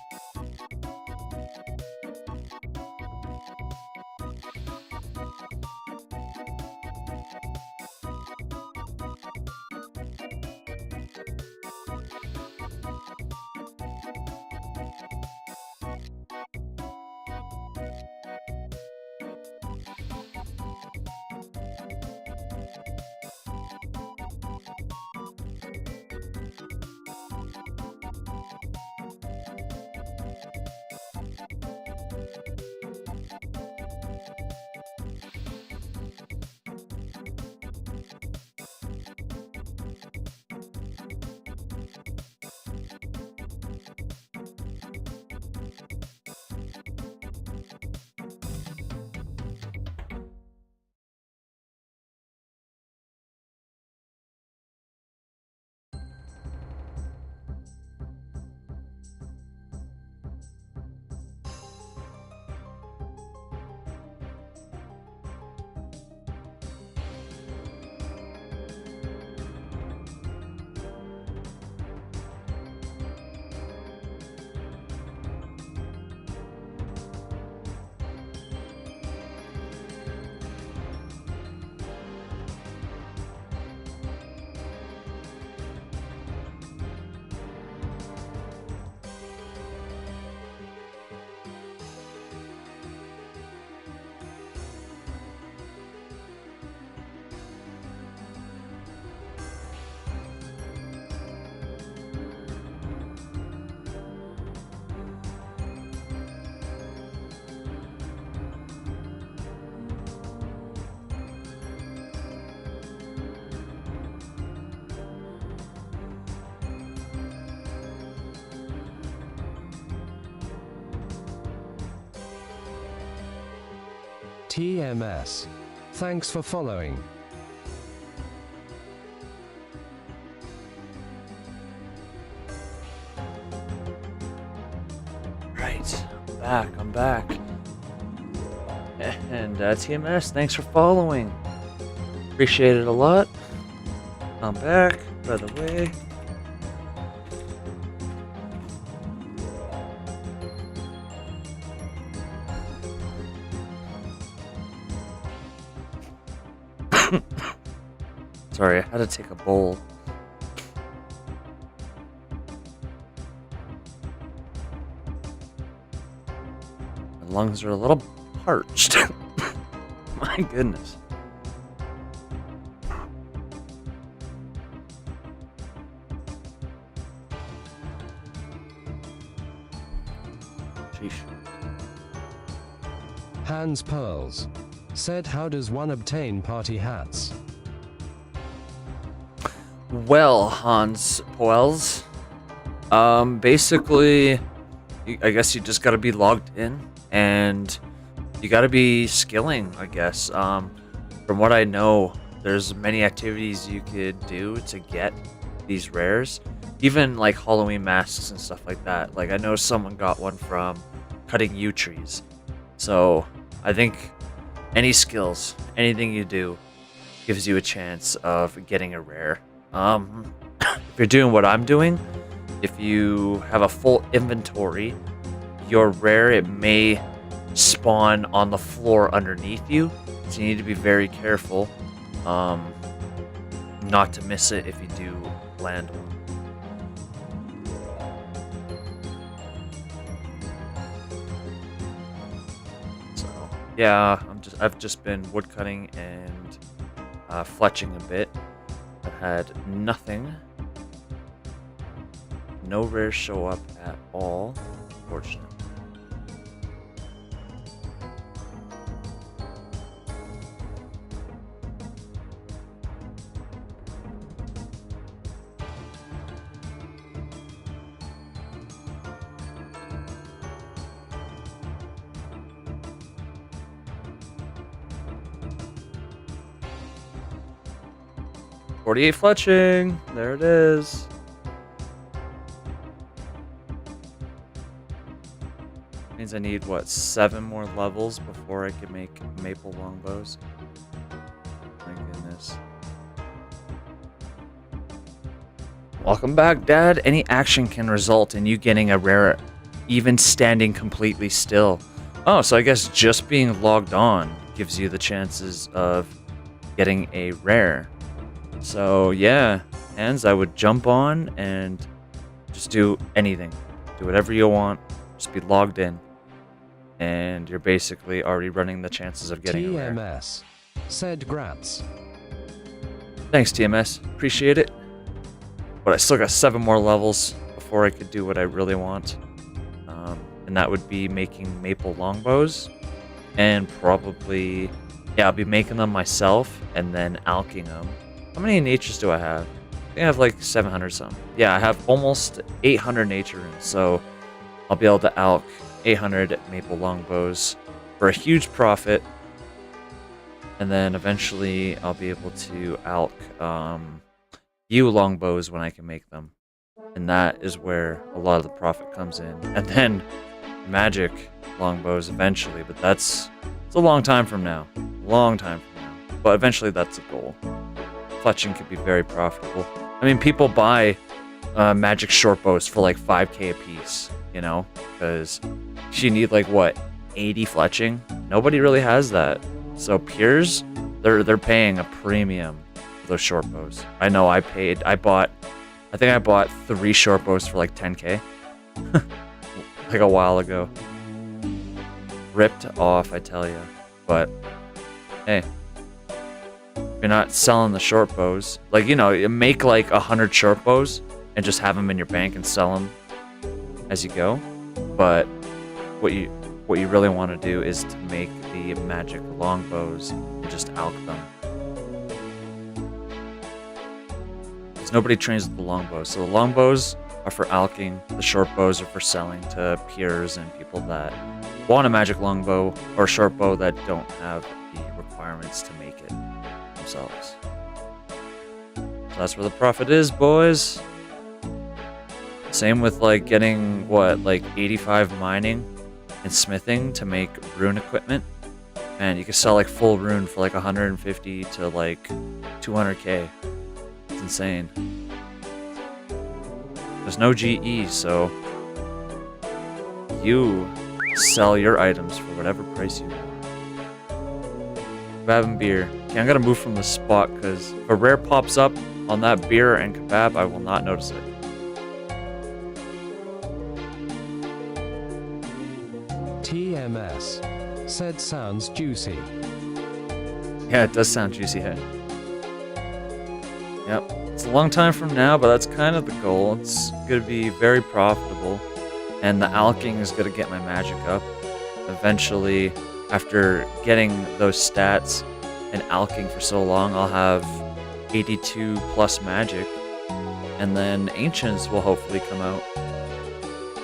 B: TMS. Thanks for following.
A: Right, I'm back. And TMS, thanks for following. Appreciate it a lot. I'm back, by the way. Sorry, I had to take a bowl. My lungs are a little parched. My goodness. Sheesh.
B: Hans Pearls said, how does one obtain party hats?
A: Well, Hans Poels, basically, I guess you just gotta be logged in, and you gotta be skilling, I guess. From what I know, there's many activities you could do to get these rares, even like Halloween masks and stuff like that. Like, I know someone got one from cutting yew trees. So, I think any skills, anything you do, gives you a chance of getting a rare. If you're doing what I'm doing, if you have a full inventory, your rare, it may spawn on the floor underneath you, so you need to be very careful not to miss it if you do land one. So yeah, I've just been woodcutting and fletching a bit. I've had nothing. No rares show up at all, unfortunately. .48 fletching, there it is. Means I need, what, 7 more levels before I can make maple longbows? My goodness. Welcome back, Dad. Any action can result in you getting a rare, even standing completely still. Oh, so I guess just being logged on gives you the chances of getting a rare. So yeah, Hans, I would jump on and just do anything. Do whatever you want. Just be logged in. And you're basically already running the chances of getting a rare.
B: TMS said grats.
A: Thanks, TMS. Appreciate it. But I still got 7 more levels before I could do what I really want. And that would be making maple longbows. And probably, yeah, I'll be making them myself and then alching them. How many natures do I have? I think I have like 700 some. Yeah, I have almost 800 nature runes, so I'll be able to alch 800 maple longbows for a huge profit. And then eventually I'll be able to alch yew longbows when I can make them. And that is where a lot of the profit comes in. And then magic longbows eventually, but it's a long time from now. Long time from now. But eventually that's a goal. Fletching could be very profitable. I mean, people buy magic short bows for like 5k a piece, you know, because you need like what, 80 fletching? Nobody really has that. So pures, they're paying a premium for those short bows. I know I think I bought 3 short bows for like 10k like a while ago. Ripped off, I tell you. But hey, you're not selling the short bows. Like, you know, you make like 100 short bows and just have them in your bank and sell them as you go. But what you really want to do is to make the magic longbows and just alch them. Because nobody trains with the longbows. So the longbows, are for alching. The short bows are for selling to peers and people that want a magic longbow or short bow that don't have the requirements to make it themselves. So that's where the profit is, boys. Same with like getting what, like 85 mining and smithing to make rune equipment. And you can sell like full rune for like 150 to like 200k. It's insane. There's no GE, so you sell your items for whatever price you want. Kebab and beer. Okay, I'm gonna move from the spot because if a rare pops up on that beer and kebab, I will not notice it.
B: TMS. Said sounds juicy.
A: Yeah, it does sound juicy head. Yep. It's a long time from now, but that's kind of the goal. It's going to be very profitable, and the alching is going to get my magic up. Eventually, after getting those stats and alching for so long, I'll have 82 plus magic, and then ancients will hopefully come out.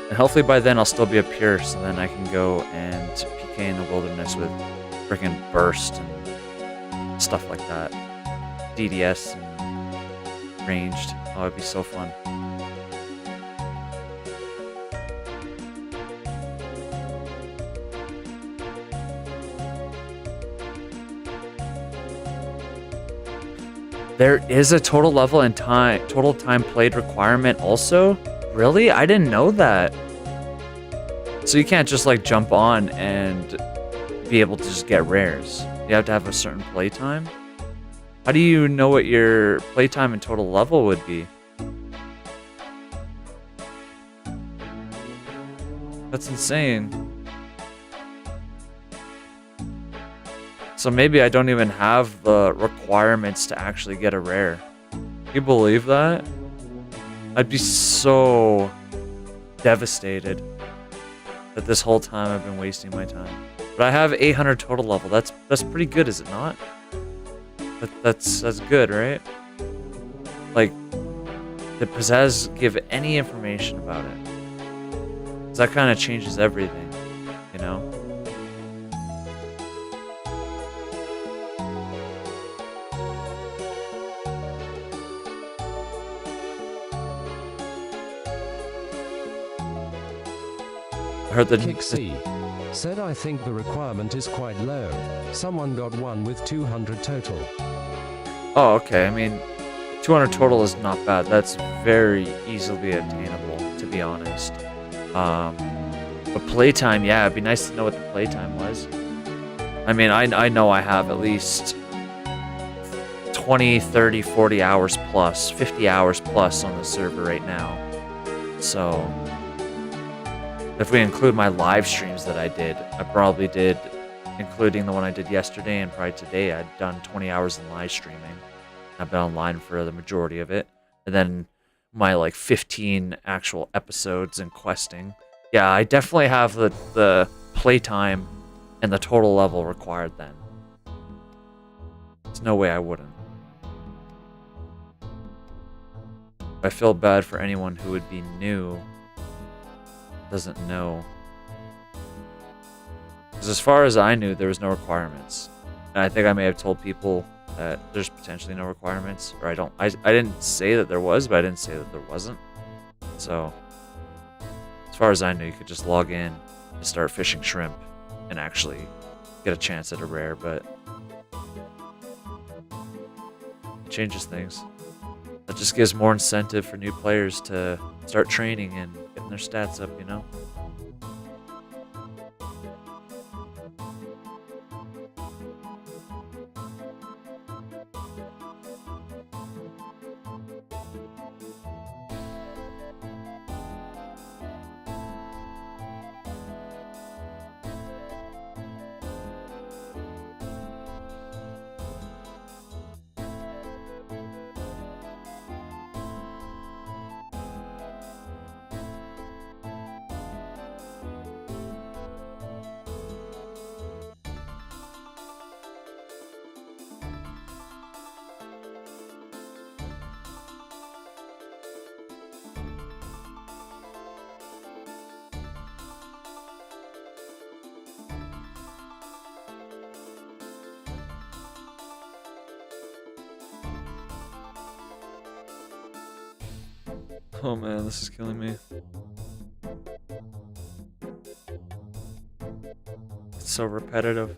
A: And hopefully by then I'll still be a pure, so then I can go and PK in the wilderness with freaking burst and stuff like that. DDS and ranged. Oh, it'd be so fun. There is a total level and total time played requirement also? Really? I didn't know that. So you can't just like jump on and be able to just get rares. You have to have a certain playtime. How do you know what your playtime and total level would be? That's insane. So maybe I don't even have the requirements to actually get a rare. Can you believe that? I'd be so devastated that this whole time I've been wasting my time. But I have 800 total level. That's pretty good, is it not? That's good, right? Like, did Pizzazz give any information about it? 'Cause that kind of changes everything, you know? I heard that
B: Kick C. Said I think the requirement is quite low. Someone got one with 200 total.
A: Oh, okay. I mean, 200 total is not bad. That's very easily attainable, to be honest. But playtime, yeah, it'd be nice to know what the playtime was. I mean, I know I have at least 20, 30, 40 hours plus, 50 hours plus on the server right now. So, if we include my live streams that I did, I probably did, including the one I did yesterday and probably today, I'd done 20 hours in live streaming. I've been online for the majority of it. And then my like 15 actual episodes and questing. Yeah, I definitely have the playtime and the total level required then. There's no way I wouldn't. I feel bad for anyone who would be new, doesn't know. Because as far as I knew, there was no requirements. And I think I may have told people that there's potentially no requirements, or I didn't say that there was, but I didn't say that there wasn't. So, as far as I knew, you could just log in and start fishing shrimp and actually get a chance at a rare, but it changes things. That just gives more incentive for new players to start training and getting their stats up, you know? Oh man, this is killing me. It's so repetitive.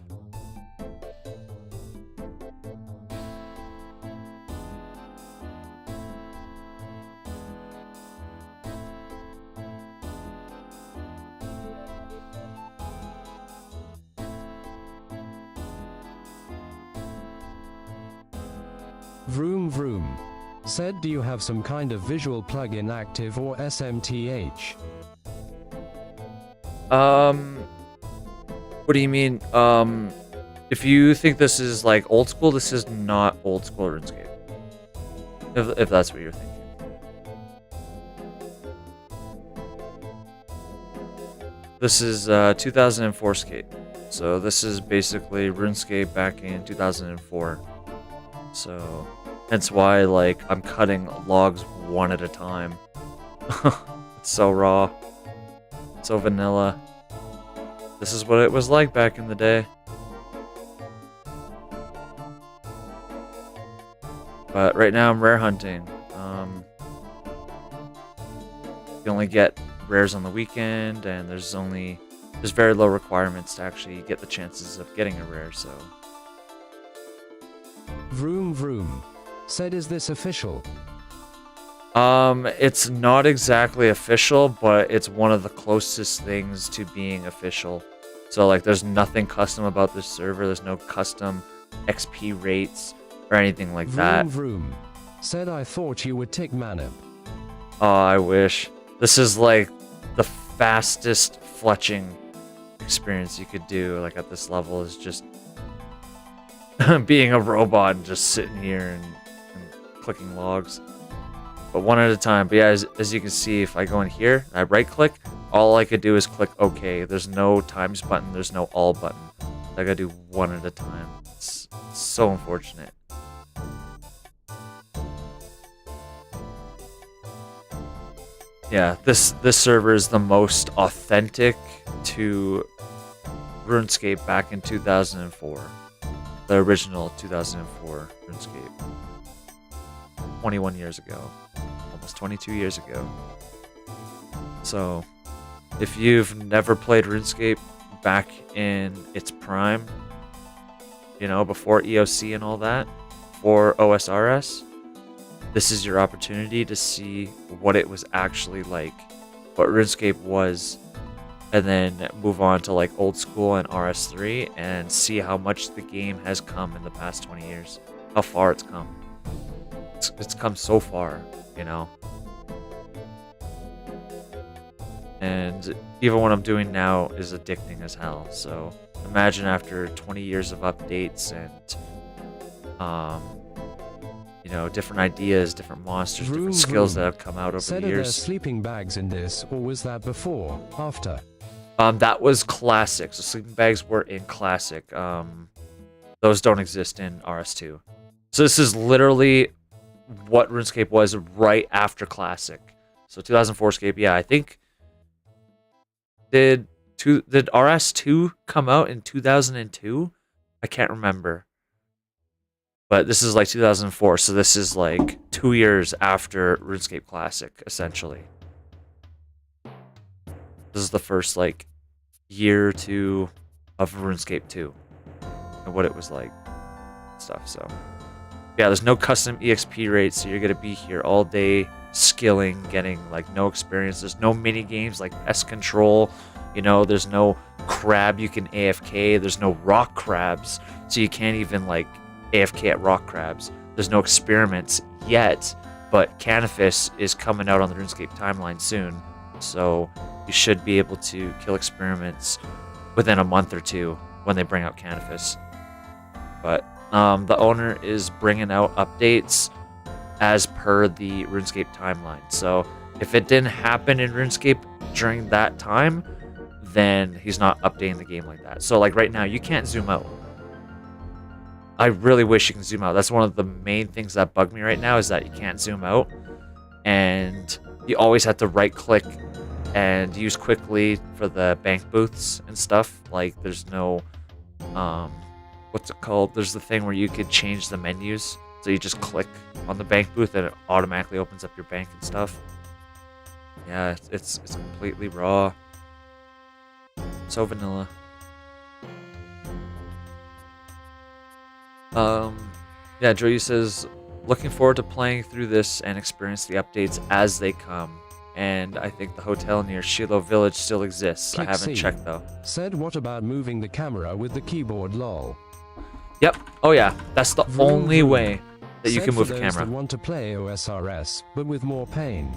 B: Vroom vroom. Said, do you have some kind of visual plugin active or SMTH?
A: What do you mean? If you think this is like old school, this is not old school RuneScape. If that's what you're thinking. This is 2004Scape. So this is basically RuneScape back in 2004. So hence why like I'm cutting logs one at a time. It's so raw. So vanilla. This is what it was like back in the day. But right now I'm rare hunting. You only get rares on the weekend, and there's very low requirements to actually get the chances of getting a rare, so.
B: Vroom vroom. Said, is this official?
A: It's not exactly official, but it's one of the closest things to being official. So like there's nothing custom about this server, there's no custom XP rates or anything like that.
B: Vroom vroom. Said, I thought you would tick manip.
A: Oh, I wish. This is like the fastest fletching experience you could do, like at this level, is just being a robot and just sitting here and clicking logs. But one at a time. But yeah, as you can see, if I go in here, I right click, all I could do is click OK. There's no times button, there's no all button. I gotta do one at a time. It's so unfortunate. Yeah, this server is the most authentic to RuneScape back in 2004. The original 2004 RuneScape. 21 years ago. Almost 22 years ago. So, if you've never played RuneScape back in its prime, you know, before EOC and all that, or OSRS, this is your opportunity to see what it was actually like, what RuneScape was, and then move on to like old school and RS3 and see how much the game has come in the past 20 years. How far it's come. It's come so far, you know. And even what I'm doing now is addicting as hell. So imagine after 20 years of updates and you know, different ideas, different monsters, different skills that have come out over the
B: Said, are there
A: years.
B: sleeping bags in this, or was that before, after?
A: That was classic. So sleeping bags were in classic. Those don't exist in RS2. So this is literally what RuneScape was right after classic. So 2004Scape, yeah, I think did RS2 come out in 2002? I can't remember. But this is like 2004, so this is like 2 years after RuneScape Classic, essentially. This is the first like year or two of RuneScape 2 and what it was like, stuff. So yeah, there's no custom EXP rates, so you're gonna be here all day skilling, getting like no experience. There's no mini games like S control. You know, there's no crab you can AFK. There's no rock crabs, so you can't even like AFK at rock crabs. There's no experiments yet, but Canifis is coming out on the RuneScape timeline soon, so you should be able to kill experiments within a month or two when they bring out Canifis. But the owner is bringing out updates as per the RuneScape timeline. So if it didn't happen in RuneScape during that time, then he's not updating the game like that. So like right now, you can't zoom out. I really wish you can zoom out. That's one of the main things that bug me right now, is that you can't zoom out. And you always have to right click and use quickly for the bank booths and stuff. Like there's no, what's it called? There's the thing where you could change the menus. So you just click on the bank booth and it automatically opens up your bank and stuff.
C: Yeah, it's completely raw. So vanilla. Yeah, Joey says, looking forward to playing through this and experience the updates as they come. And I think the hotel near Shiloh Village still exists. I
B: Click
C: haven't
B: C.
C: checked though.
B: Said what about moving the camera with the keyboard lol?
C: Yep. Oh yeah, that's the
B: Vroom,
C: only
B: vroom.
C: way that you
B: Said
C: can
B: for
C: move the
B: those
C: camera.
B: that want to play OSRS, but with more pain.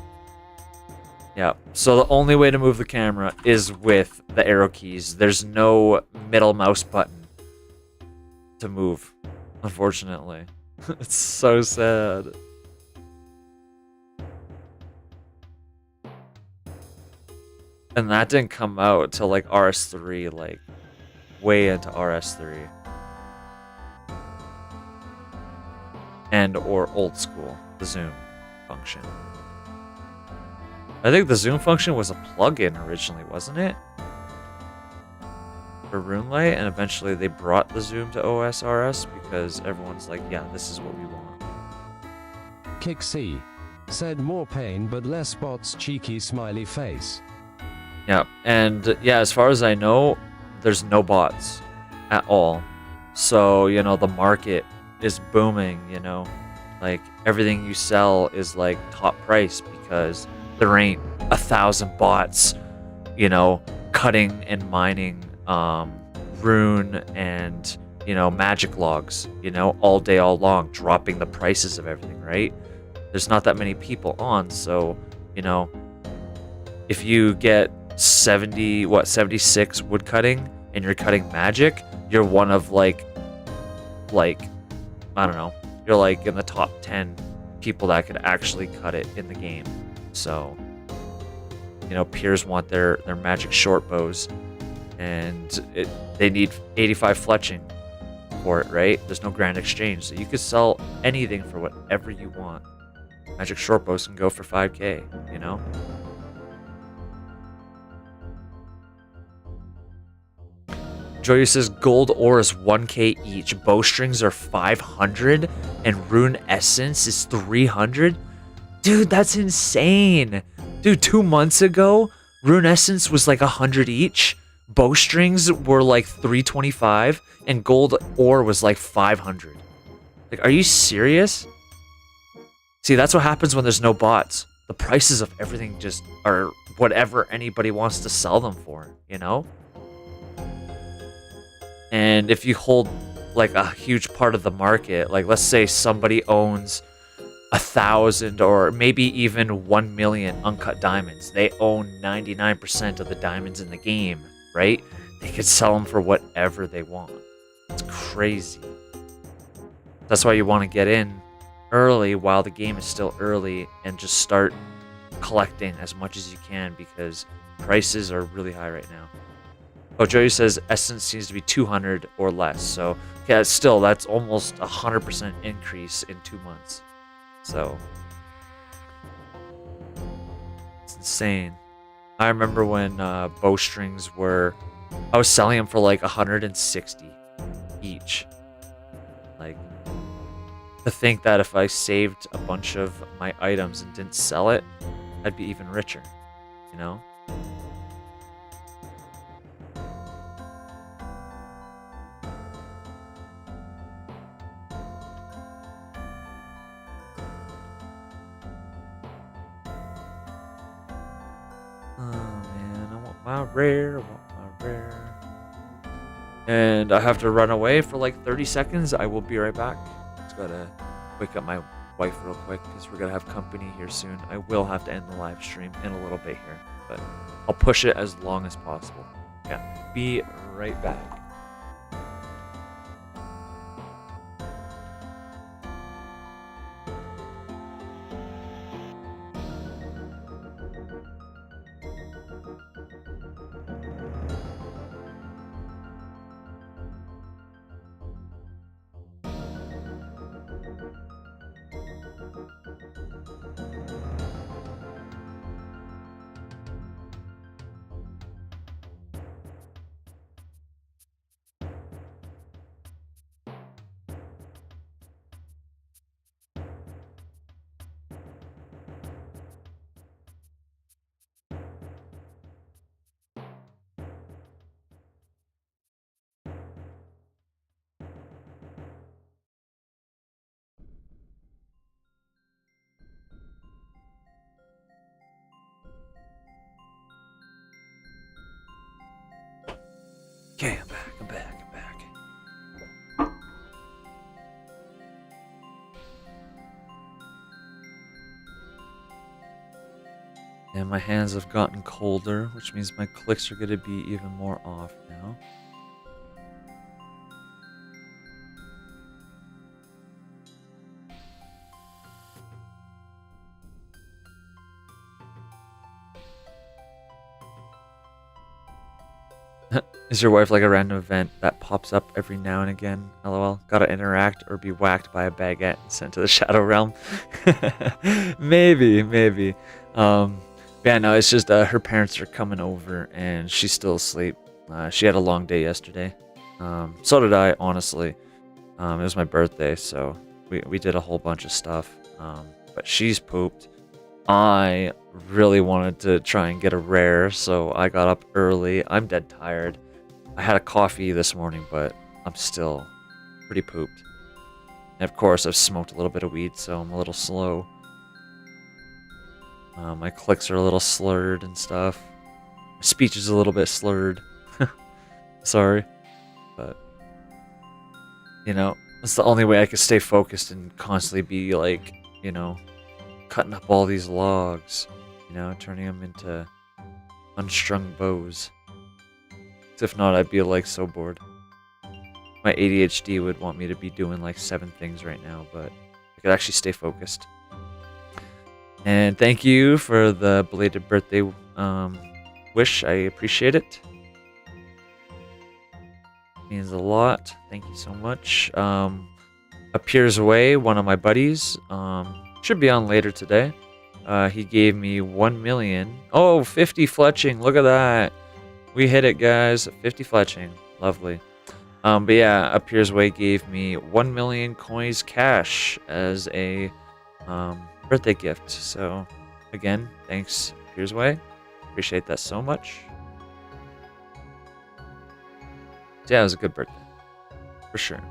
C: Yeah. So the only way to move the camera is with the arrow keys. There's no middle mouse button to move, unfortunately. It's so sad. And that didn't come out till like RS3, like way into RS3. And or old school, the zoom function. I think the zoom function was a plugin originally, wasn't it? For RuneLight, and eventually they brought the zoom to OSRS because everyone's like, yeah, this is what we want.
B: Kick C. Said more pain but less bots cheeky smiley face.
C: Yeah, and yeah, as far as I know, there's no bots at all. So, you know, the market is booming, you know. Like, everything you sell is like top price because there ain't 1,000 bots, you know, cutting and mining rune and, you know, magic logs, you know, all day, all long, dropping the prices of everything, right? There's not that many people on, so, you know, if you get 76 wood cutting and you're cutting magic, you're one of like I don't know, you're like in the top 10 people that could actually cut it in the game. So, you know, peers want their magic short bows, and they need 85 fletching for it, right? There's no grand exchange, so you could sell anything for whatever you want. Magic short bows can go for 5k, you know. Joey says gold ore is 1k each, bowstrings are 500, and rune essence is 300. Dude, that's insane. Dude, 2 months ago, rune essence was like 100 each, bowstrings were like 325, and gold ore was like 500. Like, are you serious? See, that's what happens when there's no bots. The prices of everything just are whatever anybody wants to sell them for, you know? And if you hold like a huge part of the market, like let's say somebody owns 1,000 or maybe even 1 million uncut diamonds, they own 99% of the diamonds in the game, right? They could sell them for whatever they want. It's crazy. That's why you want to get in early while the game is still early and just start collecting as much as you can because prices are really high right now. Oh, Joey says essence seems to be 200 or less. So, yeah, still, that's almost 100% increase in 2 months. So, it's insane. I remember when bowstrings were, I was selling them for like 160 each. Like, to think that if I saved a bunch of my items and didn't sell it, I'd be even richer, you know? My rare, I want my rare. And I have to run away for like 30 seconds. I will be right back. Just gotta wake up my wife real quick because we're gonna have company here soon. I will have to end the live stream in a little bit here, but I'll push it as long as possible. Yeah, be right back. Okay, I'm back. I'm back. I'm back. And my hands have gotten colder, which means my clicks are going to be even more off now. Is your wife like a random event that pops up every now and again? LOL. Gotta interact or be whacked by a baguette and sent to the Shadow Realm? Maybe. Yeah, no, it's just her parents are coming over and she's still asleep. She had a long day yesterday. So did I, honestly. It was my birthday, so we did a whole bunch of stuff. But she's pooped. I really wanted to try and get a rare, so I got up early. I'm dead tired. I had a coffee this morning, but I'm still pretty pooped. And of course, I've smoked a little bit of weed, so I'm a little slow. My clicks are a little slurred and stuff. My speech is a little bit slurred. Sorry. But, you know, that's the only way I can stay focused and constantly be like, you know, cutting up all these logs. You know, turning them into unstrung bows. If not, I'd be like so bored. My ADHD would want me to be doing like 7 things right now, but I could actually stay focused. And thank you for the belated birthday wish. I appreciate it. Means a lot. Thank you so much. Appears Away, one of my buddies, should be on later today. He gave me 1 million. Oh, 50 fletching. Look at that. We hit it, guys. 50 fletching. Lovely. But yeah, Appears Way gave me 1 million coins cash as a birthday gift. So, again, thanks, Appears Way. Appreciate that so much. So yeah, it was a good birthday. For sure.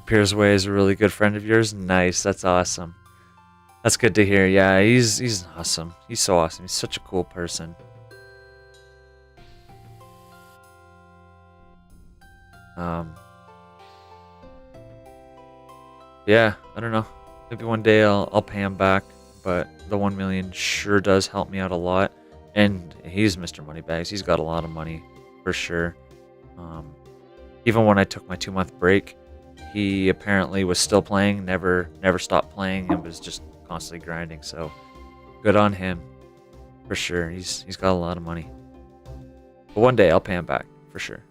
C: Appears Way is a really good friend of yours. Nice, that's awesome. That's good to hear. Yeah, he's awesome. He's so awesome. He's such a cool person. Yeah, I don't know. Maybe one day I'll pay him back, but the 1 million sure does help me out a lot. And he's Mr. Moneybags. He's got a lot of money for sure. Even when I took my 2-month break, he apparently was still playing, never stopped playing, and was just constantly grinding. So good on him, for sure. He's got a lot of money. But one day I'll pay him back for sure.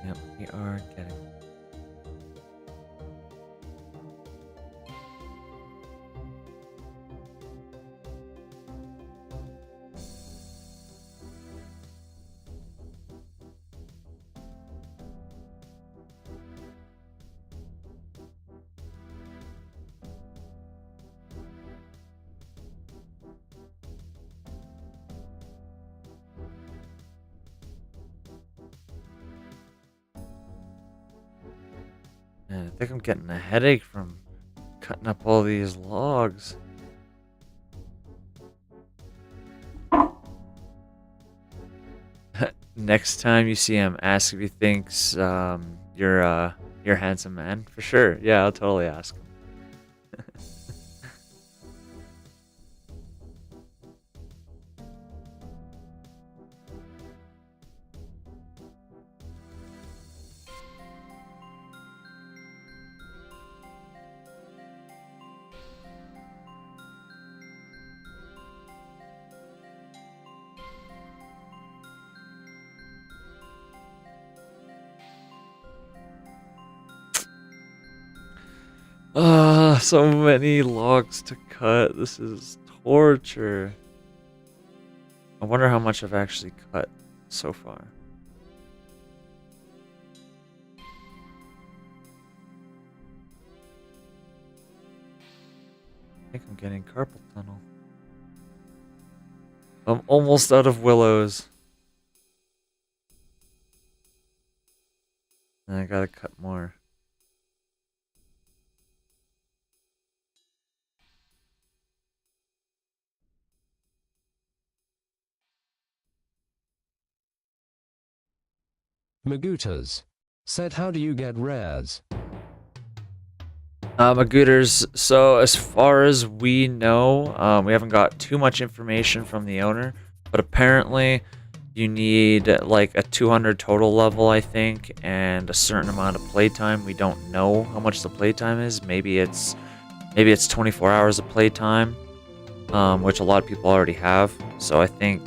C: Yep, we are getting. Man, I think I'm getting a headache from cutting up all these logs. Next time you see him, ask if he thinks you're a handsome man. For sure. Yeah, I'll totally ask him.
A: so many logs to cut. This is torture. I wonder how much I've actually cut so far. I think I'm getting carpal tunnel. I'm almost out of willows. And I gotta cut more.
B: Magutas said, how do you get rares?
A: Magooters, so as far as we know, we haven't got too much information from the owner, but apparently you need like a 200 total level, I think, and a certain amount of playtime. We don't know how much the playtime is. Maybe it's 24 hours of playtime, which a lot of people already have. So I think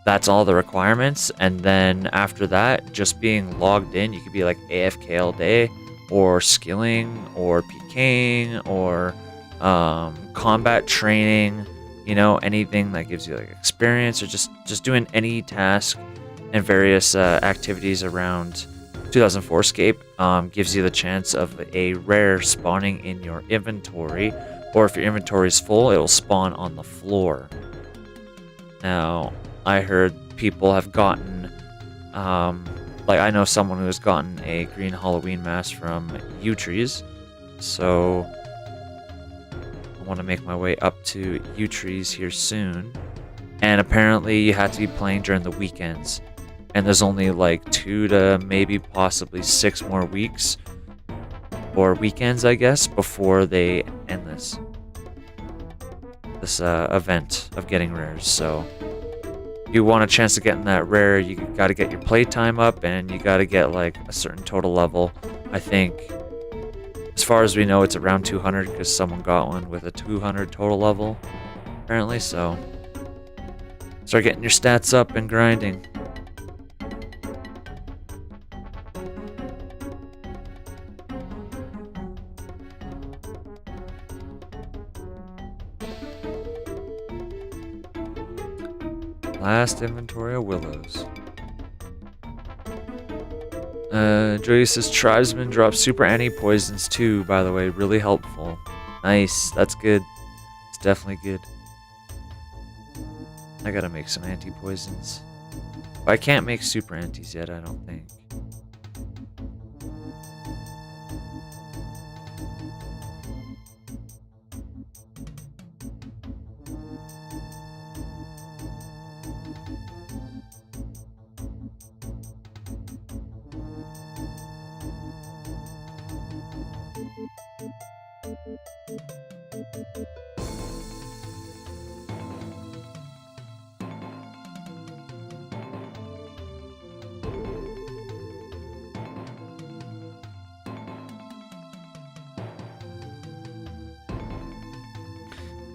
A: that's all the requirements. And then after that, just being logged in, you could be like AFK all day, or skilling, or PKing, or combat training, you know, anything that gives you like experience, or just doing any task and various activities around 2004Scape gives you the chance of a rare spawning in your inventory, or if your inventory is full, it'll spawn on the floor. Now, I heard people have gotten like, I know someone who has gotten a green Halloween mask from U-Trees, so I want to make my way up to U-Trees here soon. And apparently you have to be playing during the weekends, and there's only like 2 to maybe possibly 6 more weeks, or weekends, I guess, before they end this event of getting rares. So you want a chance to get in that rare, you got to get your playtime up, and you got to get like a certain total level. I think, as far as we know, it's around 200, because someone got one with a 200 total level, apparently. So start getting your stats up and grinding. Last inventory of willows. Joey says tribesmen drop super anti-poisons too, by the way. Really helpful. Nice. That's good. It's definitely good. I gotta make some anti-poisons. But I can't make super antis yet, I don't think.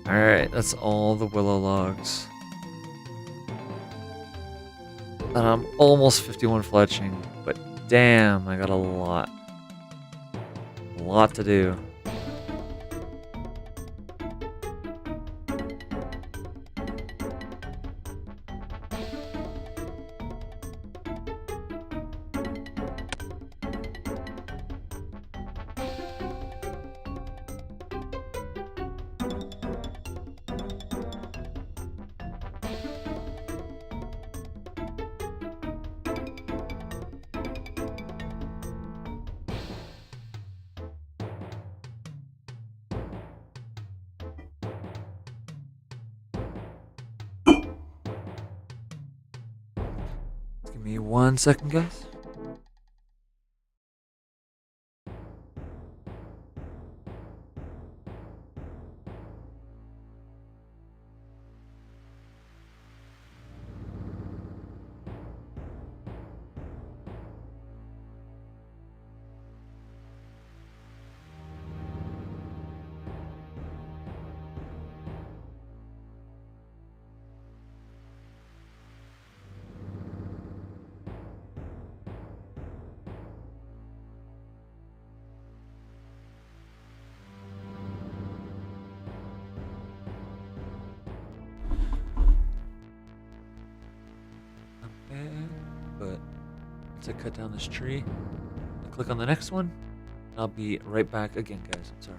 A: Alright, that's all the willow logs. And I'm almost 51 fletching, but damn, I got a lot. A lot to do. Give me 1 second, guys.
C: once I cut down this tree, I'll click on the next one, and I'll be right back again, guys. I'm sorry.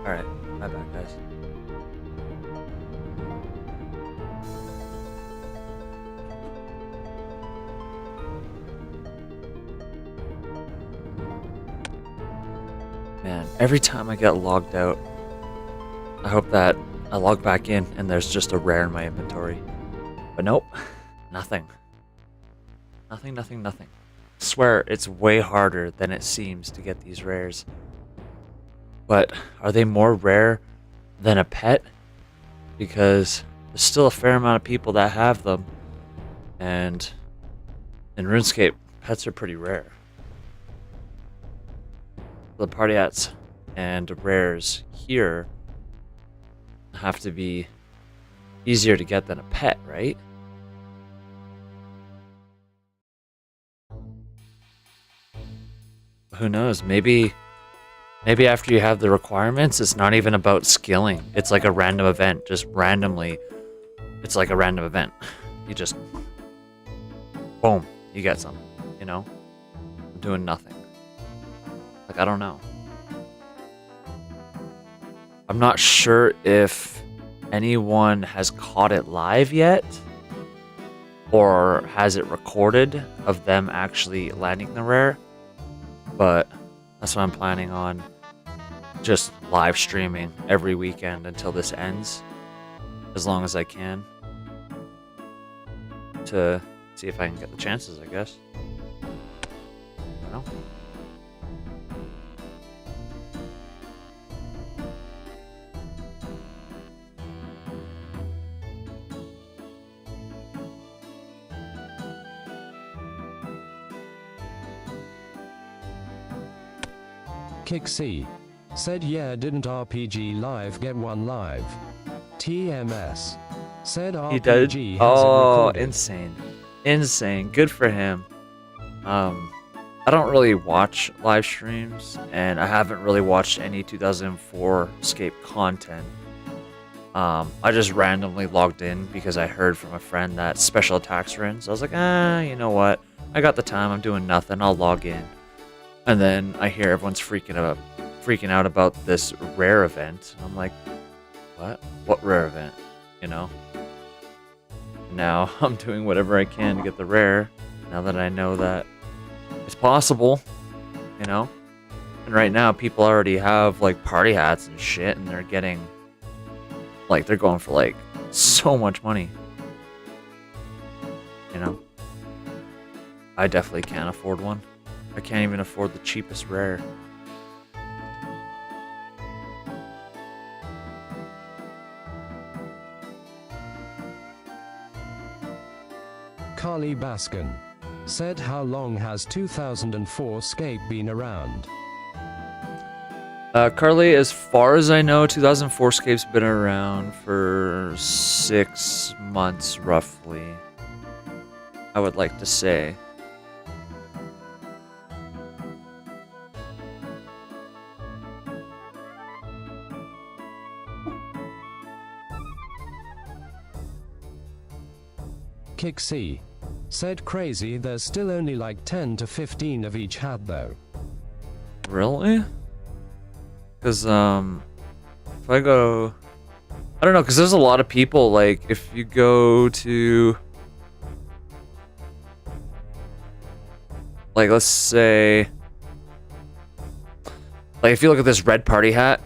C: Alright, my bad, guys. Man, every time I get logged out, I hope that I log back in and there's just a rare in my inventory. But nope, nothing. Nothing. Swear it's way harder than it seems to get these rares. But are they more rare than a pet? Because there's still a fair amount of people that have them. And in RuneScape, pets are pretty rare. The party hats and rares here have to be easier to get than a pet, right? Who knows? Maybe after you have the requirements, it's not even about skilling. It's like a random event. Just randomly, it's like a random event. You just, boom, you get some, you know? I'm doing nothing. Like, I don't know. I'm not sure if anyone has caught it live yet, or has it recorded of them actually landing the rare, but that's what I'm planning on. Just live streaming every weekend until this ends, as long as I can, to see if I can get the chances, I guess. I don't know.
B: Kick C. Said yeah, didn't RPG Live get one live? TMS. Said RPG
C: He did.
B: has it
C: Oh,
B: recorded.
C: insane. Good for him. I don't really watch live streams, and I haven't really watched any 2004Scape content. I just randomly logged in because I heard from a friend that special attacks were in. So I was like, you know what? I got the time. I'm doing nothing. I'll log in. And then I hear everyone's freaking out about this rare event. I'm like, what? What rare event? You know? Now I'm doing whatever I can to get the rare. Now that I know that it's possible, you know? And right now people already have like party hats and shit, and they're getting Like, they're going for, like, so much money. You know? I definitely can't afford one. I can't even afford the cheapest rare.
B: Carly Baskin said, how long has 2004Scape been around?
C: Carly, as far as I know, 2004Scape's been around for 6 months, roughly. I would like to say.
B: Kick C said, crazy, there's still only like 10 to 15 of each hat though.
C: Really? Because, if I go... I don't know, because there's a lot of people, like, if you go to... Like, let's say... Like, if you look at this red party hat,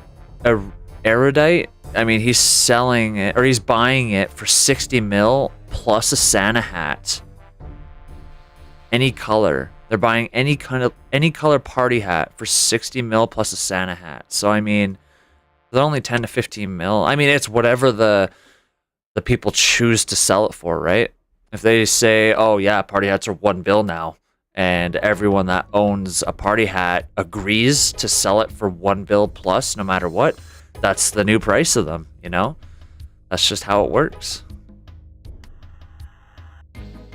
C: Erudite, I mean, he's selling it, or he's buying it for 60 mil plus a Santa hat. Any color. They're buying any color party hat for 60 mil plus a Santa hat. So, I mean, they're only 10 to 15 mil. I mean, it's whatever the people choose to sell it for, right? If they say, oh, yeah, party hats are $1 now, and everyone that owns a party hat agrees to sell it for $1 plus no matter what, that's the new price of them, you know? That's just how it works.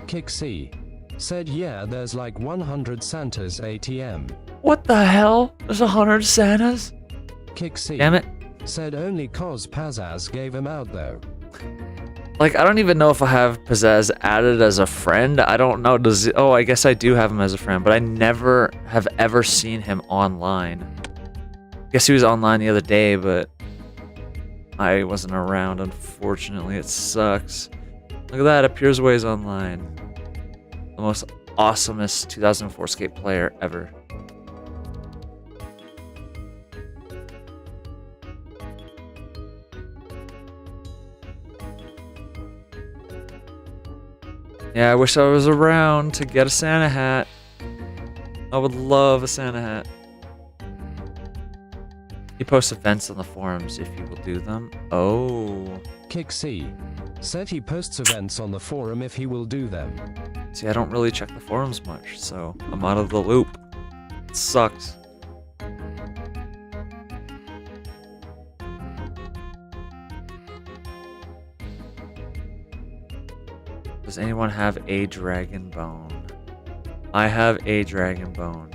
B: Kick C said, yeah, there's like 100 Santas ATM.
C: What the hell? There's 100 Santas?
B: Kick C
C: Damn it.
B: said, only cause Pazaz gave him out though.
C: Like, I don't even know if I have Pizzazz added as a friend. I don't know. Oh, I guess I do have him as a friend, but I never have ever seen him online. Guess he was online the other day, but I wasn't around, unfortunately. It sucks. Look at that. Appears Ways online. The most awesomest 2004Scape player ever. Yeah, I wish I was around to get a Santa hat. I would love a Santa hat. He posts events on the forums if you will do them. Oh.
B: Kick C said he posts events on the forum if he will do them.
C: See, I don't really check the forums much, so I'm out of the loop. It sucks. Does anyone have a dragon bone? I have a dragon bone.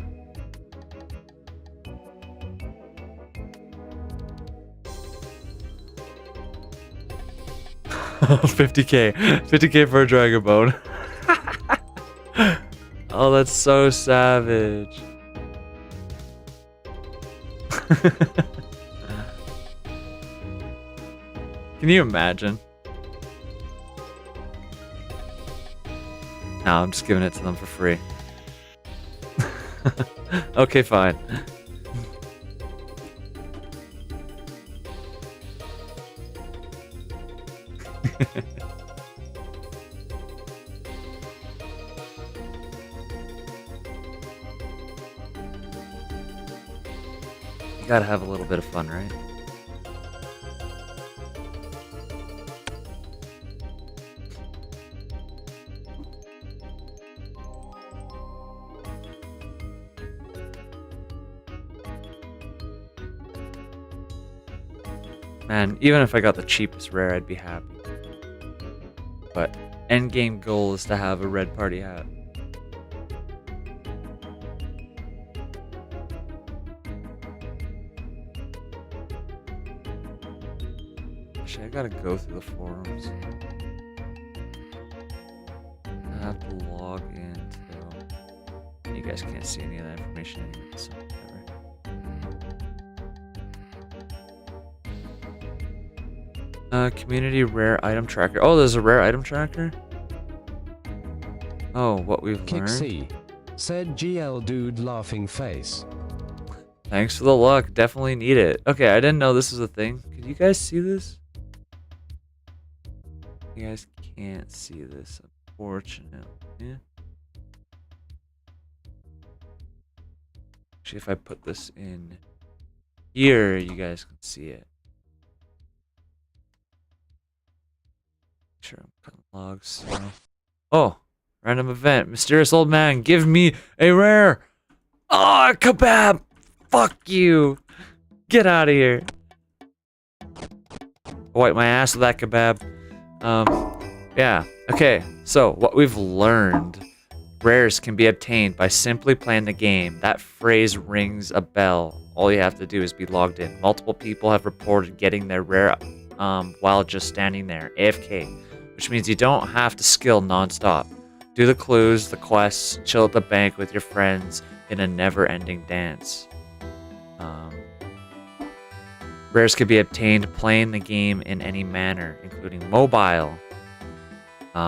C: $50K. $50K for a dragon bone. Oh, that's so savage. Can you imagine? No, I'm just giving it to them for free. Okay, fine. You gotta have a little bit of fun, right? Man, even if I got the cheapest rare, I'd be happy. But endgame goal is to have a red party hat. Actually, I gotta go through the forums. I have to log in to... You guys can't see any of that information anyway, so whatever. Community rare item tracker. Oh, there's a rare item tracker? Oh, what we've
B: Kick
C: learned?
B: C said, GL dude laughing face.
C: Thanks for the luck. Definitely need it. Okay, I didn't know this was a thing. Can you guys see this?
A: You guys can't see this, unfortunately. Actually, if I put this in here, you guys can see it. Sure, I'm cutting logs. So. Oh, random event. Mysterious old man, give me a rare. Oh, kebab! Fuck you! Get out of here! Wipe my ass with that kebab. Yeah. Okay, so what we've learned. Rares can be obtained by simply playing the game. That phrase rings a bell. All you have to do is be logged in. Multiple people have reported getting their rare while just standing there, AFK, which means you don't have to skill non-stop. Do the clues, the quests, chill at the bank with your friends in a never-ending dance. Rares can be obtained playing the game in any manner, including mobile,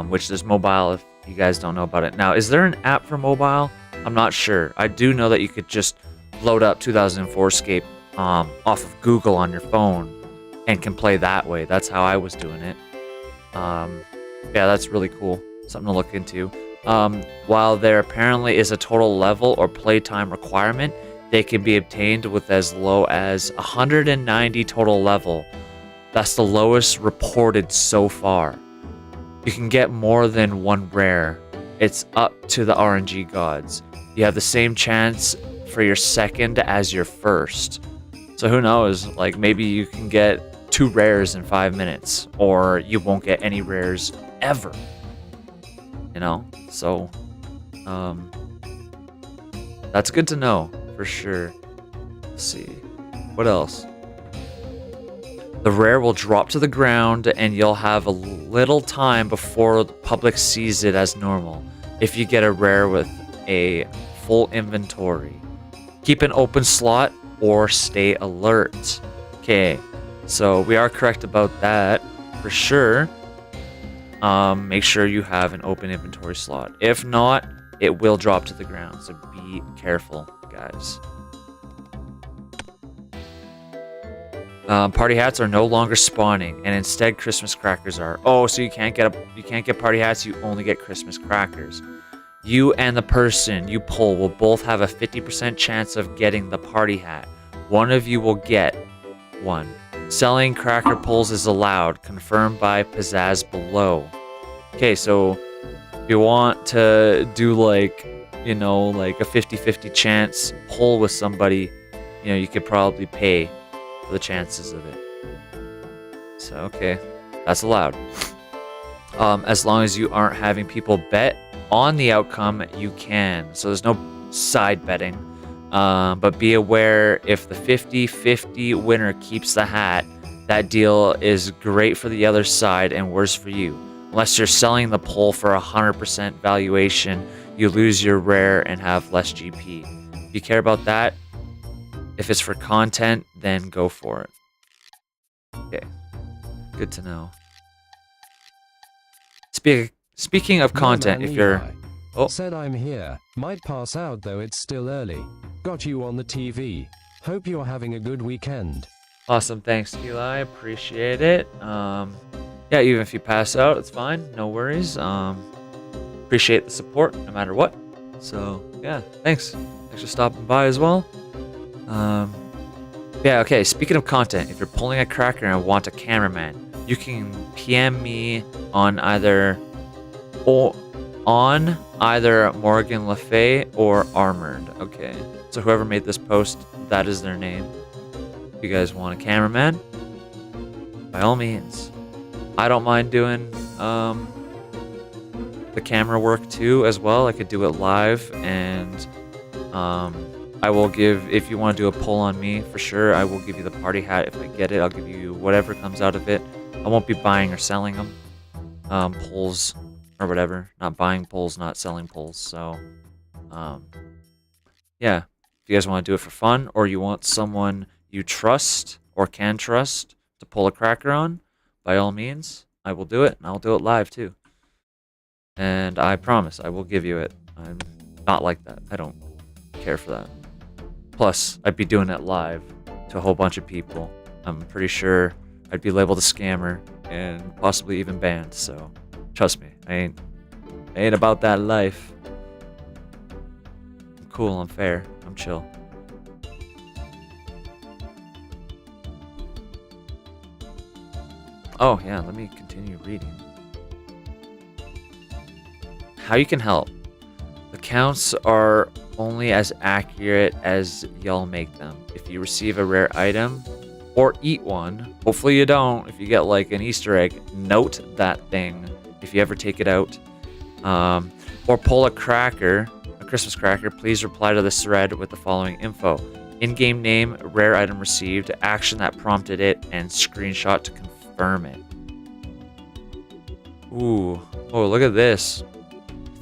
A: which there's mobile if you guys don't know about it. Now, is there an app for mobile? I'm not sure. I do know that you could just load up 2004Scape off of Google on your phone and can play that way. That's how I was doing it. Yeah, that's really cool. Something to look into. While there apparently is a total level or playtime requirement, they can be obtained with as low as 190 total level. That's the lowest reported so far. You can get more than one rare. It's up to the RNG gods. You have the same chance for your second as your first. So who knows, like maybe you can get 2 rares in 5 minutes, or you won't get any rares ever. You know, so that's good to know for sure. Let's see, what else? The rare will drop to the ground and you'll have a little time before the public sees it as normal. If you get a rare with a full inventory, keep an open slot or stay alert. Okay, so we are correct about that for sure. Make sure you have an open inventory slot. If not, it will drop to the ground, so be careful, guys. Party hats are no longer spawning, and instead Christmas crackers are. Oh, so you can't get party hats. You only get Christmas crackers. You and the person you pull will both have a 50% chance of getting the party hat. One of you will get one. Selling cracker pulls is allowed, confirmed by Pizzazz below. Okay, so if you want to do like, you know, like a 50-50 chance pull with somebody, you know, you could probably pay for the chances of it. So, okay, that's allowed. As long as you aren't having people bet on the outcome, you can. So there's no side betting. But be aware, if the 50-50 winner keeps the hat, that deal is great for the other side and worse for you. Unless you're selling the pull for 100% valuation, you lose your rare and have less GP. If you care about that, if it's for content, then go for it. Okay, good to know. Speaking of content, if you're...
B: Oh. Said I'm here. Might pass out though, it's still early. Got you on the TV. Hope you're having a good weekend.
A: Awesome, thanks Eli, appreciate it. Yeah, even if you pass out, it's fine, no worries. Appreciate the support, no matter what. So, yeah, thanks. Thanks for stopping by as well. Yeah, okay, speaking of content, if you're pulling a cracker and want a cameraman, you can PM me on either Morgan Le Fay or Armored. Okay, so whoever made this post, that is their name. If you guys want a cameraman, by all means. I don't mind doing the camera work too as well. I could do it live, and I will give, if you want to do a poll on me, for sure, I will give you the party hat. If I get it, I'll give you whatever comes out of it. I won't be buying or selling them. Polls or whatever. Not buying polls, not selling polls. So, yeah. If you guys want to do it for fun, or you want someone you trust or can trust to pull a cracker on, by all means, I will do it, and I'll do it live too. And I promise I will give you it. I'm not like that. I don't care for that. Plus, I'd be doing it live to a whole bunch of people. I'm pretty sure I'd be labeled a scammer,
C: and possibly even banned. So trust me, I ain't about that life. I'm cool, I'm fair, I'm chill. Oh yeah, let me continue reading. How you can help. The counts are only as accurate as y'all make them. If you receive a rare item or eat one, hopefully you don't. If you get like an Easter egg, note that thing if you ever take it out. Or pull a cracker, a Christmas cracker, please reply to this thread with the following info. In-game name, rare item received, action that prompted it, and screenshot to confirm it. Ooh. Oh, look at this.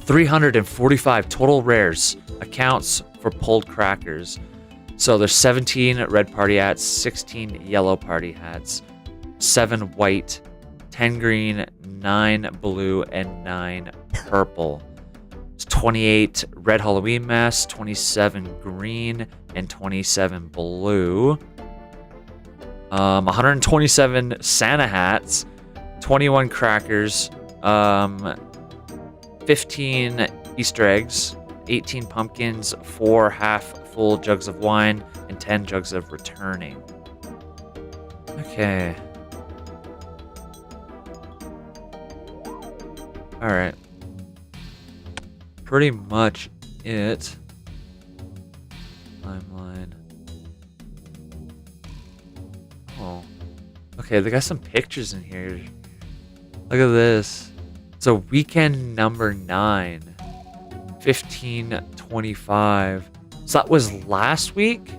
C: 345 total rares accounts for pulled crackers. So there's 17 red party hats, 16 yellow party hats, 7 white, 10 green, 9 blue, and 9 purple. It's 28 red Halloween masks, 27 green, and 27 blue. 127 Santa hats, 21 crackers, 15 Easter eggs, 18 pumpkins, 4 half-full jugs of wine, and 10 jugs of returning. Okay. Alright. Pretty much it. Timeline. Oh. Okay, they got some pictures in here. Look at this. So weekend number 9. 1525. So that was last week? So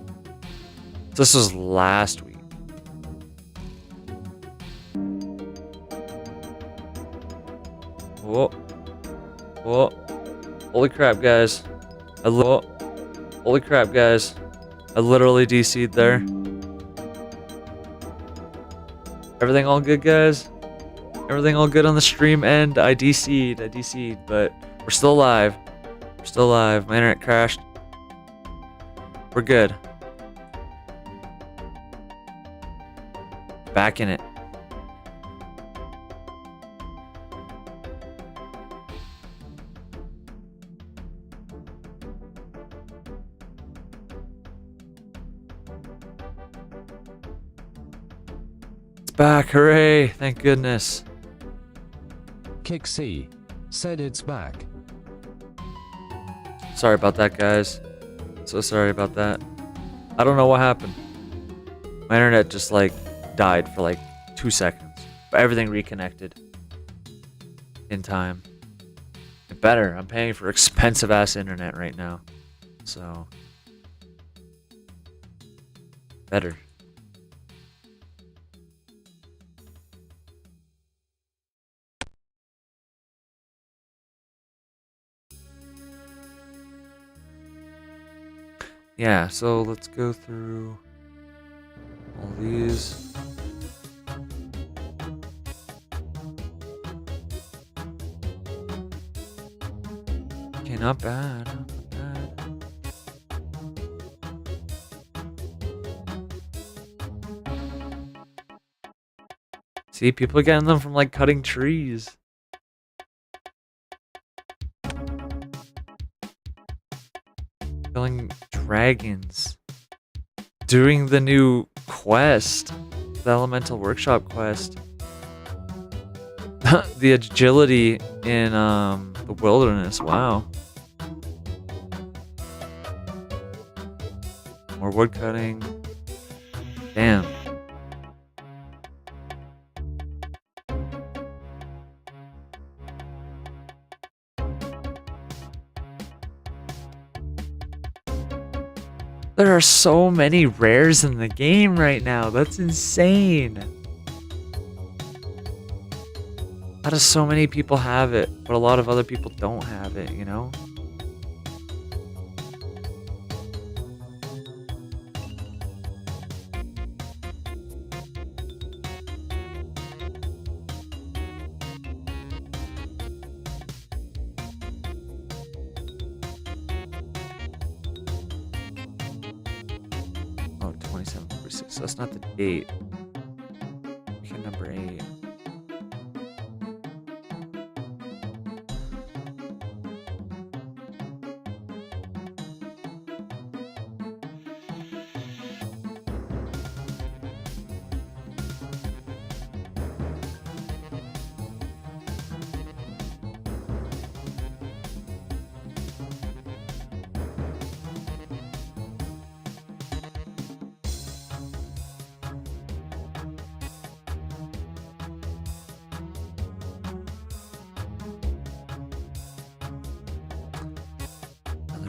C: this was last week. Whoa. Whoa. Holy crap, guys. Holy crap, guys. I literally DC'd there. Everything all good, guys? Everything all good on the stream end? I DC'd, but we're still alive. We're still alive. My internet crashed. We're good. Back in it. It's back. Hooray. Thank goodness.
B: Kick C said it's back.
C: Sorry about that, guys. So sorry about that. I don't know what happened. My internet just like died for like 2 seconds. But everything reconnected in time. It better. I'm paying for expensive ass internet right now. So better. Yeah, so let's go through all these. Okay, not bad, not bad. See, people are getting them from like cutting trees. Killing dragons. Doing the new quest. The Elemental Workshop quest. The agility in the wilderness. Wow. More wood cutting. Damn. There are so many rares in the game right now. That's insane. How do so many people have it, but a lot of other people don't have it, you know? Oh, 2746. So that's not the date. Okay, number 8.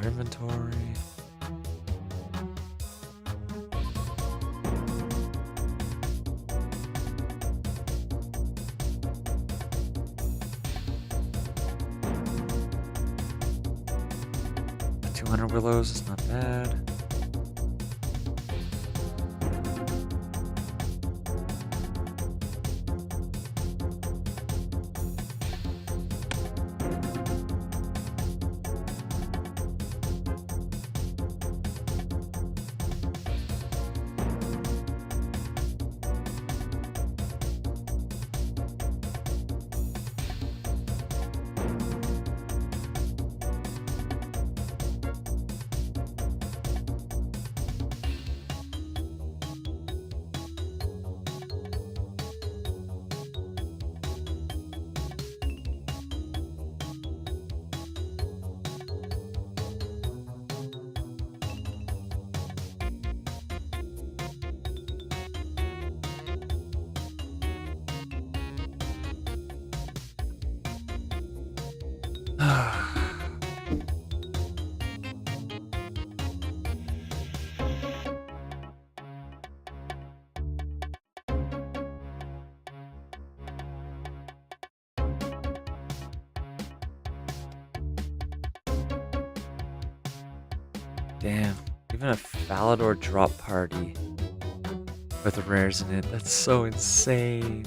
C: Our inventory. The 200 willows is not bad. Damn, even a Falador drop party with rares in it. That's so insane.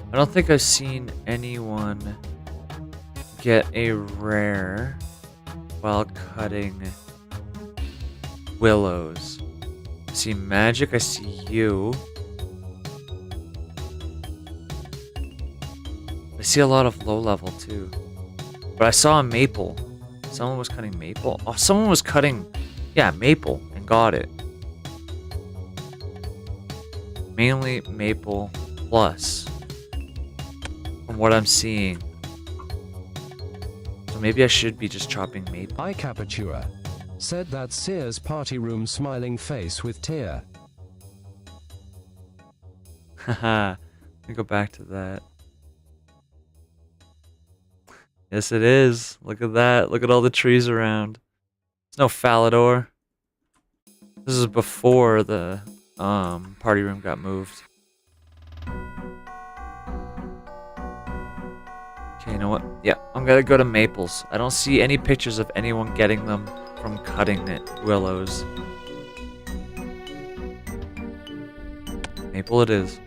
C: I don't think I've seen anyone get a rare while cutting willows. I see magic, I see you. I see a lot of low level too. But I saw a maple. Someone was cutting maple. Oh, someone was cutting, yeah, maple and got it. Mainly maple plus. From what I'm seeing. So maybe I should be just chopping maple.
B: iCapatura said that Sears party room smiling face with tear.
C: Haha. Let me go back to that. Yes, it is. Look at that. Look at all the trees around. There's no Falador. This is before the party room got moved. Okay, you know what? Yeah, I'm gonna go to Maples. I don't see any pictures of anyone getting them from cutting it willows. Maple it is.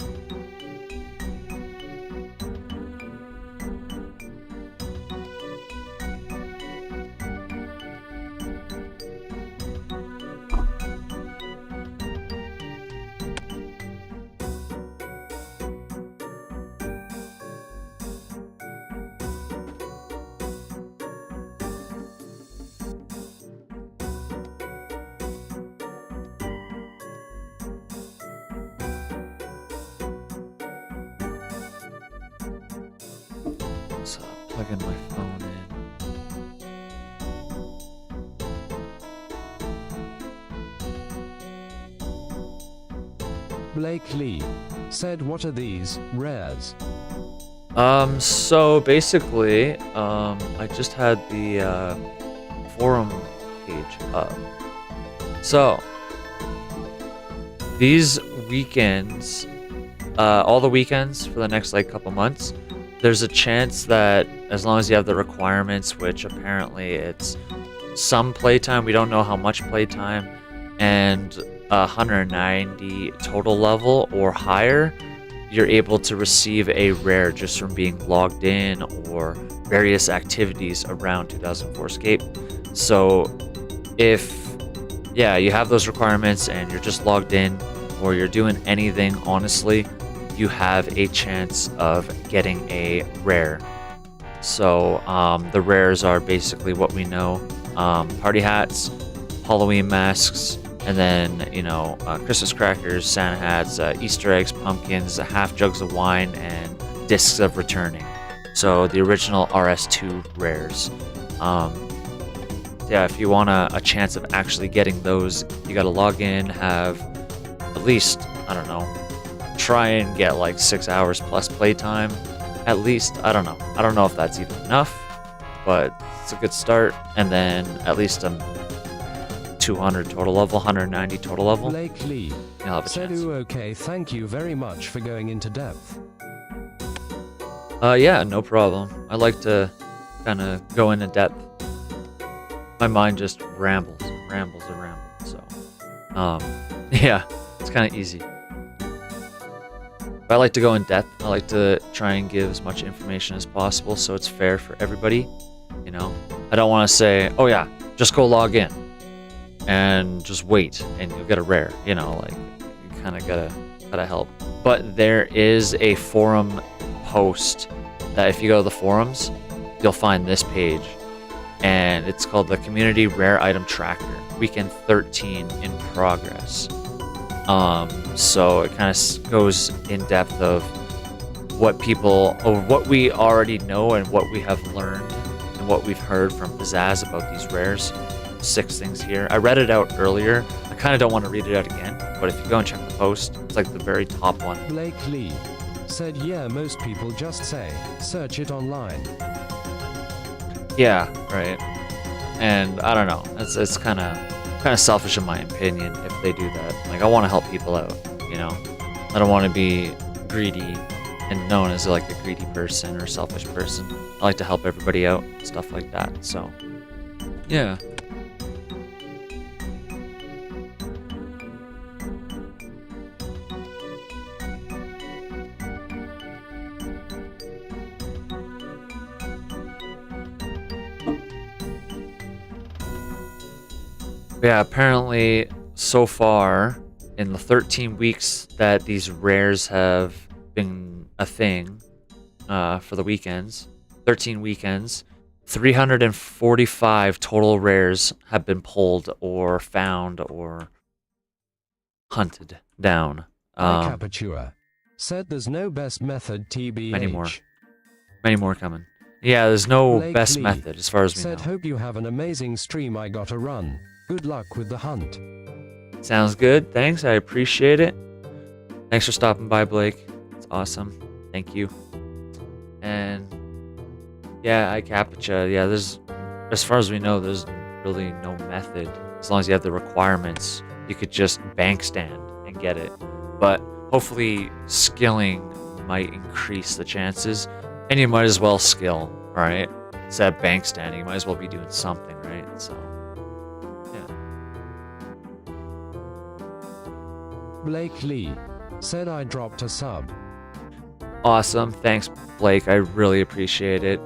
C: So plug in my phone in.
B: Blake Lee said, what are these rares?
C: So basically, I just had the forum page up. So these weekends, all the weekends for the next like couple months, there's a chance that as long as you have the requirements, which apparently it's some playtime, we don't know how much playtime, and 190 total level or higher, you're able to receive a rare just from being logged in or various activities around 2004Scape. So if, yeah, you have those requirements and you're just logged in or you're doing anything, honestly, you have a chance of getting a rare. So the rares are basically what we know. party hats, Halloween masks, and then, you know, Christmas crackers, Santa hats, Easter eggs, pumpkins, half jugs of wine, and discs of returning. So the original RS2 rares. Yeah, if you want a chance of actually getting those, you gotta log in, have at least, I don't know, try and get like 6 hours plus playtime. At least, I don't know. I don't know if that's even enough, but it's a good start. And then at least 200 total level, 190 total level.
B: Blake Lee.
C: You'll have a chance.
B: Okay, thank you very much for going into depth.
C: Yeah, no problem. I like to kind of go into depth. My mind just rambles and rambles and rambles. So, yeah, it's kind of easy. But I like to go in depth. I like to try and give as much information as possible so it's fair for everybody. You know, I don't want to say, oh yeah, just go log in and just wait and you'll get a rare. You know, like you kind of gotta help. But there is a forum post that if you go to the forums, you'll find this page, and it's called the Community Rare Item Tracker, Weekend 13 in progress. So it kind of goes in depth of what we already know and what we have learned and what we've heard from Pizzazz about these rares. 6 things here. I read it out earlier. I kind of don't want to read it out again, but if you go and check the post, it's like the very top one.
B: Blake Lee said, yeah, most people just say, search it online.
C: Yeah, right. And I don't know. It's kind of selfish in my opinion if they do that. Like, I want to help people out, you know. I don't want to be greedy and known as like a greedy person or selfish person. I like to help everybody out, stuff like that. So, yeah. Yeah, apparently so far in the 13 weeks that these rares have been a thing for the weekends, 13 weekends, 345 total rares have been pulled or found or hunted down.
B: Capatua said there's no best method TBH.
C: Many more coming. Yeah, there's no
B: Blake
C: best
B: Lee
C: method as far as we
B: said,
C: know.
B: hope you have an amazing stream. I gotta run. Good luck with the hunt.
C: Sounds good. Thanks. I appreciate it. Thanks for stopping by, Blake. It's awesome. Thank you. And yeah, iCaptcha. Yeah, there's, as far as we know, there's really no method. As long as you have the requirements, you could just bank stand and get it. But hopefully skilling might increase the chances. And you might as well skill, right? Instead of bank standing, you might as well be doing something, right? So, yeah.
B: Blake Lee said I dropped a sub.
C: Awesome. Thanks, Blake. I really appreciate it.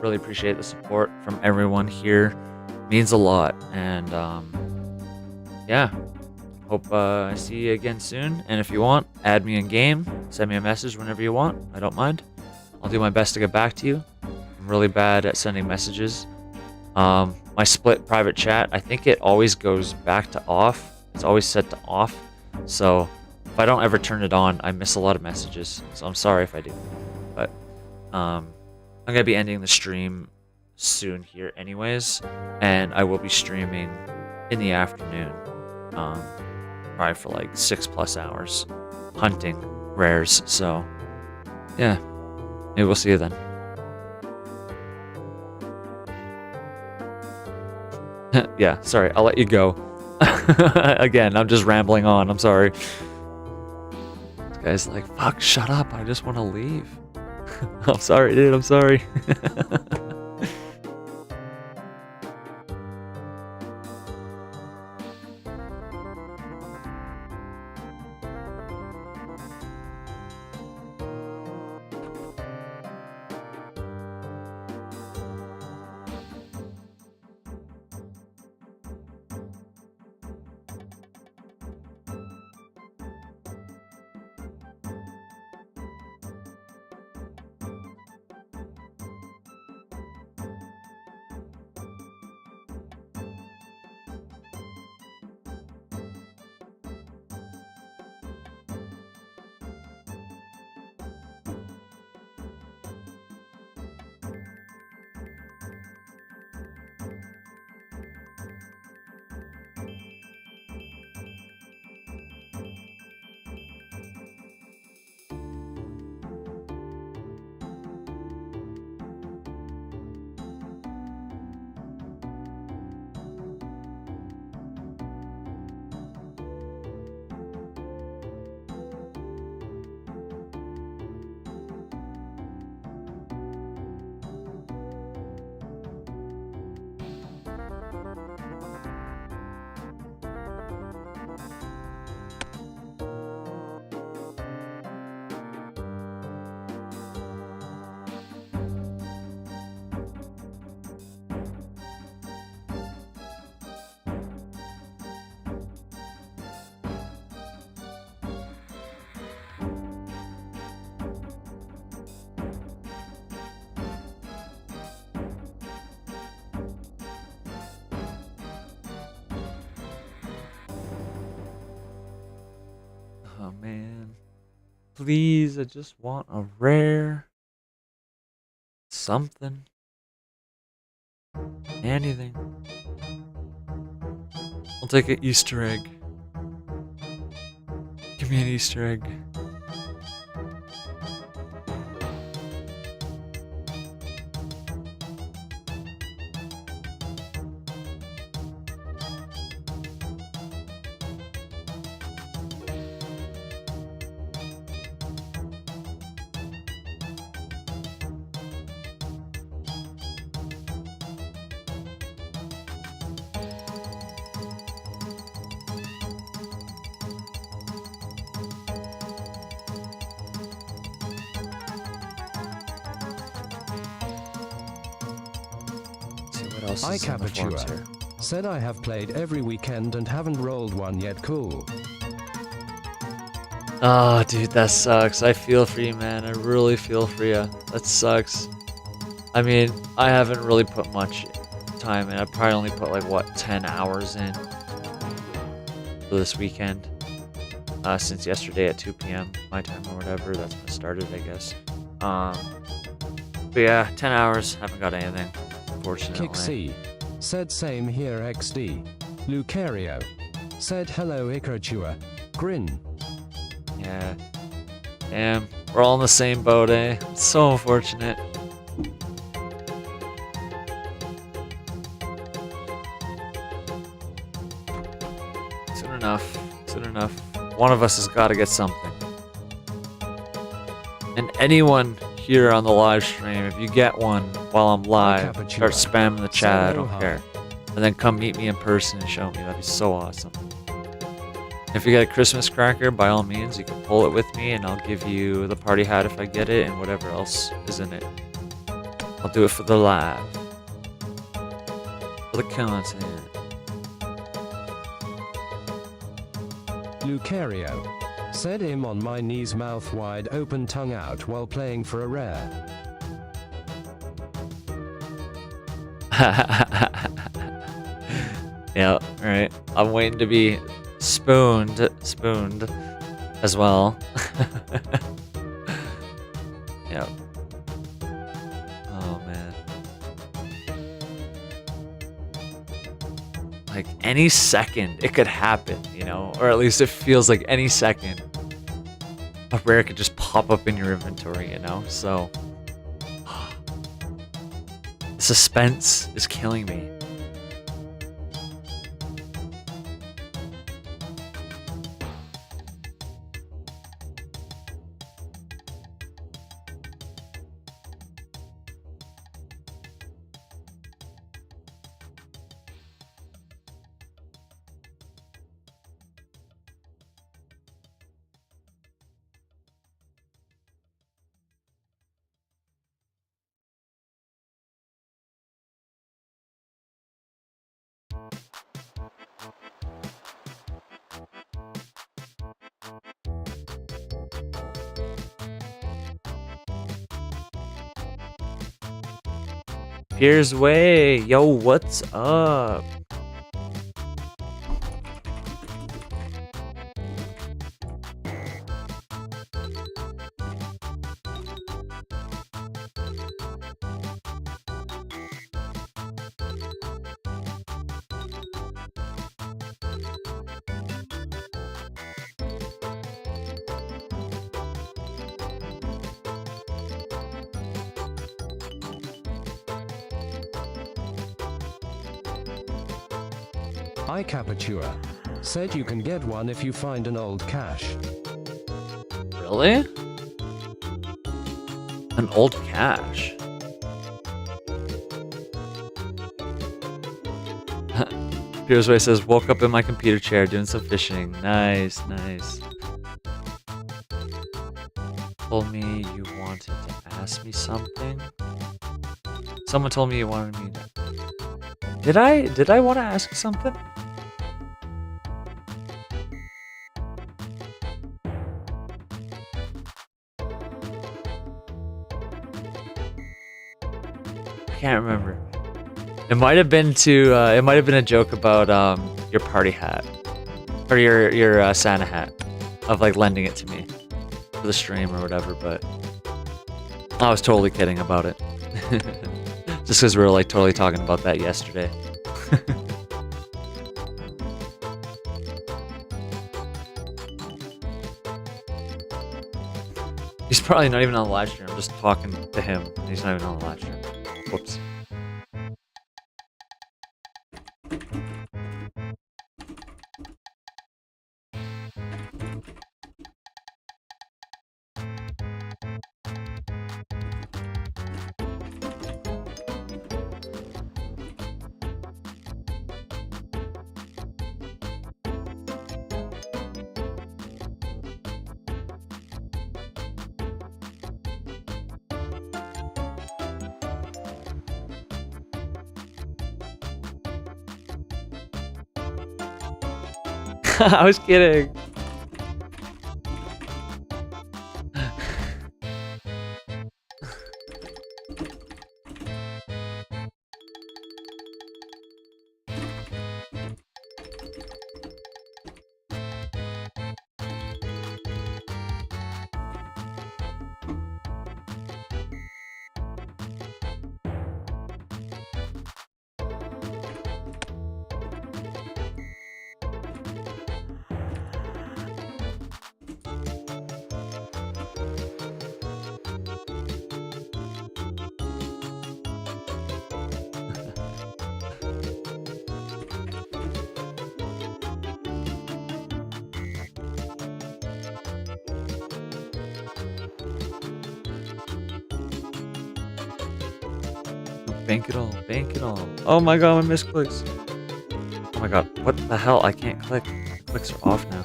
C: Really appreciate the support from everyone here. Means a lot. And yeah, hope I see you again soon. And if you want, add me in game. Send me a message whenever you want. I don't mind. I'll do my best to get back to you. I'm really bad at sending messages. My split private chat, I think it always goes back to off. It's always set to off. So if I don't ever turn it on, I miss a lot of messages. So I'm sorry if I do. But I'm going to be ending the stream soon here anyways. And I will be streaming in the afternoon. Probably for like 6+ hours. Hunting rares. So yeah. Maybe we'll see you then. Yeah, sorry, I'll let you go. Again, I'm just rambling on, I'm sorry. This guy's like, fuck, shut up, I just want to leave. I'm sorry, dude, I'm sorry. man. Please, I just want a rare. Something. Anything. I'll take an Easter egg. Give me an Easter egg. What else is in the forums here?
B: Said I have played every weekend and haven't rolled one yet. Cool.
C: Oh, dude, that sucks. I feel for you, man. I really feel for you. That sucks. I mean, I haven't really put much time in. I probably only put like, what, 10 hours in for this weekend. Since yesterday at 2 p.m. my time or whatever. That's when it started, I guess. But yeah, 10 hours. Haven't got anything, unfortunately.
B: Kick C. Said same here XD. Lucario. Said hello Ikerchua. Grin.
C: Yeah. Damn. We're all in the same boat, eh? It's so unfortunate. Soon enough. Soon enough. One of us has got to get something. And anyone here on the live stream, if you get one while I'm live, start spamming the chat, I don't care. And then come meet me in person and show me. That'd be so awesome. If you get a Christmas cracker, by all means, you can pull it with me and I'll give you the party hat if I get it and whatever else is in it. I'll do it for the live. For the content.
B: Lucario. Said him on my knees, mouth wide open, tongue out while playing for a rare.
C: Yeah, alright. I'm waiting to be spooned as well. Yep. Oh man. Like any second it could happen, you know? Or at least it feels like any second a rare could just pop up in your inventory, you know? So the suspense is killing me. Here's Way. Yo, what's up?
B: Icapatua. Said you can get one if you find an old cache.
C: Really? An old cache? Here's Way says, woke up in my computer chair doing some fishing. Nice, nice. Told me you wanted to ask me something. Someone told me you wanted me to... Did I want to ask you something? I can't remember. It might have been a joke about your party hat or your Santa hat. of like lending it to me for the stream or whatever, but I was totally kidding about it. Just because we were like totally talking about that yesterday. He's probably not even on the live stream. I'm just talking to him. He's not even on the live stream. Whoops. I was kidding. Bank it all, bank it all. Oh my god, my misclicks. Oh my god, what the hell? I can't click. The clicks are off now.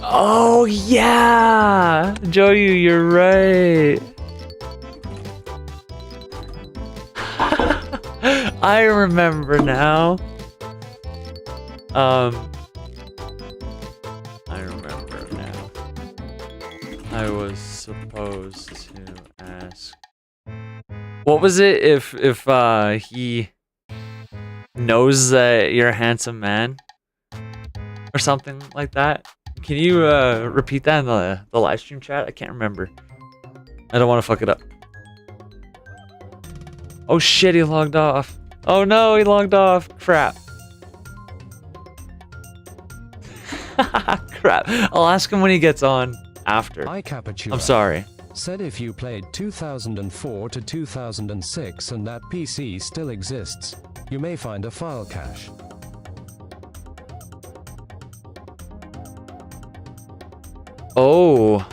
C: Oh yeah! Joey, you're right. I remember now. I remember now. I was supposed to ask. What was it if he knows that you're a handsome man? Or something like that? Can you repeat that in the live stream chat? I can't remember. I don't want to fuck it up. Oh shit, he logged off. Oh no, he logged off. Crap. Crap. I'll ask him when he gets on after. I'm sorry.
B: Said if you played 2004 to 2006 and that PC still exists, you may find a file cache.
C: Oh,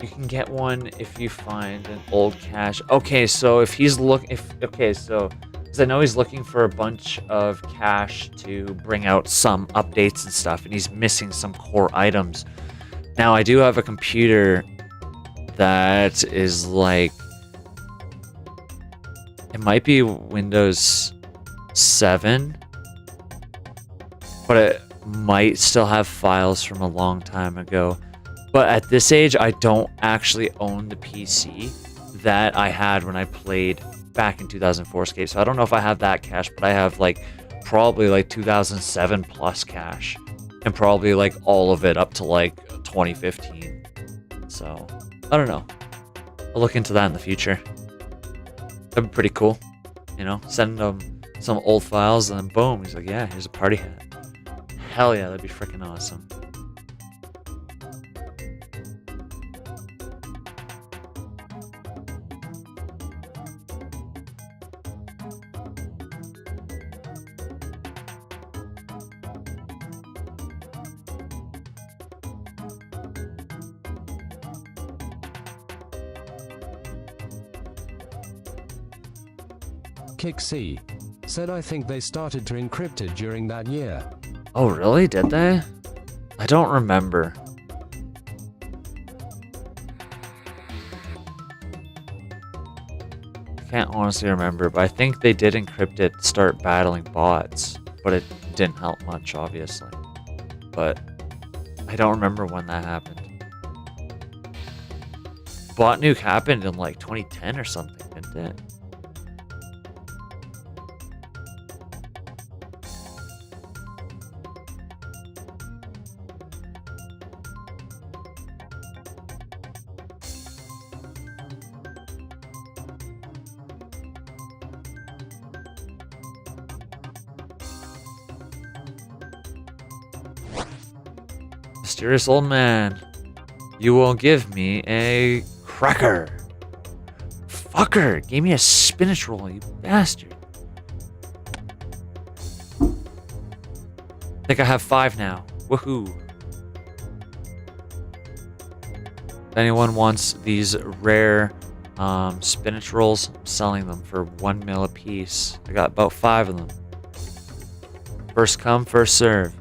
C: you can get one if you find an old cache. Okay, so if he's because I know he's looking for a bunch of cache to bring out some updates and stuff, and he's missing some core items. Now, I do have a computer that is like, it might be Windows 7, but it might still have files from a long time ago. But at this age, I don't actually own the PC that I had when I played back in 2004Scape. So I don't know if I have that cache, but I have like probably like 2007 plus cache, and probably like all of it up to like 2015. So I don't know. I'll look into that in the future. That'd be pretty cool. You know, send him some old files and then boom, he's like, yeah, here's a party hat. Hell yeah, that'd be freaking awesome.
B: Kick C said I think they started to encrypt it during that year.
C: Oh really? Did they? I don't remember. I can't honestly remember, but I think they did encrypt it to start battling bots, but it didn't help much, obviously. But I don't remember when that happened. bot nuke happened in like 2010 or something, didn't it? Mysterious old man, you will give me a cracker. Fucker, gave me a spinach roll, you bastard. I think I have 5 now. Woohoo. If anyone wants these rare spinach rolls, I'm selling them for 1 mil a piece. I got about 5 of them. First come, first serve.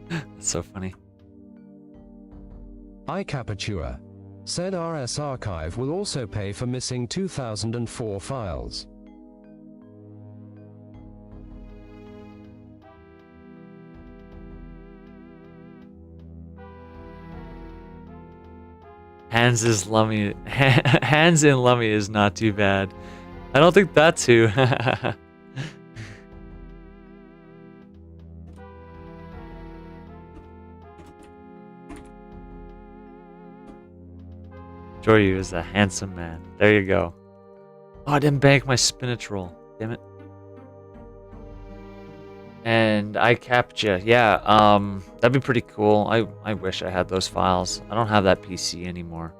C: That's so funny.
B: iCapatua. Said RS Archive will also pay for missing 2004 files.
C: Hands in Lummy is not too bad. I don't think that's who. Joryu is a handsome man. There you go. Oh, I didn't bank my spinach roll. Damn it. And I capture. Yeah, that'd be pretty cool. I wish I had those files. I don't have that PC anymore.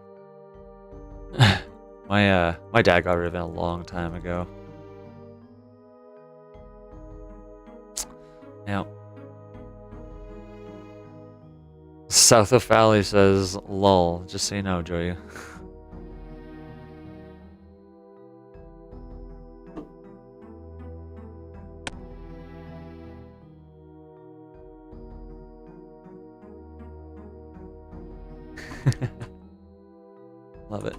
C: My dad got rid of it a long time ago. Now, South of Valley says lol. Just so you know, Joey. Love it.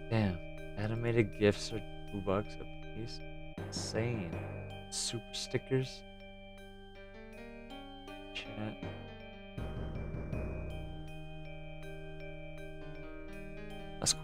C: Damn, animated GIFs are $2 a piece. Insane. Super stickers. Chat. That's cool.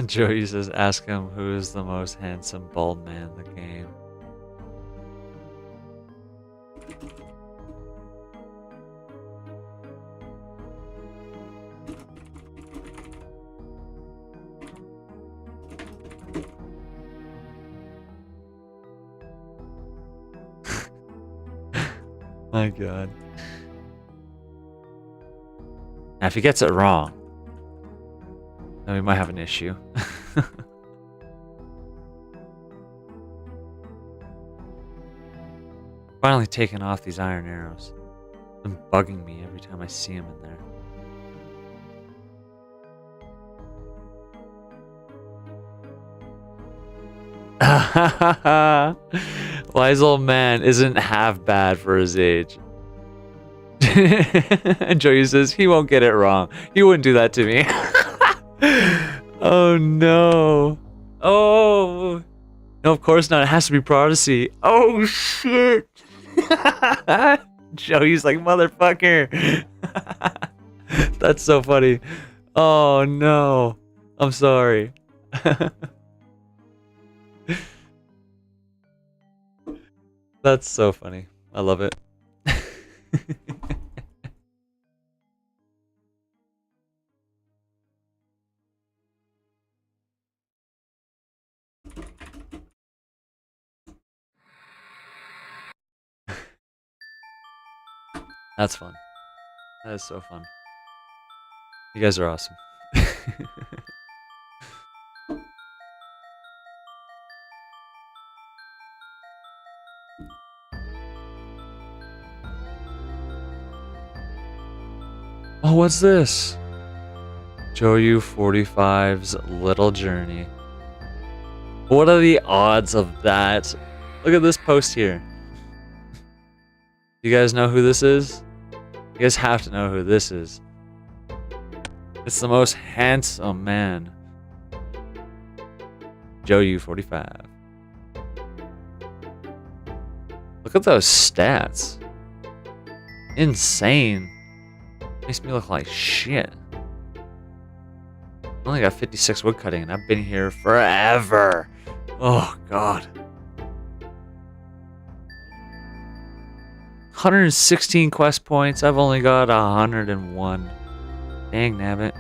C: Joey says, ask him who is the most handsome bald man in the game. My God. Now, if he gets it wrong, then we might have an issue. Finally taking off these iron arrows. They're bugging me every time I see them in there. Wise old man isn't half bad for his age. And Joey says he won't get it wrong. He wouldn't do that to me. Oh no. Oh no, of course not. It has to be prophecy. Oh shit. Joey's like, motherfucker. That's so funny. Oh no. I'm sorry. That's so funny. I love it. That's fun. That is so fun. You guys are awesome. Oh, what's this? Joyu45's Little Journey. What are the odds of that? Look at this post here. You guys know who this is? You guys have to know who this is. It's the most handsome man. Joyu45. Look at those stats. Insane. Makes me look like shit. I only got 56 woodcutting and I've been here forever. Oh god. 116 quest points. I've only got 101. Dang nabbit.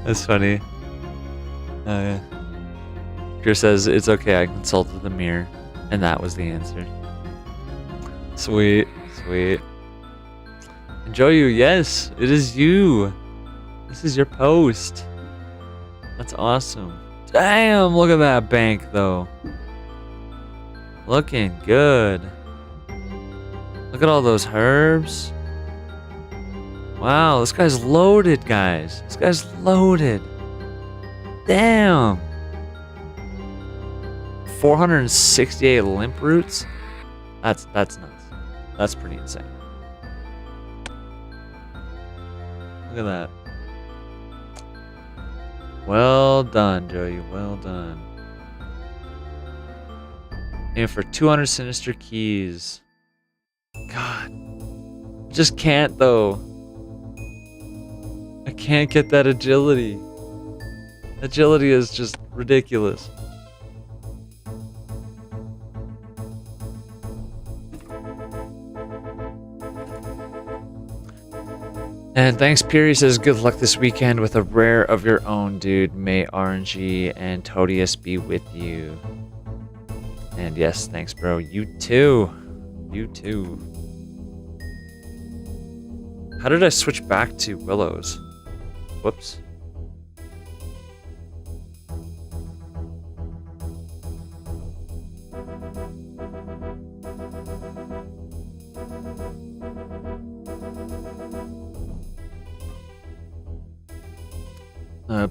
C: That's funny. Oh yeah. Chris says it's okay. I consulted the mirror, and that was the answer. Sweet, sweet. Enjoy you. Yes, it is you. This is your post. That's awesome. Damn, look at that bank though. Looking good. Look at all those herbs. Wow, this guy's loaded, guys. This guy's loaded. Damn. 468 limp roots? That's nuts. That's pretty insane. Look at that. Well done, Joey. Well done. And for 200 sinister keys. God. Just can't though. I can't get that agility. Agility is just ridiculous. And thanks, Piri says, good luck this weekend with a rare of your own, dude. May RNG and Todius be with you. And yes, thanks, bro. You too. You too. How did I switch back to Willows? Whoops.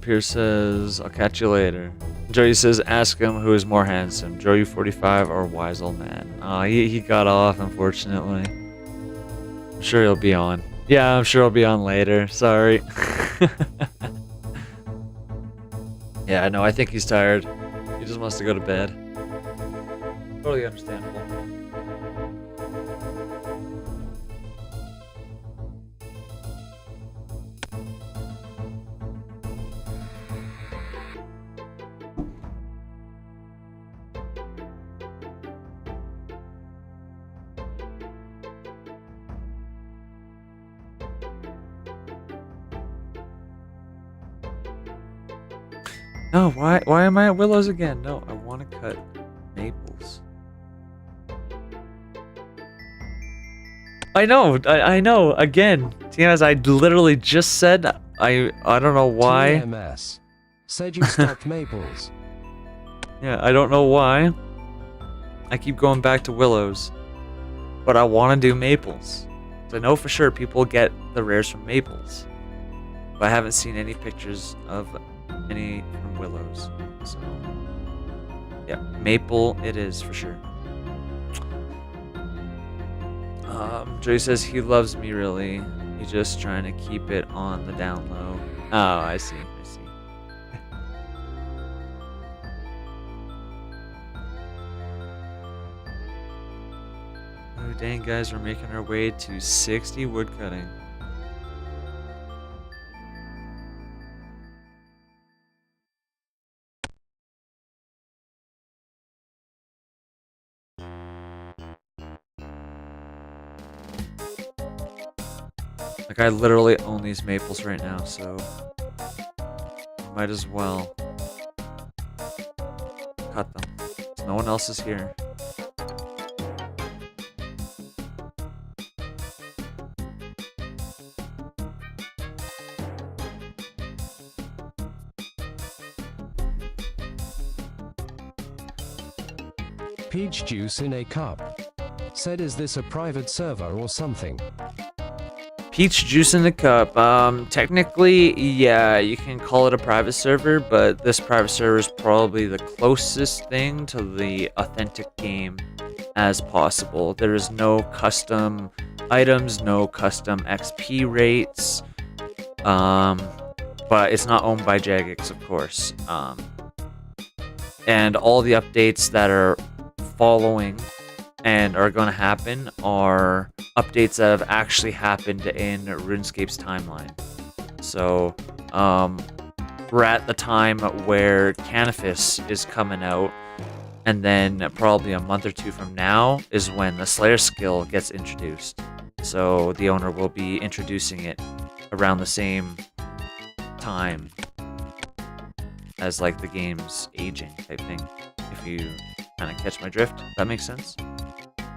C: Pierce says, I'll catch you later. Joey says, ask him who is more handsome, Joey45 or Wise Old Man. Aw, he got off, unfortunately. I'm sure he'll be on. Yeah, I'm sure he'll be on later. Sorry. Yeah, no, I think he's tired. He just wants to go to bed. Totally understandable. No, why am I at Willows again? No, I want to cut maples. I know. I know. Again, Tiaz, I literally just said I don't know why.
B: TMS said you stopped maples.
C: Yeah, I don't know why. I keep going back to willows, but I want to do maples. So I know for sure people get the rares from maples, but I haven't seen any pictures of any from willows. So yeah, maple it is for sure. Joey says he loves me really. He's just trying to keep it on the down low. Oh, I see. I see. Oh, dang, guys, we're making our way to 60 woodcutting. Like, I literally own these maples right now, so might as well cut them. No one else is here.
B: Peach juice in a cup. Said, is this a private server or something?
C: Peach juice in the cup. Technically, yeah, you can call it a private server, but this private server is probably the closest thing to the authentic game as possible. There is no custom items, no custom XP rates, but it's not owned by Jagex, of course. And all the updates that are following and are going to happen are updates that have actually happened in RuneScape's timeline. So, we're at the time where Canifis is coming out, and then probably a month or two from now is when the Slayer skill gets introduced. So the owner will be introducing it around the same time as like the game's aging type thing, if you kind of catch my drift. That makes sense.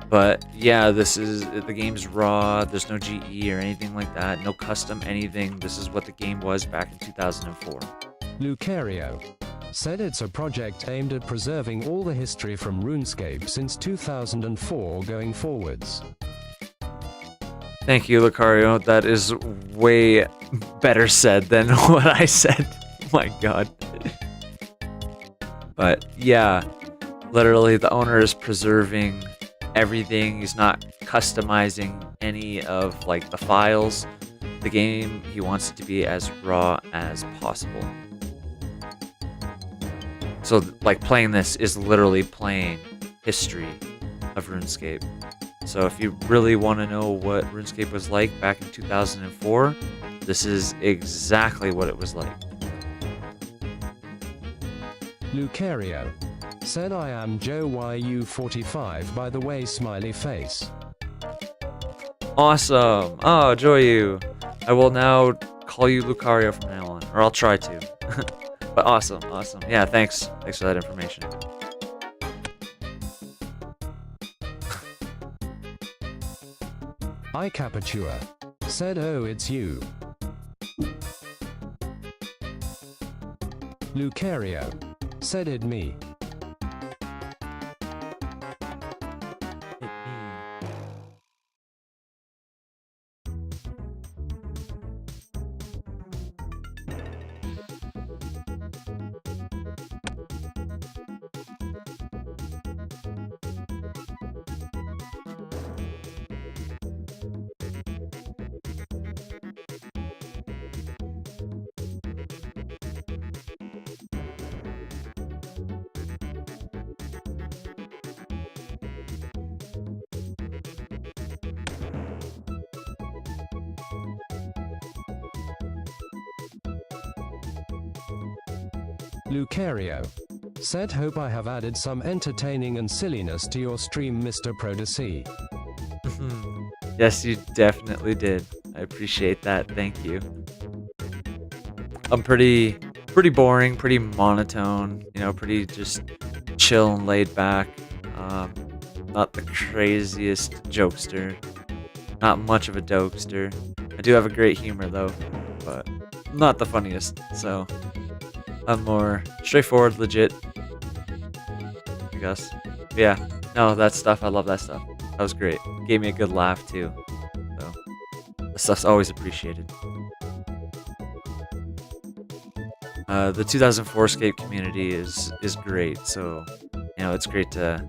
C: But yeah, the game's raw. There's no GE or anything like that. No custom anything. This is what the game was back in 2004.
B: Lucario said it's a project aimed at preserving all the history from RuneScape since 2004 going forwards.
C: Thank you, Lucario. That is way better said than what I said. My god. But yeah, literally the owner is preserving everything. He's not customizing any of like the files. The game, he wants it to be as raw as possible. So like playing this is literally playing history of RuneScape. So if you really want to know what RuneScape was like back in 2004, this is exactly what it was like.
B: Lucario said, I am Joe YU45, by the way, smiley face.
C: Awesome. Oh, enjoy you. I will now call you Lucario from now on, or I'll try to. But awesome, awesome. Yeah, thanks. Thanks for that information.
B: iCapatua said, oh, it's you. Lucario said, it me. Lucario said, hope I have added some entertaining and silliness to your stream, Mr. Prodec.
C: Yes, you definitely did. I appreciate that. Thank you. I'm pretty boring, pretty monotone, you know, pretty just chill and laid back. Not the craziest jokester. Not much of a jokester. I do have a great humor though, but not the funniest. So I'm more straightforward, legit, I guess. But yeah, no, that stuff. I love that stuff. That was great. Gave me a good laugh too. So the stuff's always appreciated. The 2004Scape community is great. So it's great to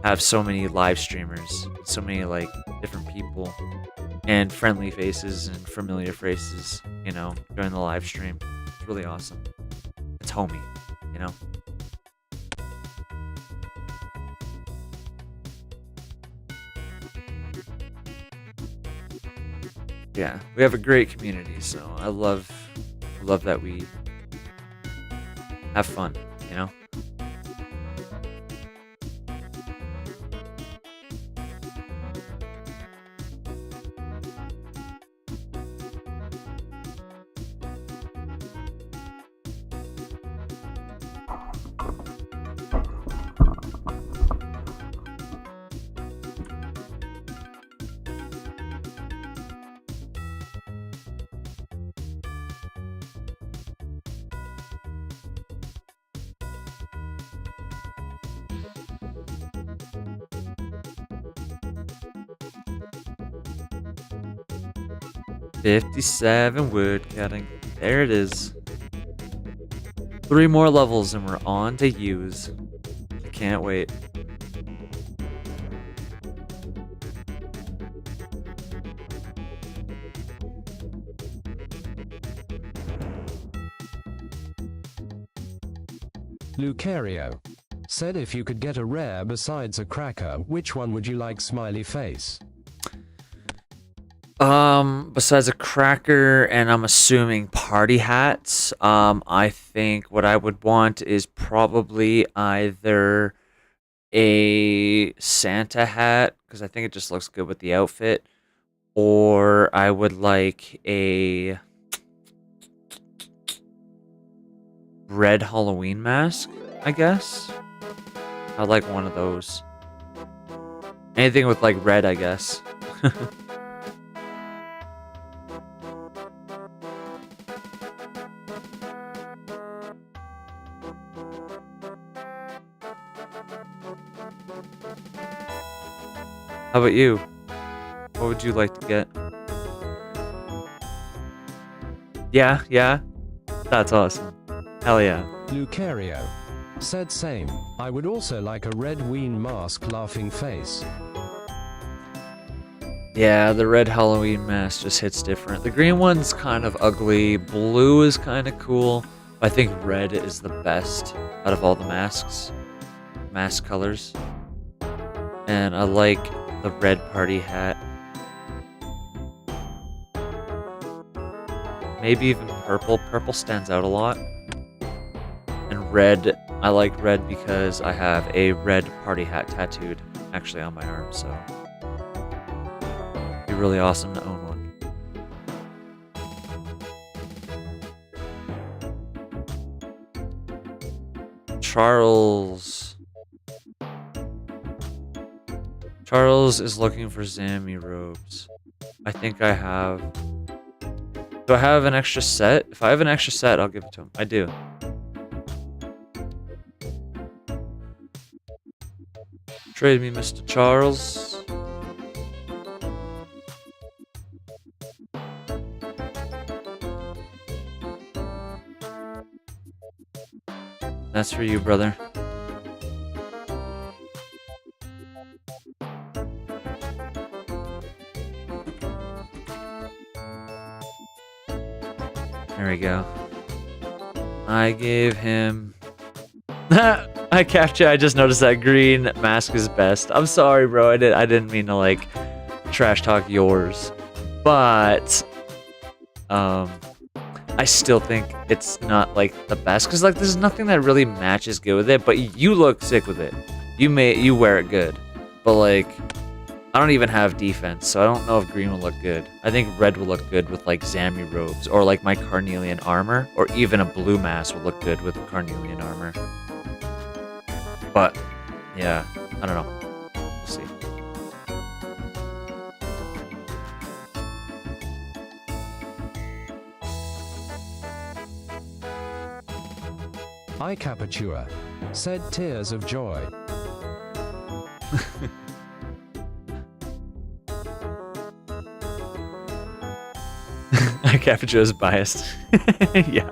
C: have so many live streamers, so many like different people, and friendly faces and familiar faces. During the live stream, it's really awesome. It's homey, you know. Yeah, we have a great community, so I love that we have fun, you know. 57 wood cutting. There it is. 3 more levels and we're on to use. I can't wait.
B: Lucario said if you could get a rare besides a cracker, which one would you like? Smiley face.
C: Besides a cracker and I'm assuming party hats, I think what I would want is probably either a Santa hat, because I think it just looks good with the outfit, or I would like a red Halloween mask, I guess. I'd like one of those. Anything with like red, I guess. How about you? What would you like to get? Yeah? That's awesome. Hell yeah.
B: Lucario said same. I would also like a red ween mask laughing face.
C: Yeah, the red Halloween mask just hits different. The green one's kind of ugly. Blue is kind of cool. I think red is the best out of all the masks. Mask colors. And I like the red party hat. Maybe even purple. Purple stands out a lot. And red, I like red because I have a red party hat tattooed actually on my arm, so it'd be really awesome to own one. Charles is looking for Zammy robes. I think I have. Do I have an extra set? If I have an extra set, I'll give it to him. I do. Trade me, Mr. Charles. That's for you, brother. There we go. I gave him... I captured. I just noticed that green mask is best. I'm sorry, bro. I didn't mean to like trash talk yours, but I still think it's not like the best because like there's nothing that really matches good with it. But you look sick with it. You wear it good, but like I don't even have defense, so I don't know if green will look good. I think red will look good with like Zammy robes or like my Carnelian armor, or even a blue mask will look good with Carnelian armor. But, yeah, I don't know. We'll see.
B: I Capitua, said tears of joy.
C: I Capitua is biased. Yeah.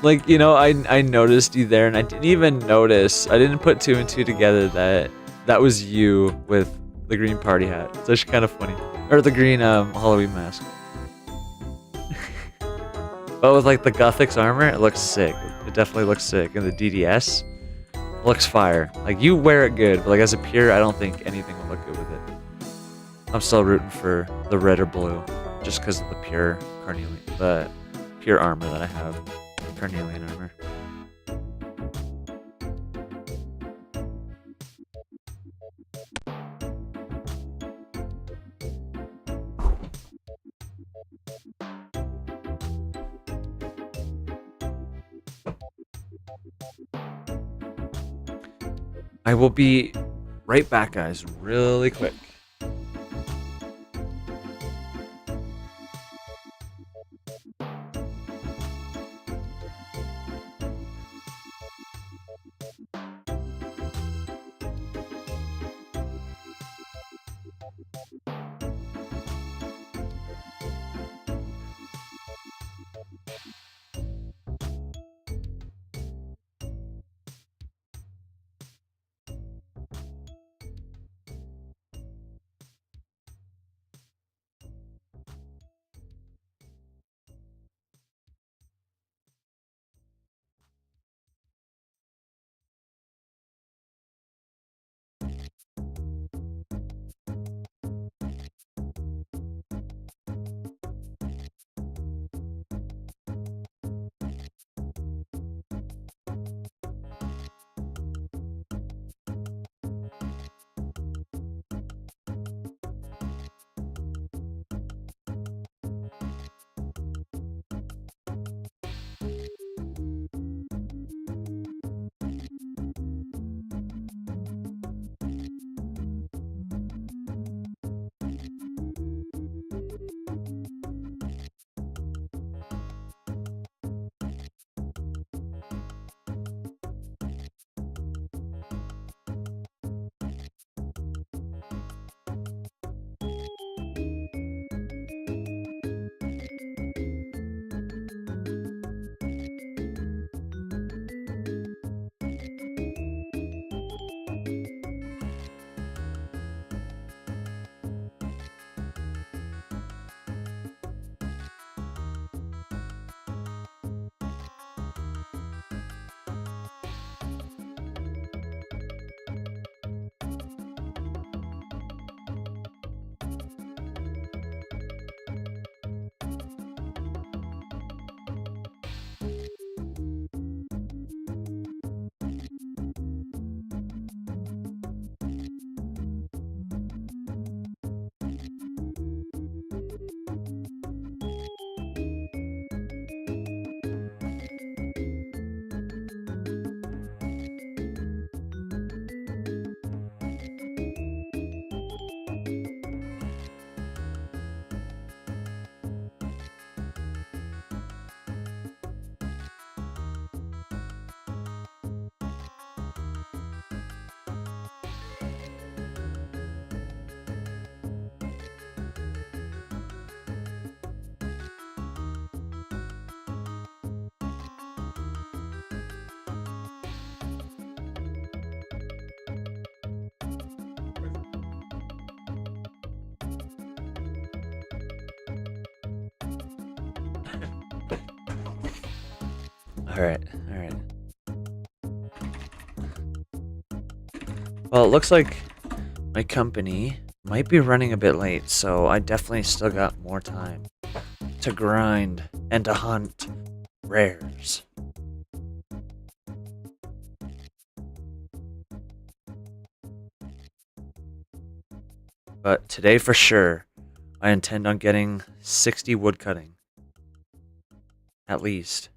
C: Like, you know, I noticed you there, and I didn't even notice. I didn't put 2 and 2 together that was you with the green party hat. It's actually kind of funny. Or the green Halloween mask. But with like the Gothic's armor, it looks sick. It definitely looks sick. And the DDS looks fire. Like, you wear it good, but like as a pure, I don't think anything will look good with it. I'm still rooting for the red or blue, just because of the pure carnelian, the pure armor that I have. Carnelian armor. I will be right back, guys, really quick. All right. Well, it looks like my company might be running a bit late, so I definitely still got more time to grind and to hunt rares. But today for sure, I intend on getting 60 wood cutting. At least.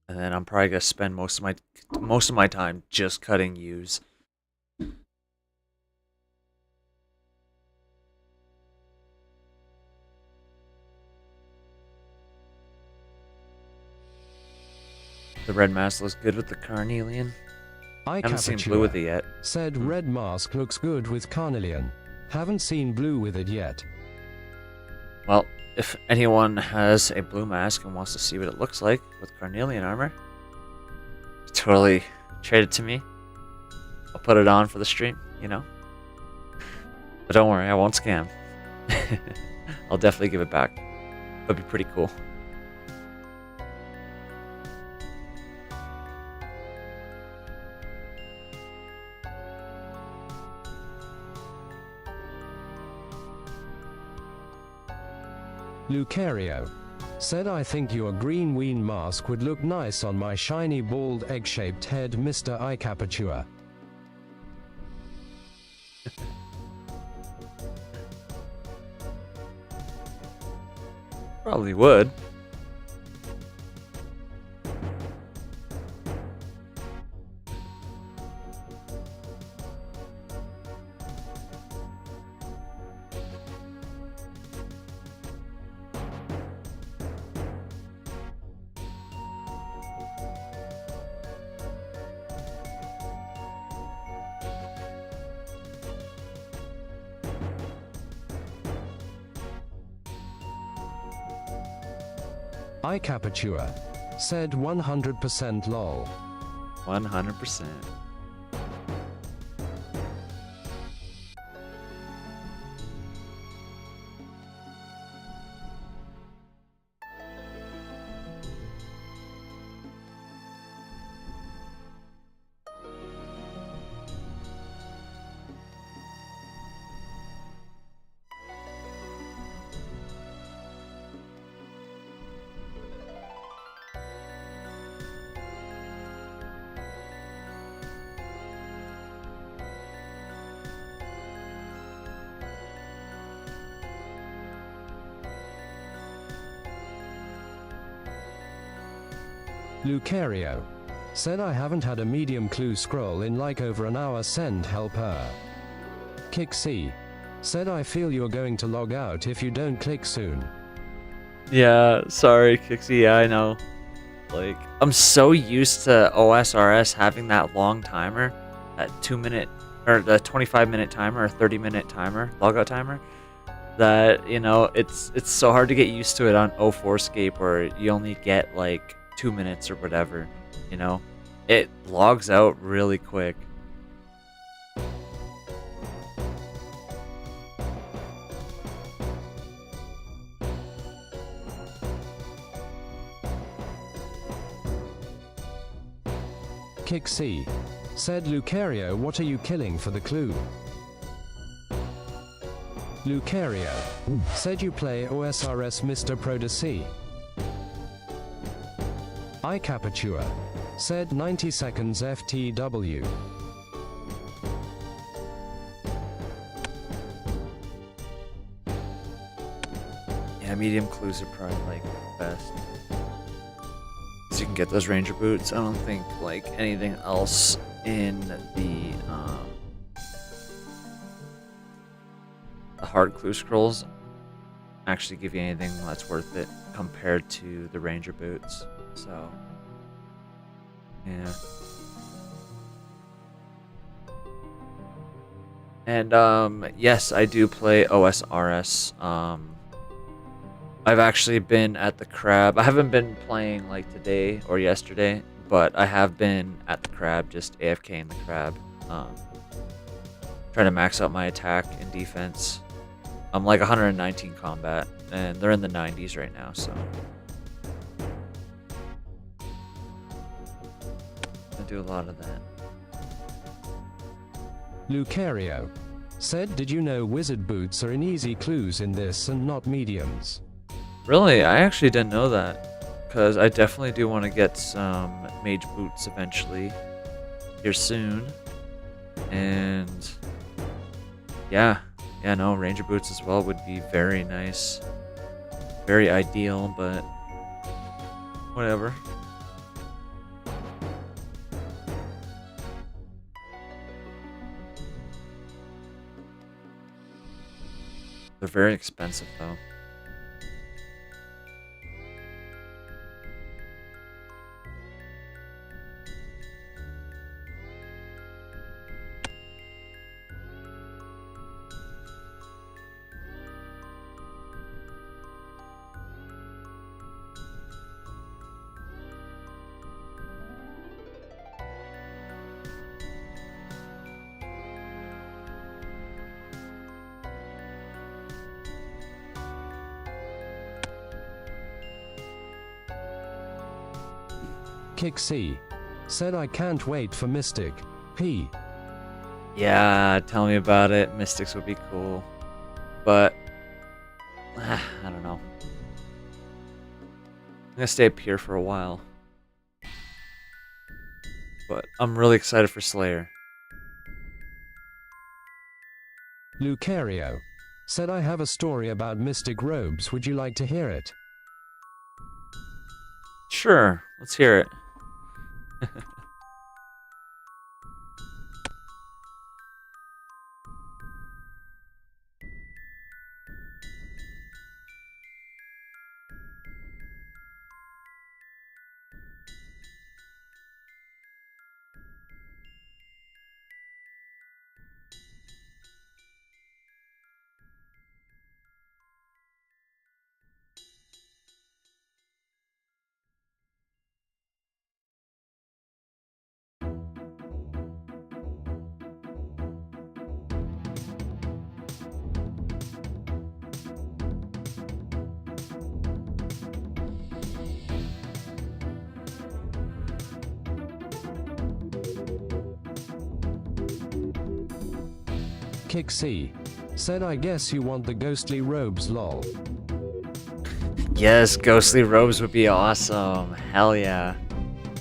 C: And then I'm probably gonna spend most of my time just cutting yews. The red mask looks good with the carnelian. Haven't seen blue with it yet.
B: Said red mask looks good with carnelian. Haven't seen blue with it yet.
C: Well, if anyone has a blue mask and wants to see what it looks like with carnelian armor, totally trade it to me. I'll put it on for the stream, you know. But don't worry, I won't scam. I'll definitely give it back. That'd be pretty cool.
B: Lucario said, I think your green ween mask would look nice on my shiny bald egg-shaped head, Mr. Icapatua.
C: Probably would.
B: Icapatua said 100% lol.
C: 100%.
B: Lucario said, I haven't had a medium clue scroll in like over an hour, send help her. Kick C said, I feel you're going to log out if you don't click soon.
C: Yeah, sorry, Kixie. Yeah, I know. Like, I'm so used to OSRS having that long timer, that 2-minute or the 25-minute timer or 30-minute timer, logout timer, that, you know, it's so hard to get used to it on 2004Scape where you only get like 2 minutes or whatever, you know. It logs out really quick.
B: Kick C said, Lucario, what are you killing for the clue? Lucario said, you play OSRS Mr. Proda C. Icapatua said, 90 seconds FTW.
C: Yeah, medium clues are probably like the best. So you can get those ranger boots. I don't think like anything else in the hard clue scrolls actually give you anything that's worth it compared to the ranger boots. So yeah. And yes, I do play OSRS. I've actually been at the crab. I haven't been playing like today or yesterday, but I have been at the crab, just AFK in the crab. Trying to max out my attack and defense. I'm like 119 combat, and they're in the 90s right now, so I do a lot of that.
B: Lucario said, did you know wizard boots are in easy clues in this and not mediums?
C: Really? I actually didn't know that, because I definitely do want to get some mage boots eventually here soon. And yeah, no, ranger boots as well would be very nice. Very ideal, but whatever. They're very expensive though.
B: Kick C said I can't wait for Mystic. P.
C: Yeah, tell me about it. Mystics would be cool. But, I don't know. I'm gonna stay up here for a while. But I'm really excited for Slayer.
B: Lucario said I have a story about mystic robes. Would you like to hear it?
C: Sure, let's hear it.
B: Kick C said I guess you want the ghostly robes lol.
C: Yes, ghostly robes would be awesome. Hell yeah.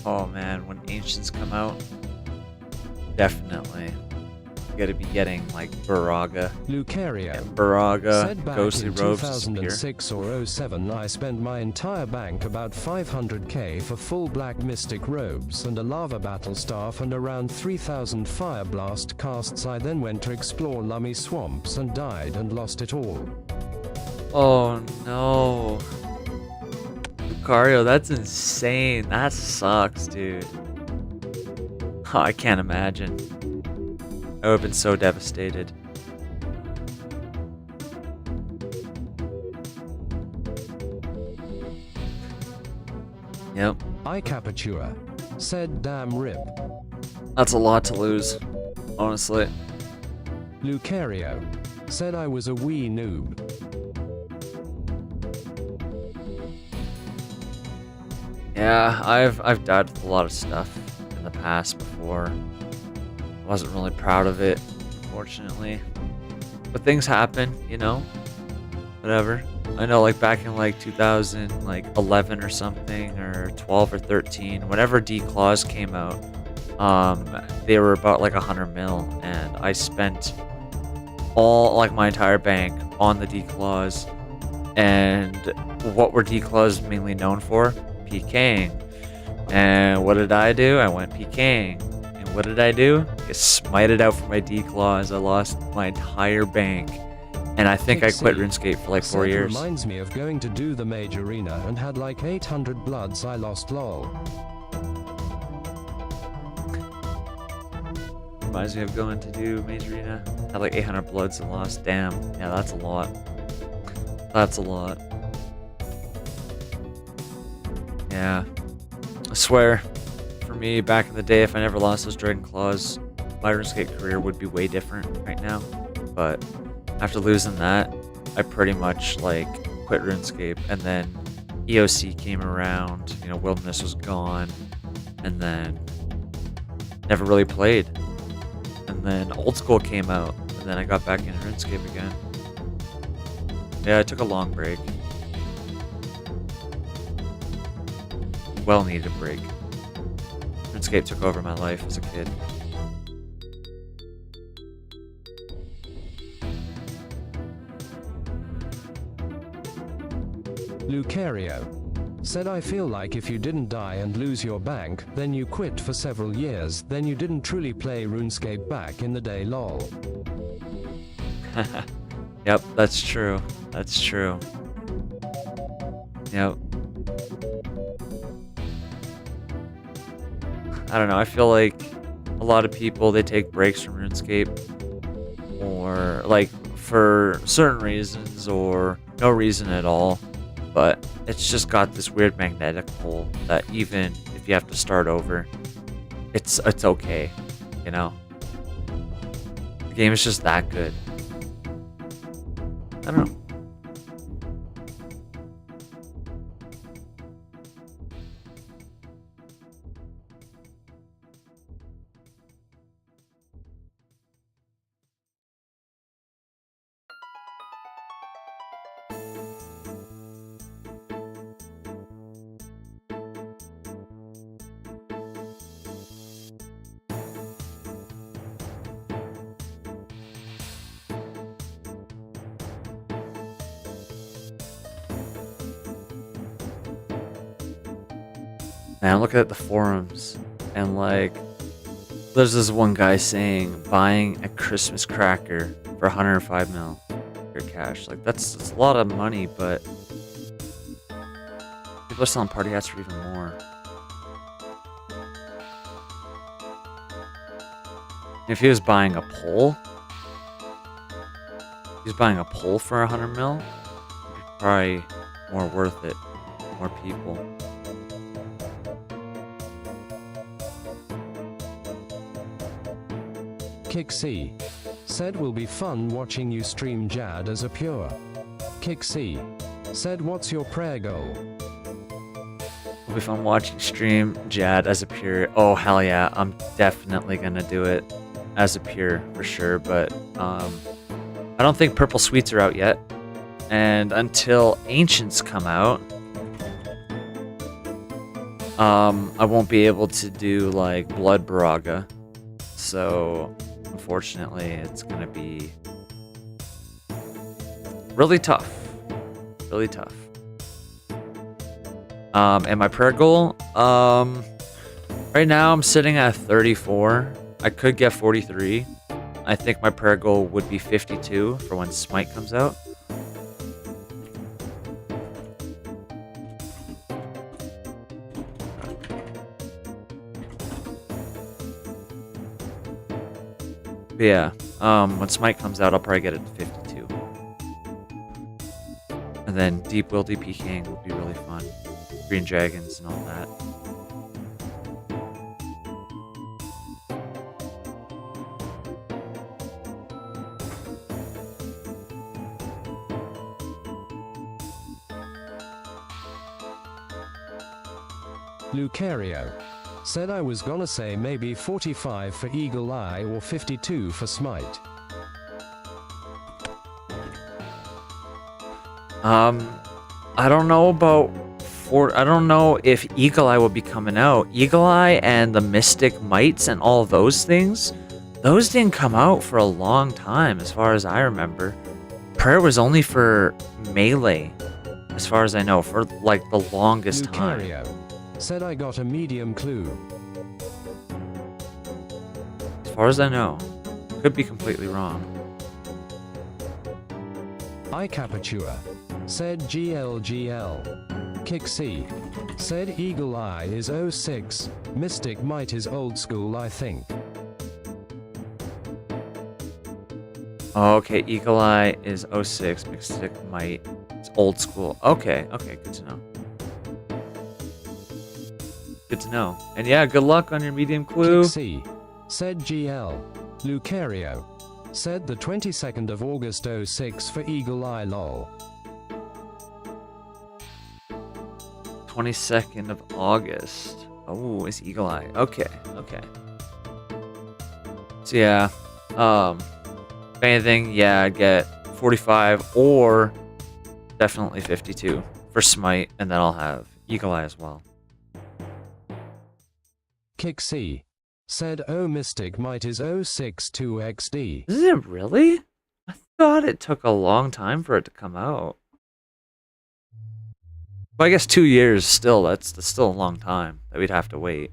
C: Oh man, when Ancients come out, definitely. You gotta be getting like Baraga.
B: Lucario
C: Baraga,
B: said back
C: ghostly
B: in
C: robes disappear.
B: 2006 or 07 I spent my entire bank about 500k for full black mystic robes and a lava battle staff and around 3000 fire blast casts. I then went to explore Lummy swamps and died and lost it all.
C: Oh no. Lucario, that's insane. That sucks, dude. Oh, I can't imagine. I would have been so devastated. Yep.
B: iCapatura said damn rip.
C: That's a lot to lose, honestly.
B: Lucario said I was a wee noob.
C: Yeah, I've died with a lot of stuff in the past before. Wasn't really proud of it, unfortunately. But things happen, you know? Whatever. I know like back in like 2011 or something, or 12 or 13, whenever D-Claws came out, they were about like 100 mil, and I spent all like my entire bank on the D-Claws. And what were D-Claws mainly known for? PKing. And what did I do? I went PKing. And what did I do? Get smited out for my D-Claws. I lost my entire bank. And I think I quit RuneScape for like 4 years.
B: Reminds me of going to do the mage arena and had like 800 bloods. I lost lol.
C: Reminds me of going to do mage arena. Had like 800 bloods and lost. Damn. Yeah, that's a lot. That's a lot. Yeah. I swear, for me, back in the day, if I never lost those Dragon Claws, my RuneScape career would be way different right now. But after losing that, I pretty much like quit RuneScape, and then EOC came around, you know, Wilderness was gone, and then never really played. And then Old School came out, and then I got back into RuneScape again. Yeah, I took a long break. Well needed break. RuneScape took over my life as a kid.
B: Lucario said I feel like if you didn't die and lose your bank, then you quit for several years, then you didn't truly play RuneScape back in the day lol.
C: Yep, that's true. That's true. Yep. I don't know, I feel like a lot of people, they take breaks from RuneScape, or like for certain reasons or no reason at all, but it's just got this weird magnetic pull that even if you have to start over, it's okay, you know? The game is just that good. I don't know.
A: And I'm looking at the forums, and like, there's this one guy saying buying a Christmas cracker for 105 mil for cash. Like that's a lot of money, but people are selling party hats for even more. If he was buying a pole, he's buying a pole for 100 mil, probably more worth it. More people.
B: Kick C said will be fun watching you stream Jad as a pure. Kick C said what's your prayer goal?
A: It'll be fun watching stream Jad as a pure. Oh hell yeah, I'm definitely gonna do it as a pure for sure, but I don't think Purple Sweets are out yet. And until Ancients come out, I won't be able to do like Blood Baraga. So unfortunately it's gonna be really tough. Really tough. And my prayer goal, right now I'm sitting at 34. I could get 43. I think my prayer goal would be 52 for when Smite comes out. But yeah, when Smite comes out, I'll probably get it to 52. And then Deep Will DP King will be really fun. Green Dragons and all that.
B: Lucario said I was gonna say maybe 45 for Eagle Eye or 52 for Smite.
A: I don't know about I don't know if Eagle Eye will be coming out. Eagle Eye and the Mystic Mites and all those things, those didn't come out for a long time as far as I remember. Prayer was only for Melee, as far as I know, for like the longest
B: Lucario
A: time.
B: said I got a medium clue.
A: As far as I know. Could be completely wrong.
B: iCapatua said GLGL. Kick C said Eagle Eye is 06. Mystic Might is old school, I think.
A: Okay, Eagle Eye is 06. Mystic Might is old school. Okay, good to know. Good to know. And yeah, good luck on your medium clue.
B: Kick C said GL. Lucario said the 22nd of August 06 for Eagle Eye lol.
A: 22nd of August. Oh, it's Eagle Eye. Okay. So yeah, if anything, yeah, I'd get 45 or definitely 52 for Smite, and then I'll have Eagle Eye as well.
B: Kick C said oh Mystic Might is 062 XD.
A: Is it really? I thought it took a long time for it to come out. But I guess 2 years still, that's still a long time that we'd have to wait.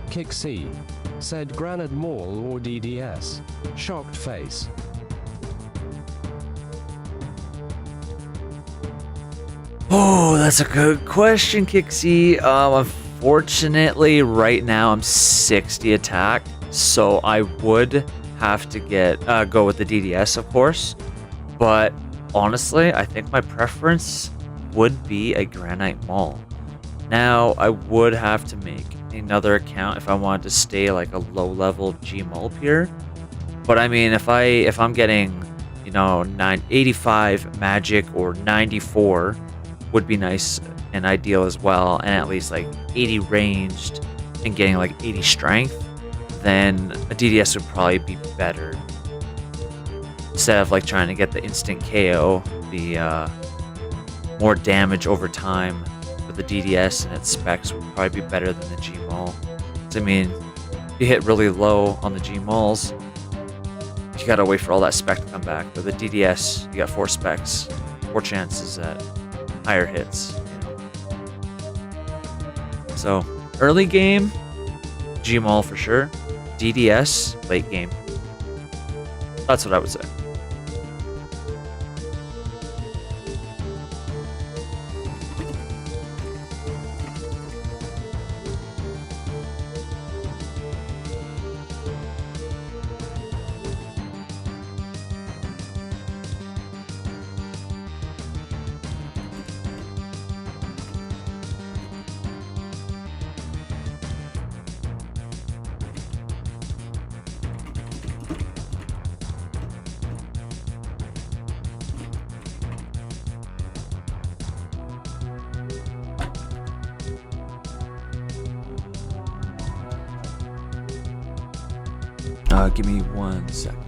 B: Kick C said Granite Mall or DDS. Shocked face.
A: Oh, that's a good question, Kixie. Unfortunately, right now I'm 60 attack, so I would have to go with the DDS, of course. But honestly, I think my preference would be a Granite Mall. Now, I would have to make
C: another account if I wanted to stay like a low level Gmul peer. But I mean, if I'm getting, you know, 985 magic or 94 would be nice and ideal as well, and at least like 80 ranged and getting like 80 strength, then a DDS would probably be better. Instead of like trying to get the instant KO, the more damage over time with the DDS and its specs would probably be better than the Gmul. I mean, if you hit really low on the Gmuls, you gotta wait for all that spec to come back. But the DDS, you got 4 specs, 4 chances at higher hits. You know? So early game, Gmul for sure. DDS, late game. That's what I would say. Give me 1 second.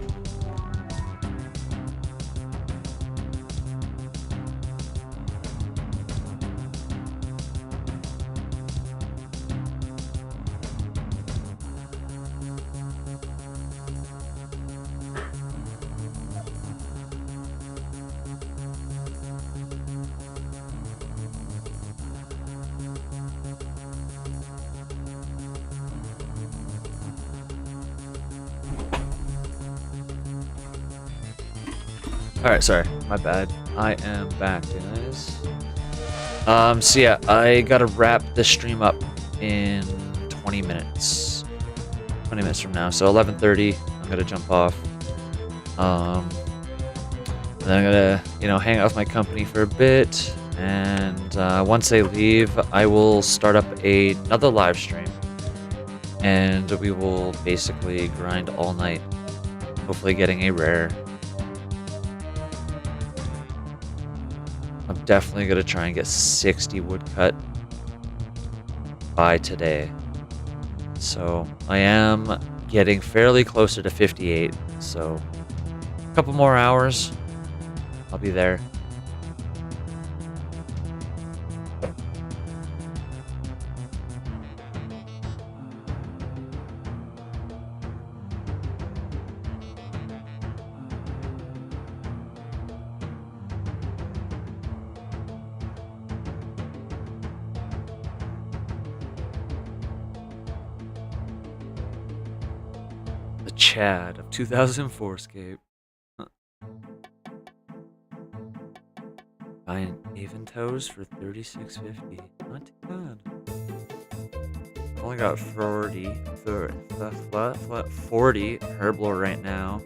C: Alright, sorry. My bad. I am back, guys. So yeah, I gotta wrap this stream up in 20 minutes. 20 minutes from now. So 11:30, I'm gonna jump off. And then I'm gonna, you know, hang out with my company for a bit. And once they leave, I will start up another live stream. And we will basically grind all night. Hopefully getting a rare. I'm definitely going to try and get 60 woodcut by today. So I am getting fairly closer to 58. So a couple more hours, I'll be there. Chad of 2004Scape. Buying even toes for $36.50. Not too bad. I've only got 40 herblore right now.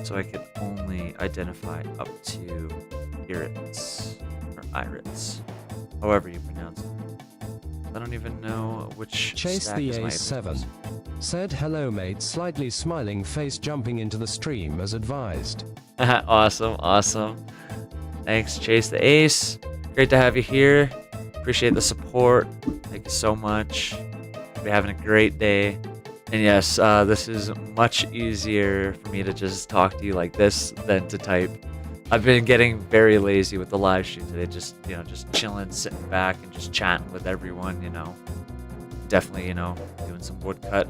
C: So I can only identify up to irits or irits. However you pronounce it. I don't even know which
B: Chase
C: stack
B: the
C: is my
B: A7. Said hello mate, slightly smiling face jumping into the stream as advised.
C: Awesome, awesome. Thanks, Chase the Ace. Great to have you here. Appreciate the support. Thank you so much. Be having a great day. And yes, this is much easier for me to just talk to you like this than to type. I've been getting very lazy with the live stream today. Just, you know, just chilling, sitting back and just chatting with everyone, you know. Definitely, you know, doing some woodcut.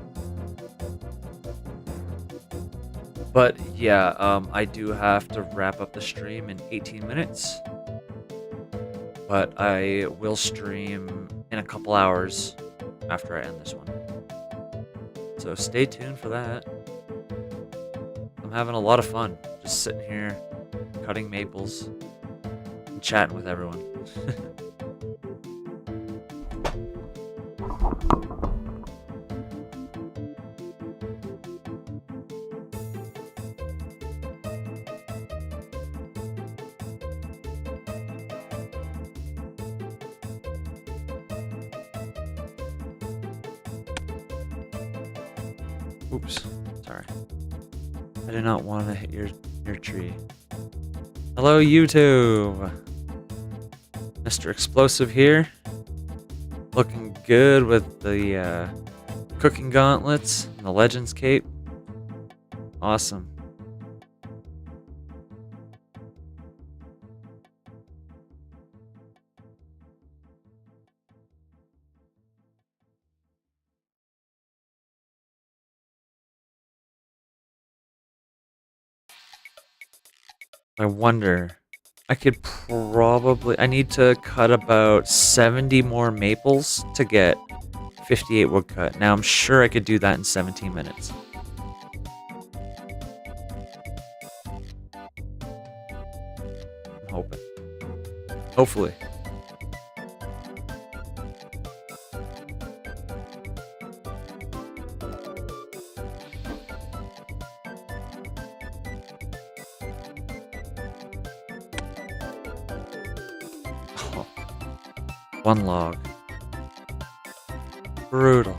C: But yeah, I do have to wrap up the stream in 18 minutes. But I will stream in a couple hours after I end this one. So stay tuned for that. I'm having a lot of fun just sitting here, cutting maples, and chatting with everyone. Oops. Sorry. I did not want to hit your tree. Hello, YouTube. Mr. Explosive here. Looking good with the cooking gauntlets and the Legends cape. Awesome. I wonder, I could probably, I need to cut about 70 more maples to get 58 woodcut. Now I'm sure I could do that in 17 minutes. I'm hoping. Hopefully. One log. Brutal.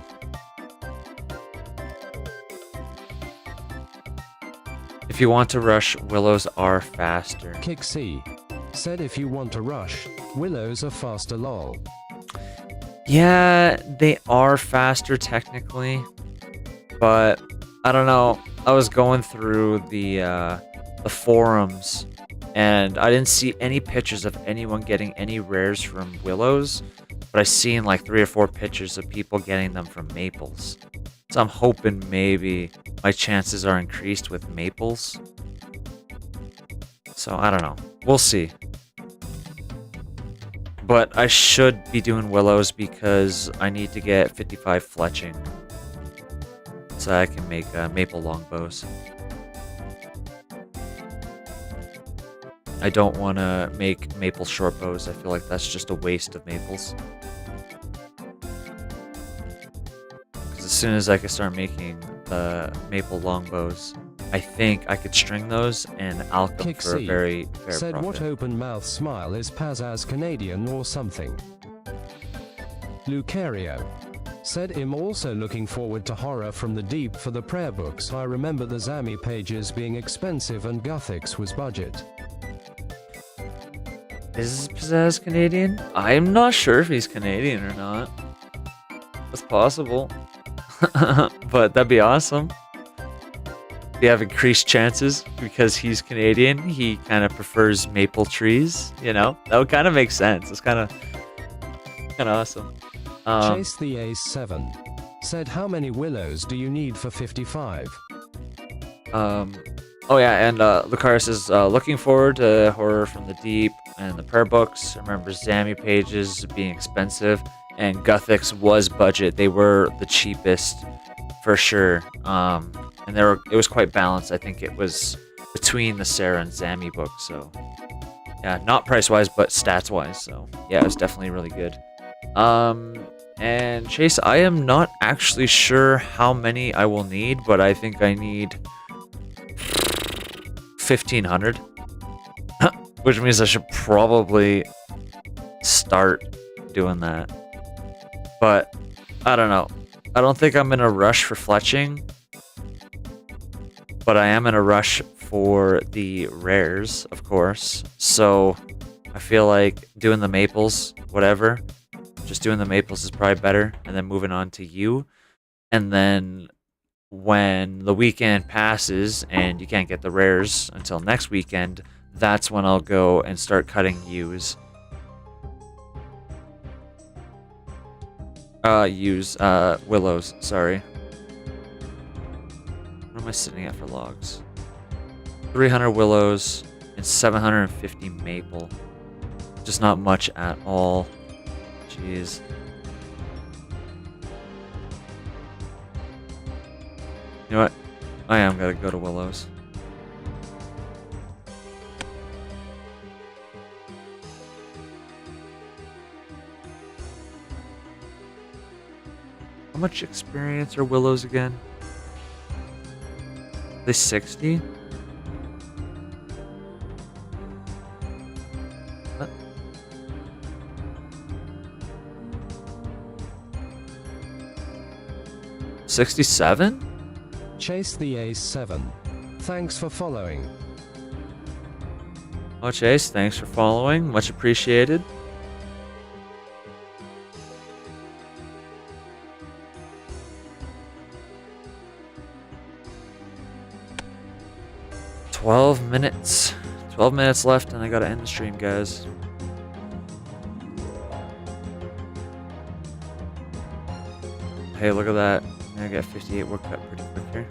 C: If you want to rush, willows are faster.
B: Kick C said if you want to rush, willows are faster lol.
C: Yeah, they are faster technically, but I don't know. I was going through the forums and I didn't see any pictures of anyone getting any rares from willows, but I seen like 3 or 4 pictures of people getting them from maples. So I'm hoping maybe my chances are increased with maples. So I don't know. We'll see. But I should be doing willows because I need to get 55 fletching so I can make maple longbows. I don't want to make maple short bows. I feel like that's just a waste of maples. Because as soon as I can start making maple longbows, I think I could string those and alch them
B: Kick
C: for a
B: C
C: very fair
B: said
C: profit.
B: what open mouth smile is Pazaz Canadian or something. Lucario said I'm also looking forward to Horror from the Deep for the prayer books. I remember the Zami pages being expensive and Guthix was budget.
C: Is Pizzazz Canadian? I'm not sure if he's Canadian or not. That's possible. But that'd be awesome. You have increased chances because he's Canadian. He kind of prefers maple trees, you know? That would kind of make sense. It's kind of awesome.
B: Chase the Ace 7 said how many willows do you need for 55?
C: Oh yeah, and Lucaris is looking forward to Horror from the Deep and the prayer books. Remember Zami pages being expensive, and Guthix was budget. They were the cheapest for sure. And it was quite balanced. I think it was between the Sarah and Zami books. So yeah, not price wise, but stats wise. So yeah, it was definitely really good. And Chase, I am not actually sure how many I will need, but I think I need 1,500, which means I should probably start doing that. But I don't know. I don't think I'm in a rush for fletching, but I am in a rush for the rares, of course. So I feel like doing the maples, whatever, just doing the maples is probably better, and then moving on to you. And then when the weekend passes and you can't get the rares until next weekend, that's when I'll go and start cutting U's. Willows, sorry. What am I sitting at for logs? 300 willows and 750 maple. Just not much at all. Jeez. You know what? I am gonna go to willows. How much experience are willows again? Are they 60? What? 67?
B: Chase the Ace 7. Thanks for following.
A: Oh, Chase, thanks for following. Much appreciated. $12 minutes. 12 minutes left, and I gotta end the stream, guys. Hey, look at that. I got 58 woodcut pretty quick here.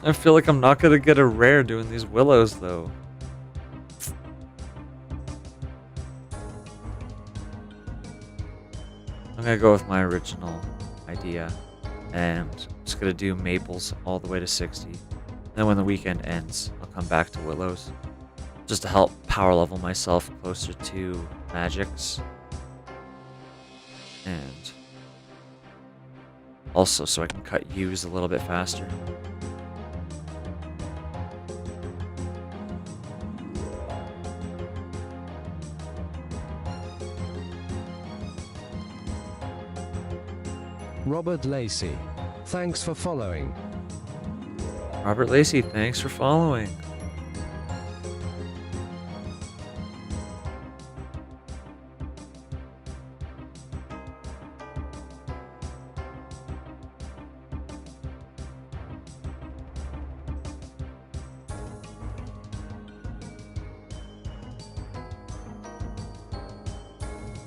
A: I feel like I'm not gonna get a rare doing these willows though. I'm gonna go with my original idea and I'm just gonna do maples all the way to 60. Then when the weekend ends, I'll come back to willows just to help power level myself closer to magics. And also so I can cut U's a little bit faster.
B: Robert Lacey. Thanks for following.
A: Robert Lacey, thanks for following.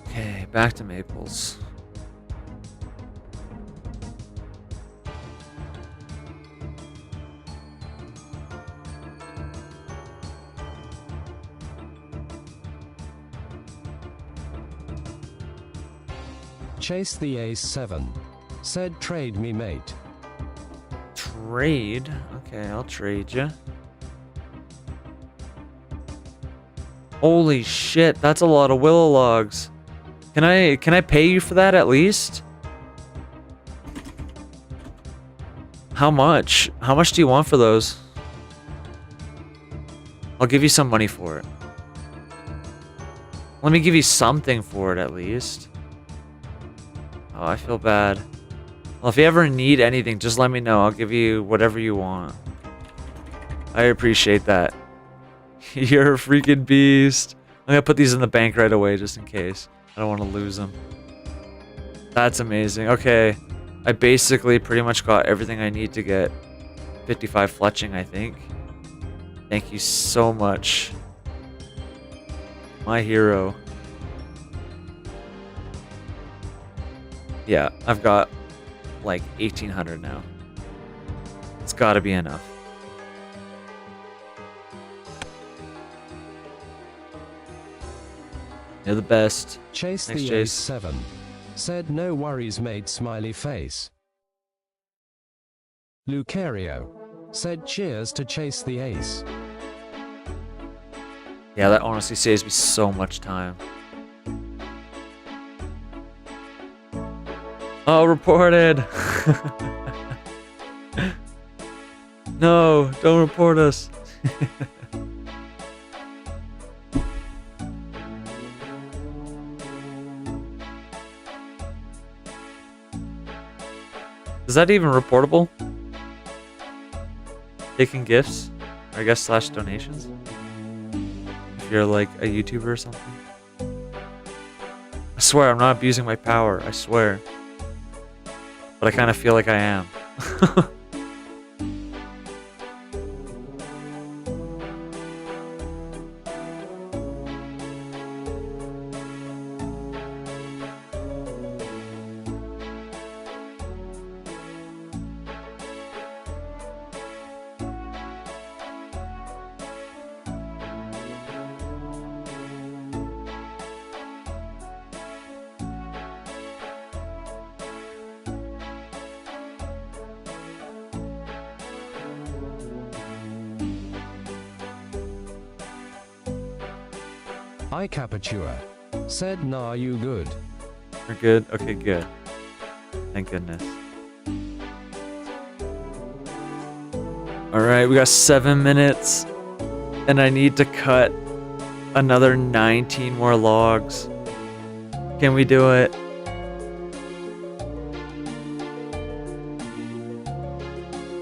A: Okay, back to maples.
B: Chase the Ace 7. Said trade me mate.
A: Trade? Okay, I'll trade you. Holy shit, that's a lot of willow logs. Can I pay you for that at least? How much? How much do you want for those? I'll give you some money for it. Let me give you something for it at least. Oh, I feel bad. Well, if you ever need anything, just let me know. I'll give you whatever you want. I appreciate that. You're a freaking beast. I'm gonna put these in the bank right away just in case. I don't want to lose them. That's amazing. Okay. I basically pretty much got everything I need to get 55 fletching, I think. Thank you so much. My hero. Yeah, I've got like 1800 now. It's gotta be enough. You're the best.
B: Chase
A: Thanks,
B: the
A: Chase.
B: Ace 7. Said no worries mate smiley face. Lucario. Said cheers to Chase the Ace.
A: Yeah, that honestly saves me so much time. Oh, reported! No, don't report us. Is that even reportable? Taking gifts? Or I guess / donations? If you're like a YouTuber or something? I swear, I'm not abusing my power. I swear. But I kind of feel like I am.
B: I Capatua said, nah, you good.
C: We're good? Okay, good. Thank goodness. Alright, we got 7 minutes. And I need to cut another 19 more logs. Can we do it?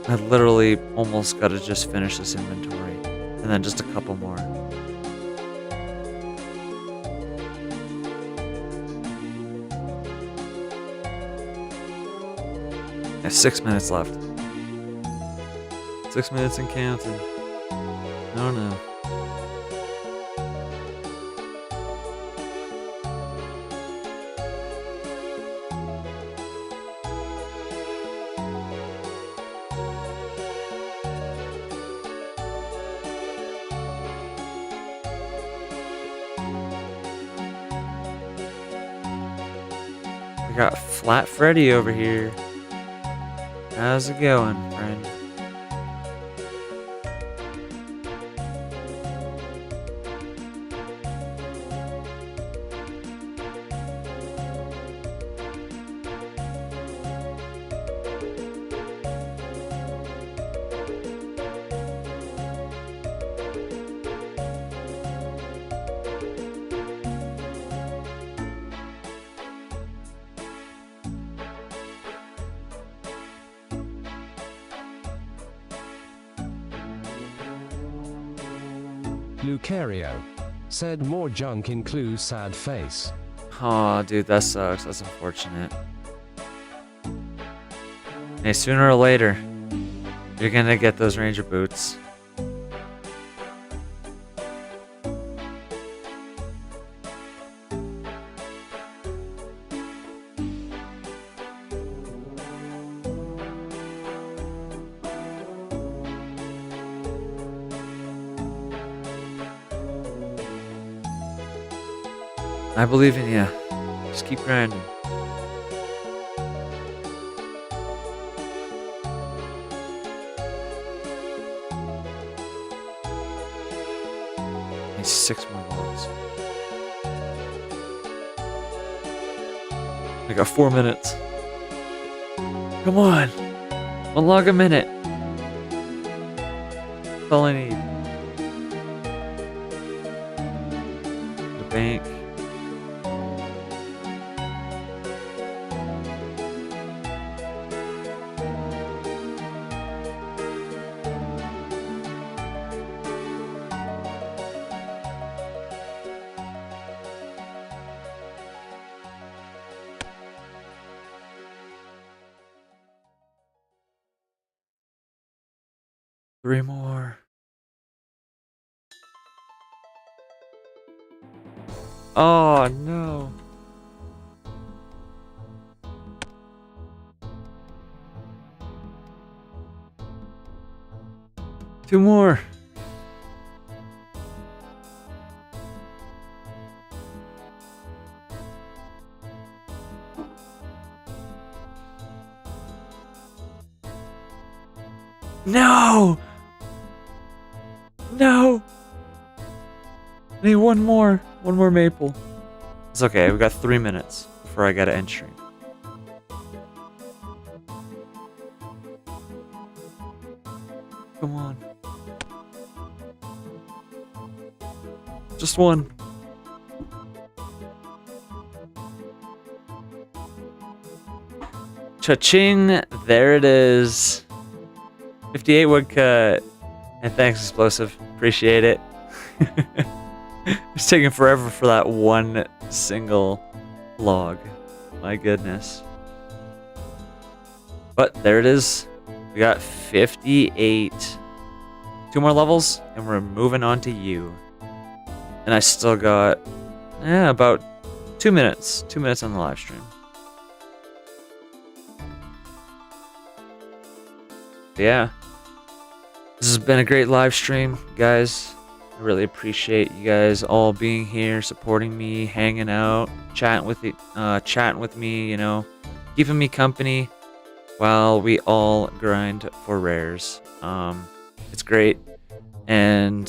C: I literally almost got to just finish this inventory. And then just a couple more. Yeah, 6 minutes left. 6 minutes and counting. Oh no. We got Flat Freddy over here. How's it going, friend?
B: Lucario said, more junk in Clue's sad face.
C: Aw, dude, that sucks. That's unfortunate. Hey, sooner or later, you're gonna get those ranger boots. I believe in you. Just keep grinding. Need 6 more logs. I got 4 minutes. Come on. 1 log a minute. That's all I need. The bank. Three more. Oh no. Two more. No! No! I need one more. One more maple. It's okay, we got 3 minutes before I gotta end stream. Come on. Just one. Cha-ching! There it is. 58 woodcut. And thanks, Explosive. Appreciate it. It's taking forever for that one single log. My goodness. But there it is. We got 58. 2 more levels, and we're moving on to you. And I still got about 2 minutes. 2 minutes on the live stream. Yeah. This has been a great live stream, guys. I really appreciate you guys all being here, supporting me, hanging out, chatting with me, you know, keeping me company while we all grind for rares. It's great. And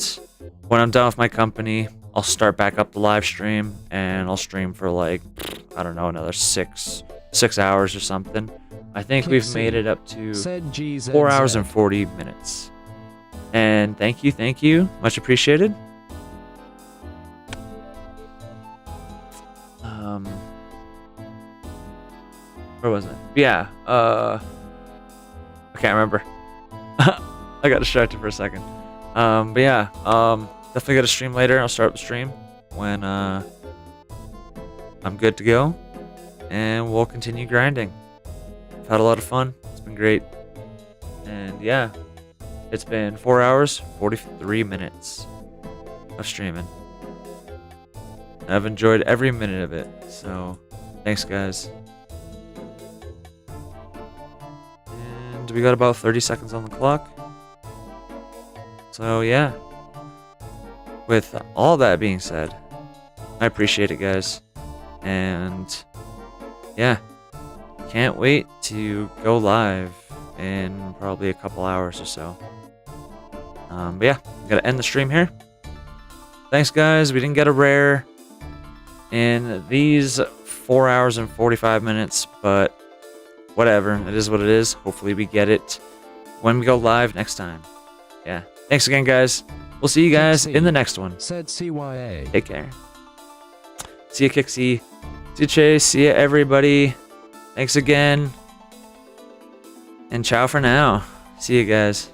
C: when I'm done with my company, I'll start back up the live stream, and I'll stream for like, I don't know, another six hours or something. I think
B: Click
C: we've
B: C.
C: made it up to
B: Said GZZ.
C: 4 hours and 40 minutes. And thank you, much appreciated. Where was it? Yeah, I can't remember. I got distracted for a second. But yeah, definitely got to stream later. I'll start up the stream when I'm good to go, and we'll continue grinding. I've had a lot of fun. It's been great, and yeah, it's been 4 hours 43 minutes of streaming. I've enjoyed every minute of it. So, thanks, guys. And we got about 30 seconds on the clock. So yeah, with all that being said, I appreciate it, guys, and yeah, can't wait to go live in probably a couple hours or so. But yeah, I'm gonna end the stream here. Thanks, guys. We didn't get a rare in these 4 hours and 45 minutes, but whatever, it is what it is. Hopefully we get it when we go live next time. Yeah. Thanks again, guys. We'll see you guys in the next one.
B: Said CYA.
C: Take care. See you, Kixie. See you, Chase. See you, everybody. Thanks again. And ciao for now. See you guys.